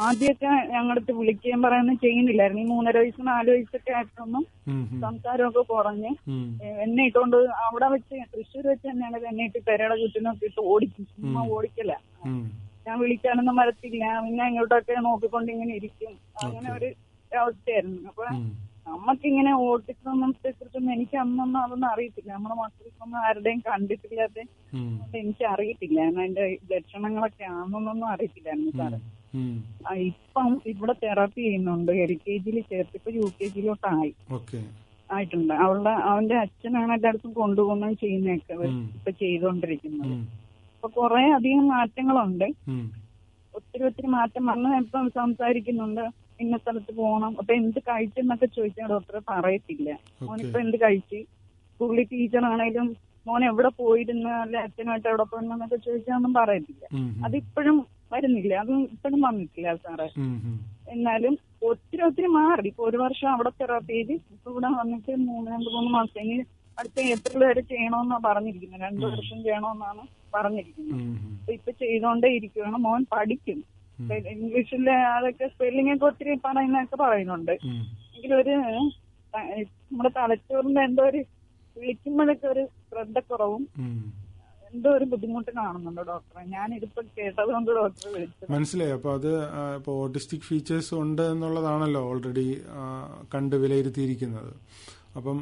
ആദ്യമൊക്കെ ഞങ്ങളടുത്ത് വിളിക്കുകയും പറയുന്നത് ചെയ്യുന്നില്ലായിരുന്നു. ഈ 3.5 വയസ്സ് 4 വയസ്സൊക്കെ ആയിട്ടൊന്നും സംസാരമൊക്കെ കുറഞ്ഞ് എന്നെ ഇട്ടുകൊണ്ട് അവിടെ വെച്ച് തൃശ്ശൂർ വെച്ച് തന്നെയാണ് എന്നെ ഇട്ട് പെരയുടെ ചുറ്റിനൊക്കെ ഇട്ട് ഓടിക്കും. ചുമ്മാ ഓടിക്കല. ഞാൻ വിളിക്കാനൊന്നും വരത്തില്ല. പിന്നെ ഇങ്ങോട്ടൊക്കെ നോക്കിക്കൊണ്ട് ഇങ്ങനെ ഇരിക്കും. അങ്ങനെ ഒരു അവസ്ഥയായിരുന്നു. അപ്പൊ നമ്മക്കിങ്ങനെ ഓട്ടിസത്തെ കുറിച്ചൊന്നും എനിക്ക് അന്നൊന്നും അതൊന്നും അറിയത്തില്ല. നമ്മുടെ മക്കൾക്കൊന്നും ആരുടെയും കണ്ടിട്ടില്ലാത്ത എനിക്ക് അറിയത്തില്ല. അതിന്റെ ലക്ഷണങ്ങളൊക്കെ ആണെന്നൊന്നും അറിയത്തില്ലായിരുന്നു സാറ്. ഇപ്പം ഇവിടെ തെറാപ്പി ചെയ്യുന്നുണ്ട്. LKG ചേർത്ത് ഇപ്പൊ UKG ആയിട്ടുണ്ട്. അവന്റെ അച്ഛനാണ് എല്ലായിടത്തും കൊണ്ടുപോകുന്നത് ചെയ്യുന്നതൊക്കെ ഇപ്പൊ ചെയ്തുകൊണ്ടിരിക്കുന്നത്. അപ്പൊ കുറെ അധികം മാറ്റങ്ങളുണ്ട്. ഒത്തിരി മാറ്റം വന്ന് ഇപ്പം സംസാരിക്കുന്നുണ്ട്. ഇന്ന സ്ഥലത്ത് പോകണം. അപ്പൊ എന്ത് കഴിച്ചെന്നൊക്കെ ചോദിച്ചാൽ ഡോക്ടറെ പറയത്തില്ല. മോനിപ്പോ എന്ത് കഴിച്ച്, സ്കൂളിൽ ടീച്ചറാണേലും മോൻ എവിടെ പോയിരുന്ന അല്ലെ അച്ഛനുമായിട്ട് എവിടെ പോയിരുന്നൊക്കെ ചോദിച്ചാൽ ഒന്നും പറയത്തില്ല. അതിപ്പോഴും വരുന്നില്ല, അതും ഇപ്പോഴും വന്നിട്ടില്ല സാറേ. എന്നാലും ഒത്തിരി മാറി. ഇപ്പൊ 1 വർഷം അവിടെ തെറാപ്പി ചെയ്ത് ഇപ്പൊ ഇവിടെ വന്നിട്ട് 3 മാസം. ഇനി അടുത്ത ഏപ്രിൽ വരെ ചെയ്യണമെന്നാ പറഞ്ഞിരിക്കുന്നത്. 2 വർഷം ചെയ്യണമെന്നാണ് പറഞ്ഞിരിക്കുന്നത്. ഇപ്പൊ ചെയ്തോണ്ടേ ഇരിക്കുകയാണ്. മോൻ പഠിക്കും. ഇംഗ്ലീഷിലെ അതൊക്കെ സ്പെല്ലിംഗ് ഒക്കെ ഒത്തിരി പറയുന്നതൊക്കെ പറയുന്നുണ്ട്. എങ്കിലൊരു നമ്മുടെ തലച്ചോറിന്റെ എന്തോ ഒരു വിളിക്കുമ്പോഴൊക്കെ ഒരു ശ്രദ്ധക്കുറവും എന്തോ ഒരു ബുദ്ധിമുട്ട് കാണുന്നുണ്ട് ഡോക്ടറെ. ഞാനിതിപ്പോ കേട്ടത് കൊണ്ട് ഡോക്ടറെ വിളിച്ചത്. മനസ്സിലായി. അപ്പൊ അത് ഇപ്പൊ ഓട്ടിസ്റ്റിക് ഫീച്ചേഴ്സ് ഉണ്ട് എന്നുള്ളതാണല്ലോ ഓൾറെഡി കണ്ട് വിലയിരുത്തിയിരിക്കുന്നത്. അപ്പം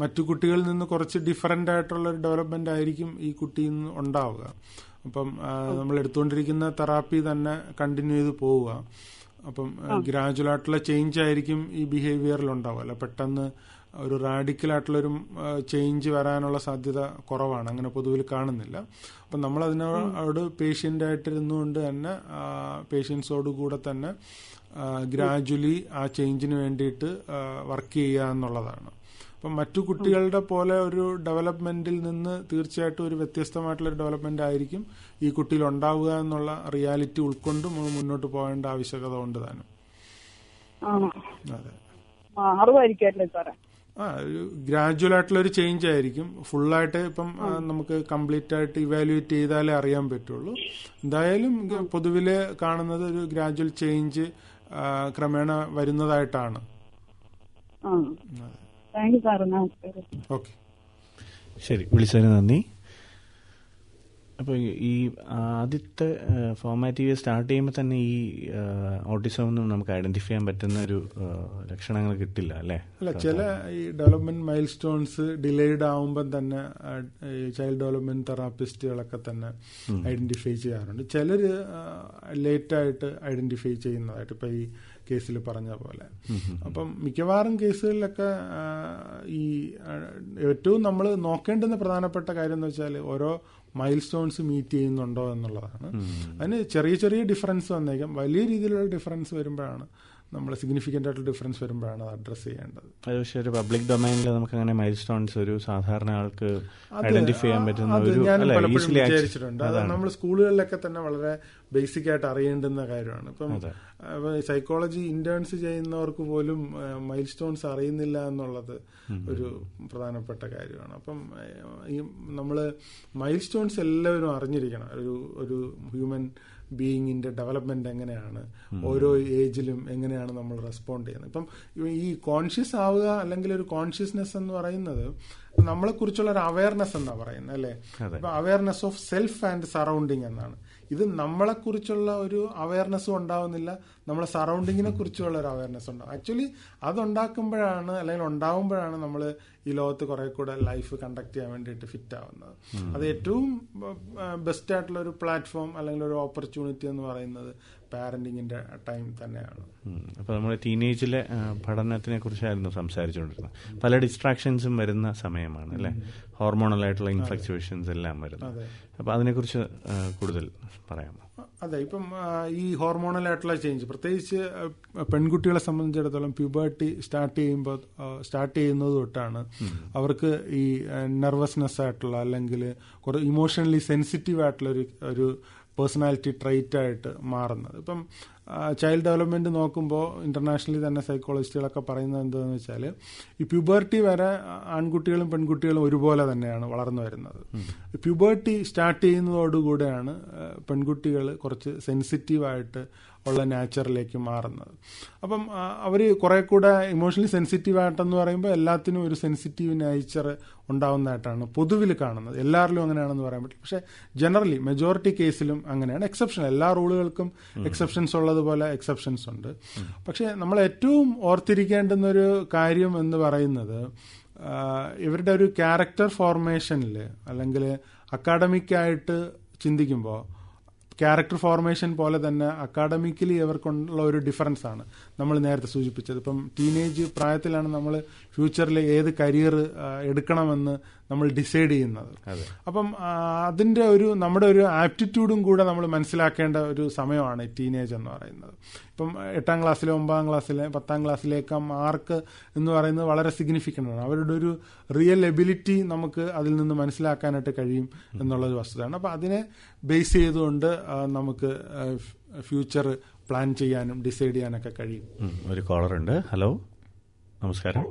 മറ്റു കുട്ടികളിൽ നിന്ന് കുറച്ച് ഡിഫറന്റ് ആയിട്ടുള്ള ഒരു ഡെവലപ്മെന്റ് ആയിരിക്കും ഈ കുട്ടിയിൽ നിന്ന് ഉണ്ടാവുക. അപ്പം നമ്മൾ എടുത്തുകൊണ്ടിരിക്കുന്ന തെറാപ്പി തന്നെ കണ്ടിന്യൂ ചെയ്ത് പോവുക. അപ്പം ഗ്രാജുവൽ ആയിട്ടുള്ള ചേഞ്ച് ആയിരിക്കും ഈ ബിഹേവിയറിൽ ഉണ്ടാവുക. അല്ല പെട്ടെന്ന് ഒരു റാഡിക്കലായിട്ടുള്ളൊരു ചേഞ്ച് വരാനുള്ള സാധ്യത കുറവാണ്, അങ്ങനെ പൊതുവിൽ കാണുന്നില്ല. അപ്പം നമ്മളതിനോട് പേഷ്യൻ്റായിട്ടിരുന്നുകൊണ്ട് തന്നെ പേഷ്യൻസോടുകൂടെ തന്നെ ഗ്രാജുവലി ആ ചേഞ്ചിന് വേണ്ടിയിട്ട് വർക്ക് ചെയ്യുക എന്നുള്ളതാണ്. അപ്പം മറ്റു കുട്ടികളുടെ പോലെ ഒരു ഡെവലപ്മെന്റിൽ നിന്ന് തീർച്ചയായിട്ടും ഒരു വ്യത്യസ്തമായിട്ടുള്ളൊരു ഡെവലപ്മെന്റ് ആയിരിക്കും ഈ കുട്ടിയിൽ ഉണ്ടാവുക എന്നുള്ള റിയാലിറ്റി ഉൾക്കൊണ്ട് മുന്നോട്ട് പോകേണ്ട ആവശ്യകത ഉണ്ട് താനും. അതെ, മാറുമായിരിക്കും സാറേ. ഒരു ഗ്രാജുവൽ ആയിട്ടുള്ള ഒരു ചേഞ്ച് ആയിരിക്കും. ഫുള്ളായിട്ട് ഇപ്പം നമുക്ക് കംപ്ലീറ്റ് ആയിട്ട് ഇവാലുവേറ്റ് ചെയ്താലേ അറിയാൻ പറ്റുള്ളൂ. എന്തായാലും പൊതുവില് കാണുന്നത് ഒരു ഗ്രാജുവൽ ചേഞ്ച് ക്രമേണ വരുന്നതായിട്ടാണ്. ഓക്കെ, ശരി, വിളിച്ചതിന് നന്ദി. അപ്പോൾ ഈ ആദ്യത്തെ ഫോർമാറ്റീവ് സ്റ്റാർട്ട് ചെയ്യുമ്പോൾ തന്നെ ഈ ഓട്ടിസം ഒന്നും നമുക്ക് ഐഡന്റിഫൈ ചെയ്യാൻ പറ്റുന്ന ഒരു ലക്ഷണങ്ങൾ കിട്ടില്ല അല്ലേ? അല്ല, ചില ഈ ഡെവലപ്മെന്റ് മൈൽ സ്റ്റോൺസ് ഡിലേഡ് ആവുമ്പോൾ തന്നെ ചൈൽഡ് ഡെവലപ്മെന്റ് തെറാപ്പിസ്റ്റുകളൊക്കെ തന്നെ ഐഡന്റിഫൈ ചെയ്യാറുണ്ട്. ചിലർ ലേറ്റായിട്ട് ഐഡന്റിഫൈ ചെയ്യുന്നതായിട്ട് ഇപ്പൊ ഈ കേസിൽ പറഞ്ഞ പോലെ. അപ്പം മിക്കവാറും കേസുകളിലൊക്കെ ഈ ഏറ്റവും നമ്മൾ നോക്കേണ്ടുന്ന പ്രധാനപ്പെട്ട കാര്യം എന്ന് വെച്ചാൽ ഓരോ മൈൽ സ്റ്റോൺസ് മീറ്റ് ചെയ്യുന്നുണ്ടോ എന്നുള്ളതാണ്. അതിന് ചെറിയ ചെറിയ ഡിഫറൻസ് വന്നേക്കാം. വലിയ രീതിയിലുള്ള ഡിഫറൻസ് വരുമ്പോഴാണ് നമ്മൾ സിഗ്നിഫിക്കന്റ് ആയിട്ടുള്ള ഡിഫറൻസ് വരുമ്പോഴാണ് അത് അഡ്രസ് ചെയ്യേണ്ടത്. അത് പക്ഷേ ഒരു പബ്ലിക് ഡൊമൈനിൽ നമുക്ക് അങ്ങനെ മൈൽ സ്റ്റോൺസ് ഒരു സാധാരണ ആൾക്ക് ഐഡന്റിഫൈ ചെയ്യാൻ പറ്റുന്ന ഞാൻ പലപ്പോഴും വിചാരിച്ചിട്ടുണ്ട്. അത് നമ്മൾ സ്കൂളുകളിലൊക്കെ തന്നെ വളരെ ബേസിക് ആയിട്ട് അറിയേണ്ടുന്ന കാര്യമാണ്. ഇപ്പം സൈക്കോളജി ഇന്റേൺസ് ചെയ്യുന്നവർക്ക് പോലും മൈൽ സ്റ്റോൺസ് അറിയുന്നില്ല എന്നുള്ളത് ഒരു പ്രധാനപ്പെട്ട കാര്യമാണ്. അപ്പം ഈ നമ്മള് മൈൽ സ്റ്റോൺസ് എല്ലാവരും അറിഞ്ഞിരിക്കണം. ഒരു ഹ്യൂമൻ ബീയിങ്ങിന്റെ ഡെവലപ്മെന്റ് എങ്ങനെയാണ്, ഓരോ ഏജിലും എങ്ങനെയാണ് നമ്മൾ റെസ്പോണ്ട് ചെയ്യുന്നത്. ഇപ്പം ഈ കോൺഷ്യസ് ആവുക അല്ലെങ്കിൽ ഒരു കോൺഷ്യസ്നെസ് എന്ന് പറയുന്നത് നമ്മളെ കുറിച്ചുള്ള ഒരു അവയർനെസ് എന്നാ പറയുന്നത് അല്ലെ? അപ്പൊ awareness of self and surrounding എന്നാണ്. ഇത് നമ്മളെ കുറിച്ചുള്ള ഒരു അവയർനെസ്സും ഉണ്ടാവുന്നില്ല, നമ്മളെ സറൗണ്ടിങ്ങിനെ കുറിച്ചുള്ള ഒരു അവയർനെസ് ഉണ്ടാവും. ആക്ച്വലി അതുണ്ടാക്കുമ്പോഴാണ് അല്ലെങ്കിൽ ഉണ്ടാവുമ്പോഴാണ് നമ്മൾ ഈ ലോകത്ത് കുറെ കൂടെ ലൈഫ് കണ്ടക്ട് ചെയ്യാൻ വേണ്ടിയിട്ട് ഫിറ്റ് ആവുന്നത്. അത് ഏറ്റവും ബെസ്റ്റ് ആയിട്ടുള്ള ഒരു പ്ലാറ്റ്ഫോം അല്ലെങ്കിൽ ഒരു ഓപ്പർച്യൂണിറ്റി എന്ന് പറയുന്നത് പാരന്റിങ്ങിന്റെ ടൈം തന്നെയാണ്. അപ്പോൾ നമ്മുടെ ടീനേജിലെ പഠനത്തിനെ കുറിച്ചായിരുന്നു സംസാരിച്ചുകൊണ്ടിരുന്നത്. പല ഡിസ്ട്രാക്ഷൻസും വരുന്ന സമയമാണ് അല്ലേ, ഹോർമോണലായിട്ടുള്ള ഇൻഫ്ലക്ച്വേഷൻസ് എല്ലാം വരുന്നത്. അപ്പോൾ അതിനെക്കുറിച്ച് കൂടുതൽ പറയാമോ? അതെ, ഇപ്പം ഈ ഹോർമോണൽ ആയിട്ടുള്ള ചേഞ്ച് പ്രത്യേകിച്ച് പെൺകുട്ടികളെ സംബന്ധിച്ചിടത്തോളം പ്യൂബർട്ടി സ്റ്റാർട്ട് ചെയ്യുന്നത് തൊട്ടാണ് അവർക്ക് ഈ നെർവസ്നെസ് ആയിട്ടുള്ള അല്ലെങ്കിൽ കുറെ ഇമോഷണലി സെൻസിറ്റീവ് ആയിട്ടുള്ള ഒരു പേഴ്സണാലിറ്റി ട്രൈറ്റ് ആയിട്ട് മാറുന്നത്. ഇപ്പം ചൈൽഡ് ഡെവലപ്മെന്റ് നോക്കുമ്പോൾ ഇന്റർനാഷണലി തന്നെ സൈക്കോളജിസ്റ്റുകളൊക്കെ പറയുന്നത് എന്താണെന്ന് വെച്ചാൽ ഈ പ്യൂബർട്ടി വരെ ആൺകുട്ടികളും പെൺകുട്ടികളും ഒരുപോലെ തന്നെയാണ് വളർന്നു വരുന്നത്. പ്യൂബർട്ടി സ്റ്റാർട്ട് ചെയ്യുന്നതോടുകൂടെയാണ് പെൺകുട്ടികൾ കുറച്ച് സെൻസിറ്റീവായിട്ട് ഉള്ള നാച്ചറിലേക്ക് മാറുന്നത്. അപ്പം അവർ കുറെ കൂടെ ഇമോഷണലി സെൻസിറ്റീവ് ആയിട്ടെന്ന് പറയുമ്പോൾ എല്ലാത്തിനും ഒരു സെൻസിറ്റീവ് നേച്ചർ ഉണ്ടാവുന്നതായിട്ടാണ് പൊതുവിൽ കാണുന്നത്. എല്ലാവരിലും അങ്ങനെയാണെന്ന് പറയാൻ പറ്റില്ല, പക്ഷെ ജനറലി മെജോറിറ്റി കേസിലും അങ്ങനെയാണ്. എക്സെപ്ഷൻ, എല്ലാ റൂളുകൾക്കും എക്സെപ്ഷൻസ് ഉള്ളതുപോലെ എക്സെപ്ഷൻസ് ഉണ്ട്. പക്ഷെ നമ്മൾ ഏറ്റവും ഓർത്തിരിക്കേണ്ടുന്ന ഒരു കാര്യം എന്ന് പറയുന്നത് ഇവരുടെ ഒരു ക്യാരക്ടർ ഫോർമേഷനിൽ അല്ലെങ്കിൽ അക്കാഡമിക്കായിട്ട് ചിന്തിക്കുമ്പോൾ ക്യാരക്ടർ ഫോർമേഷൻ പോലെ തന്നെ അക്കാഡമിക്കലി ഇവർക്കുള്ള ഒരു ഡിഫറൻസ് ആണ് നമ്മൾ നേരത്തെ സൂചിപ്പിച്ചത്. ഇപ്പം ടീനേജ് പ്രായത്തിലാണ് നമ്മൾ ഫ്യൂച്ചറിൽ ഏത് കരിയർ എടുക്കണമെന്ന് നമ്മൾ ഡിസൈഡ് ചെയ്യുന്നത്. അപ്പം അതിന്റെ നമ്മുടെ ഒരു ആപ്റ്റിറ്റ്യൂഡും കൂടെ നമ്മൾ മനസ്സിലാക്കേണ്ട ഒരു സമയമാണ് ടീനേജ് എന്ന് പറയുന്നത്. ഇപ്പം 8ാം ക്ലാസ്സിലെ 9ാം ക്ലാസ്സിലെ 10ാം ക്ലാസ്സിലേക്ക് മാർക്ക് എന്ന് പറയുന്നത് വളരെ സിഗ്നിഫിക്കൻ്റ് ആണ്. അവരുടെ ഒരു റിയൽ എബിലിറ്റി നമുക്ക് അതിൽ നിന്ന് മനസ്സിലാക്കാനായിട്ട് കഴിയും എന്നുള്ളൊരു വസ്തുതയാണ്. അപ്പം അതിനെ ബേസ് ചെയ്തുകൊണ്ട് നമുക്ക് ഫ്യൂച്ചർ പ്ലാൻ ചെയ്യാനും ഡിസൈഡ് ചെയ്യാനൊക്കെ കഴിയും. ഒരു കോളർ ഉണ്ട്. ഹലോ, നമസ്കാരം.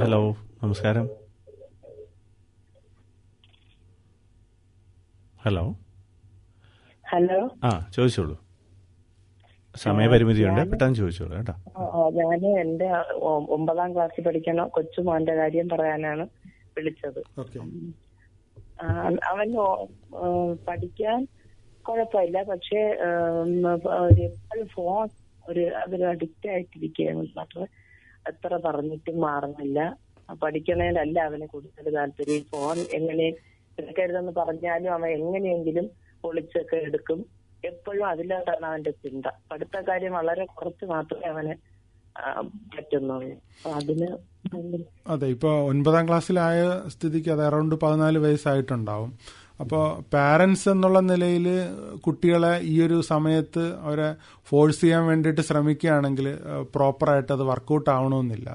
ഹലോ, നമസ്കാരം. ഹലോ ഹലോ ചോദിച്ചോളൂ. സമയപരിമിതിയുണ്ട്, പെട്ടെന്ന് ചോദിച്ചോളൂ കേട്ടോ. ഞാന് എന്റെ 9ാം ക്ലാസ്സിൽ പഠിക്കണ കൊച്ചുമോന്റെ കാര്യം പറയാനാണ് വിളിച്ചത്. അവൻ പഠിക്കാൻ കുഴപ്പമില്ല, പക്ഷെ എപ്പോഴും ഫോൺ അതിന് അഡിക്റ്റ് ആയിട്ടിരിക്കുകയാണ്. മാത്രം എത്ര പറഞ്ഞിട്ടും മാറുന്നില്ല. പഠിക്കണേലല്ല അവന് കൂടുതൽ താല്പര്യം. ഫോൺ എങ്ങനെ എടുക്കരുതെന്ന് പറഞ്ഞാലും അവൻ എങ്ങനെയെങ്കിലും ഒളിച്ചൊക്കെ എടുക്കും. എപ്പോഴും അതിലോട്ടാണ് അവന്റെ ചിന്ത. പഠിത്ത കാര്യം വളരെ കുറച്ച് മാത്രമേ അവന് പറ്റുന്നുള്ളൂ. അതിന് അതെ, ഇപ്പൊ 9ാം ക്ലാസ്സിലായ സ്ഥിതിക്ക് അത് അറൌണ്ട് 14 വയസ്സായിട്ടുണ്ടാവും. അപ്പോൾ പാരന്റ്സ് എന്നുള്ള നിലയിൽ കുട്ടികളെ ഈ ഒരു സമയത്ത് അവരെ ഫോഴ്സ് ചെയ്യാൻ വേണ്ടിയിട്ട് ശ്രമിക്കുകയാണെങ്കിൽ പ്രോപ്പറായിട്ട് അത് വർക്കൗട്ട് ആവണമെന്നില്ല.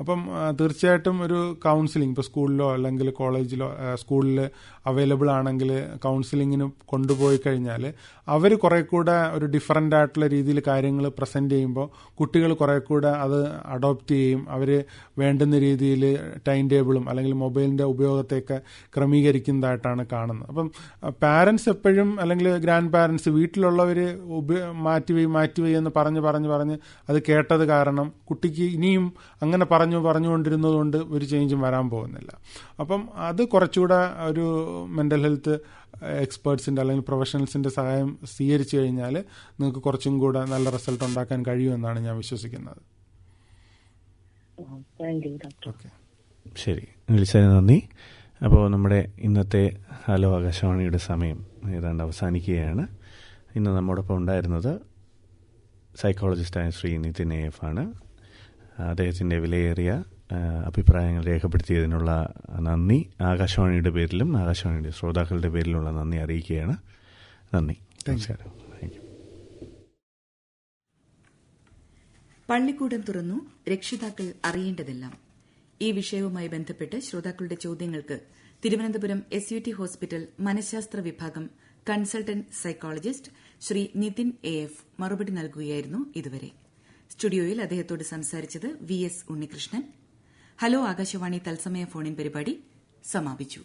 അപ്പം തീർച്ചയായിട്ടും ഒരു കൗൺസിലിംഗ് ഇപ്പോൾ സ്കൂളിലോ അല്ലെങ്കിൽ കോളേജിലോ സ്കൂളിൽ അവൈലബിൾ ആണെങ്കിൽ കൗൺസിലിങ്ങിന് കൊണ്ടുപോയി കഴിഞ്ഞാൽ അവർ കുറെ കൂടെ ഒരു ഡിഫറൻ്റ് ആയിട്ടുള്ള രീതിയിൽ കാര്യങ്ങൾ പ്രസന്റ് ചെയ്യുമ്പോൾ കുട്ടികൾ കുറെ കൂടെ അത് അഡോപ്റ്റ് ചെയ്യും. അവർ വേണ്ടുന്ന രീതിയിൽ ടൈം ടേബിളും അല്ലെങ്കിൽ മൊബൈലിന്റെ ഉപയോഗത്തെയൊക്കെ ക്രമീകരിക്കുന്നതായിട്ടാണ് കാണുന്നത്. അപ്പം പാരന്റ്സ് എപ്പോഴും അല്ലെങ്കിൽ ഗ്രാൻഡ് പാരന്റ്സ് വീട്ടിലുള്ളവർ മാറ്റി എന്ന് പറഞ്ഞ് അത് കേട്ടത് കാരണം കുട്ടിക്ക് ഇനിയും അങ്ങനെ പറഞ്ഞുകൊണ്ടിരുന്നത് കൊണ്ട് ഒരു ചേഞ്ചും വരാൻ പോകുന്നില്ല. അപ്പം അത് കുറച്ചുകൂടെ ഒരു മെന്റൽ ഹെൽത്ത് എക്സ്പേർട്സിന്റെ അല്ലെങ്കിൽ പ്രൊഫഷണൽസിന്റെ സഹായം സ്വീകരിച്ചു കഴിഞ്ഞാൽ നിങ്ങൾക്ക് കുറച്ചും കൂടെ നല്ല റിസൾട്ട് ഉണ്ടാക്കാൻ കഴിയുമെന്നാണ് ഞാൻ വിശ്വസിക്കുന്നത്. ശരി, വിളിച്ചതിന് നന്ദി. അപ്പോൾ നമ്മുടെ ഇന്നത്തെ ഹലോ ആകാശവാണിയുടെ സമയം ഏതാണ്ട് അവസാനിക്കുകയാണ്. ഇന്ന് നമ്മോടൊപ്പം ഉണ്ടായിരുന്നത് സൈക്കോളജിസ്റ്റായ ശ്രീ നിതിൻ AF ആണ്. അദ്ദേഹത്തിൻ്റെ വിലയേറിയ അഭിപ്രായങ്ങൾ രേഖപ്പെടുത്തിയതിനുള്ള നന്ദി ആകാശവാണിയുടെ പേരിലും ആകാശവാണിയുടെ ശ്രോതാക്കളുടെ പേരിലുള്ള നന്ദി അറിയിക്കുകയാണ്. നന്ദി, നമസ്കാരം. പള്ളിക്കൂടം തുറന്നു, രക്ഷിതാക്കൾ അറിയേണ്ടതെല്ലാം. ഈ വിഷയവുമായി ബന്ധപ്പെട്ട് ശ്രോതാക്കളുടെ ചോദ്യങ്ങൾക്ക് തിരുവനന്തപുരം SUT ഹോസ്പിറ്റൽ മനഃശാസ്ത്ര വിഭാഗം consultant psychologist Shri Nithin AF മറുപടി നൽകുകയായിരുന്നു ഇതുവരെ. സ്റ്റുഡിയോയിൽ അദ്ദേഹത്തോട് സംസാരിച്ചത് VS ഉണ്ണികൃഷ്ണൻ. ഹലോ ആകാശവാണി തത്സമയ ഫോണിൻ പരിപാടി സമാപിച്ചു.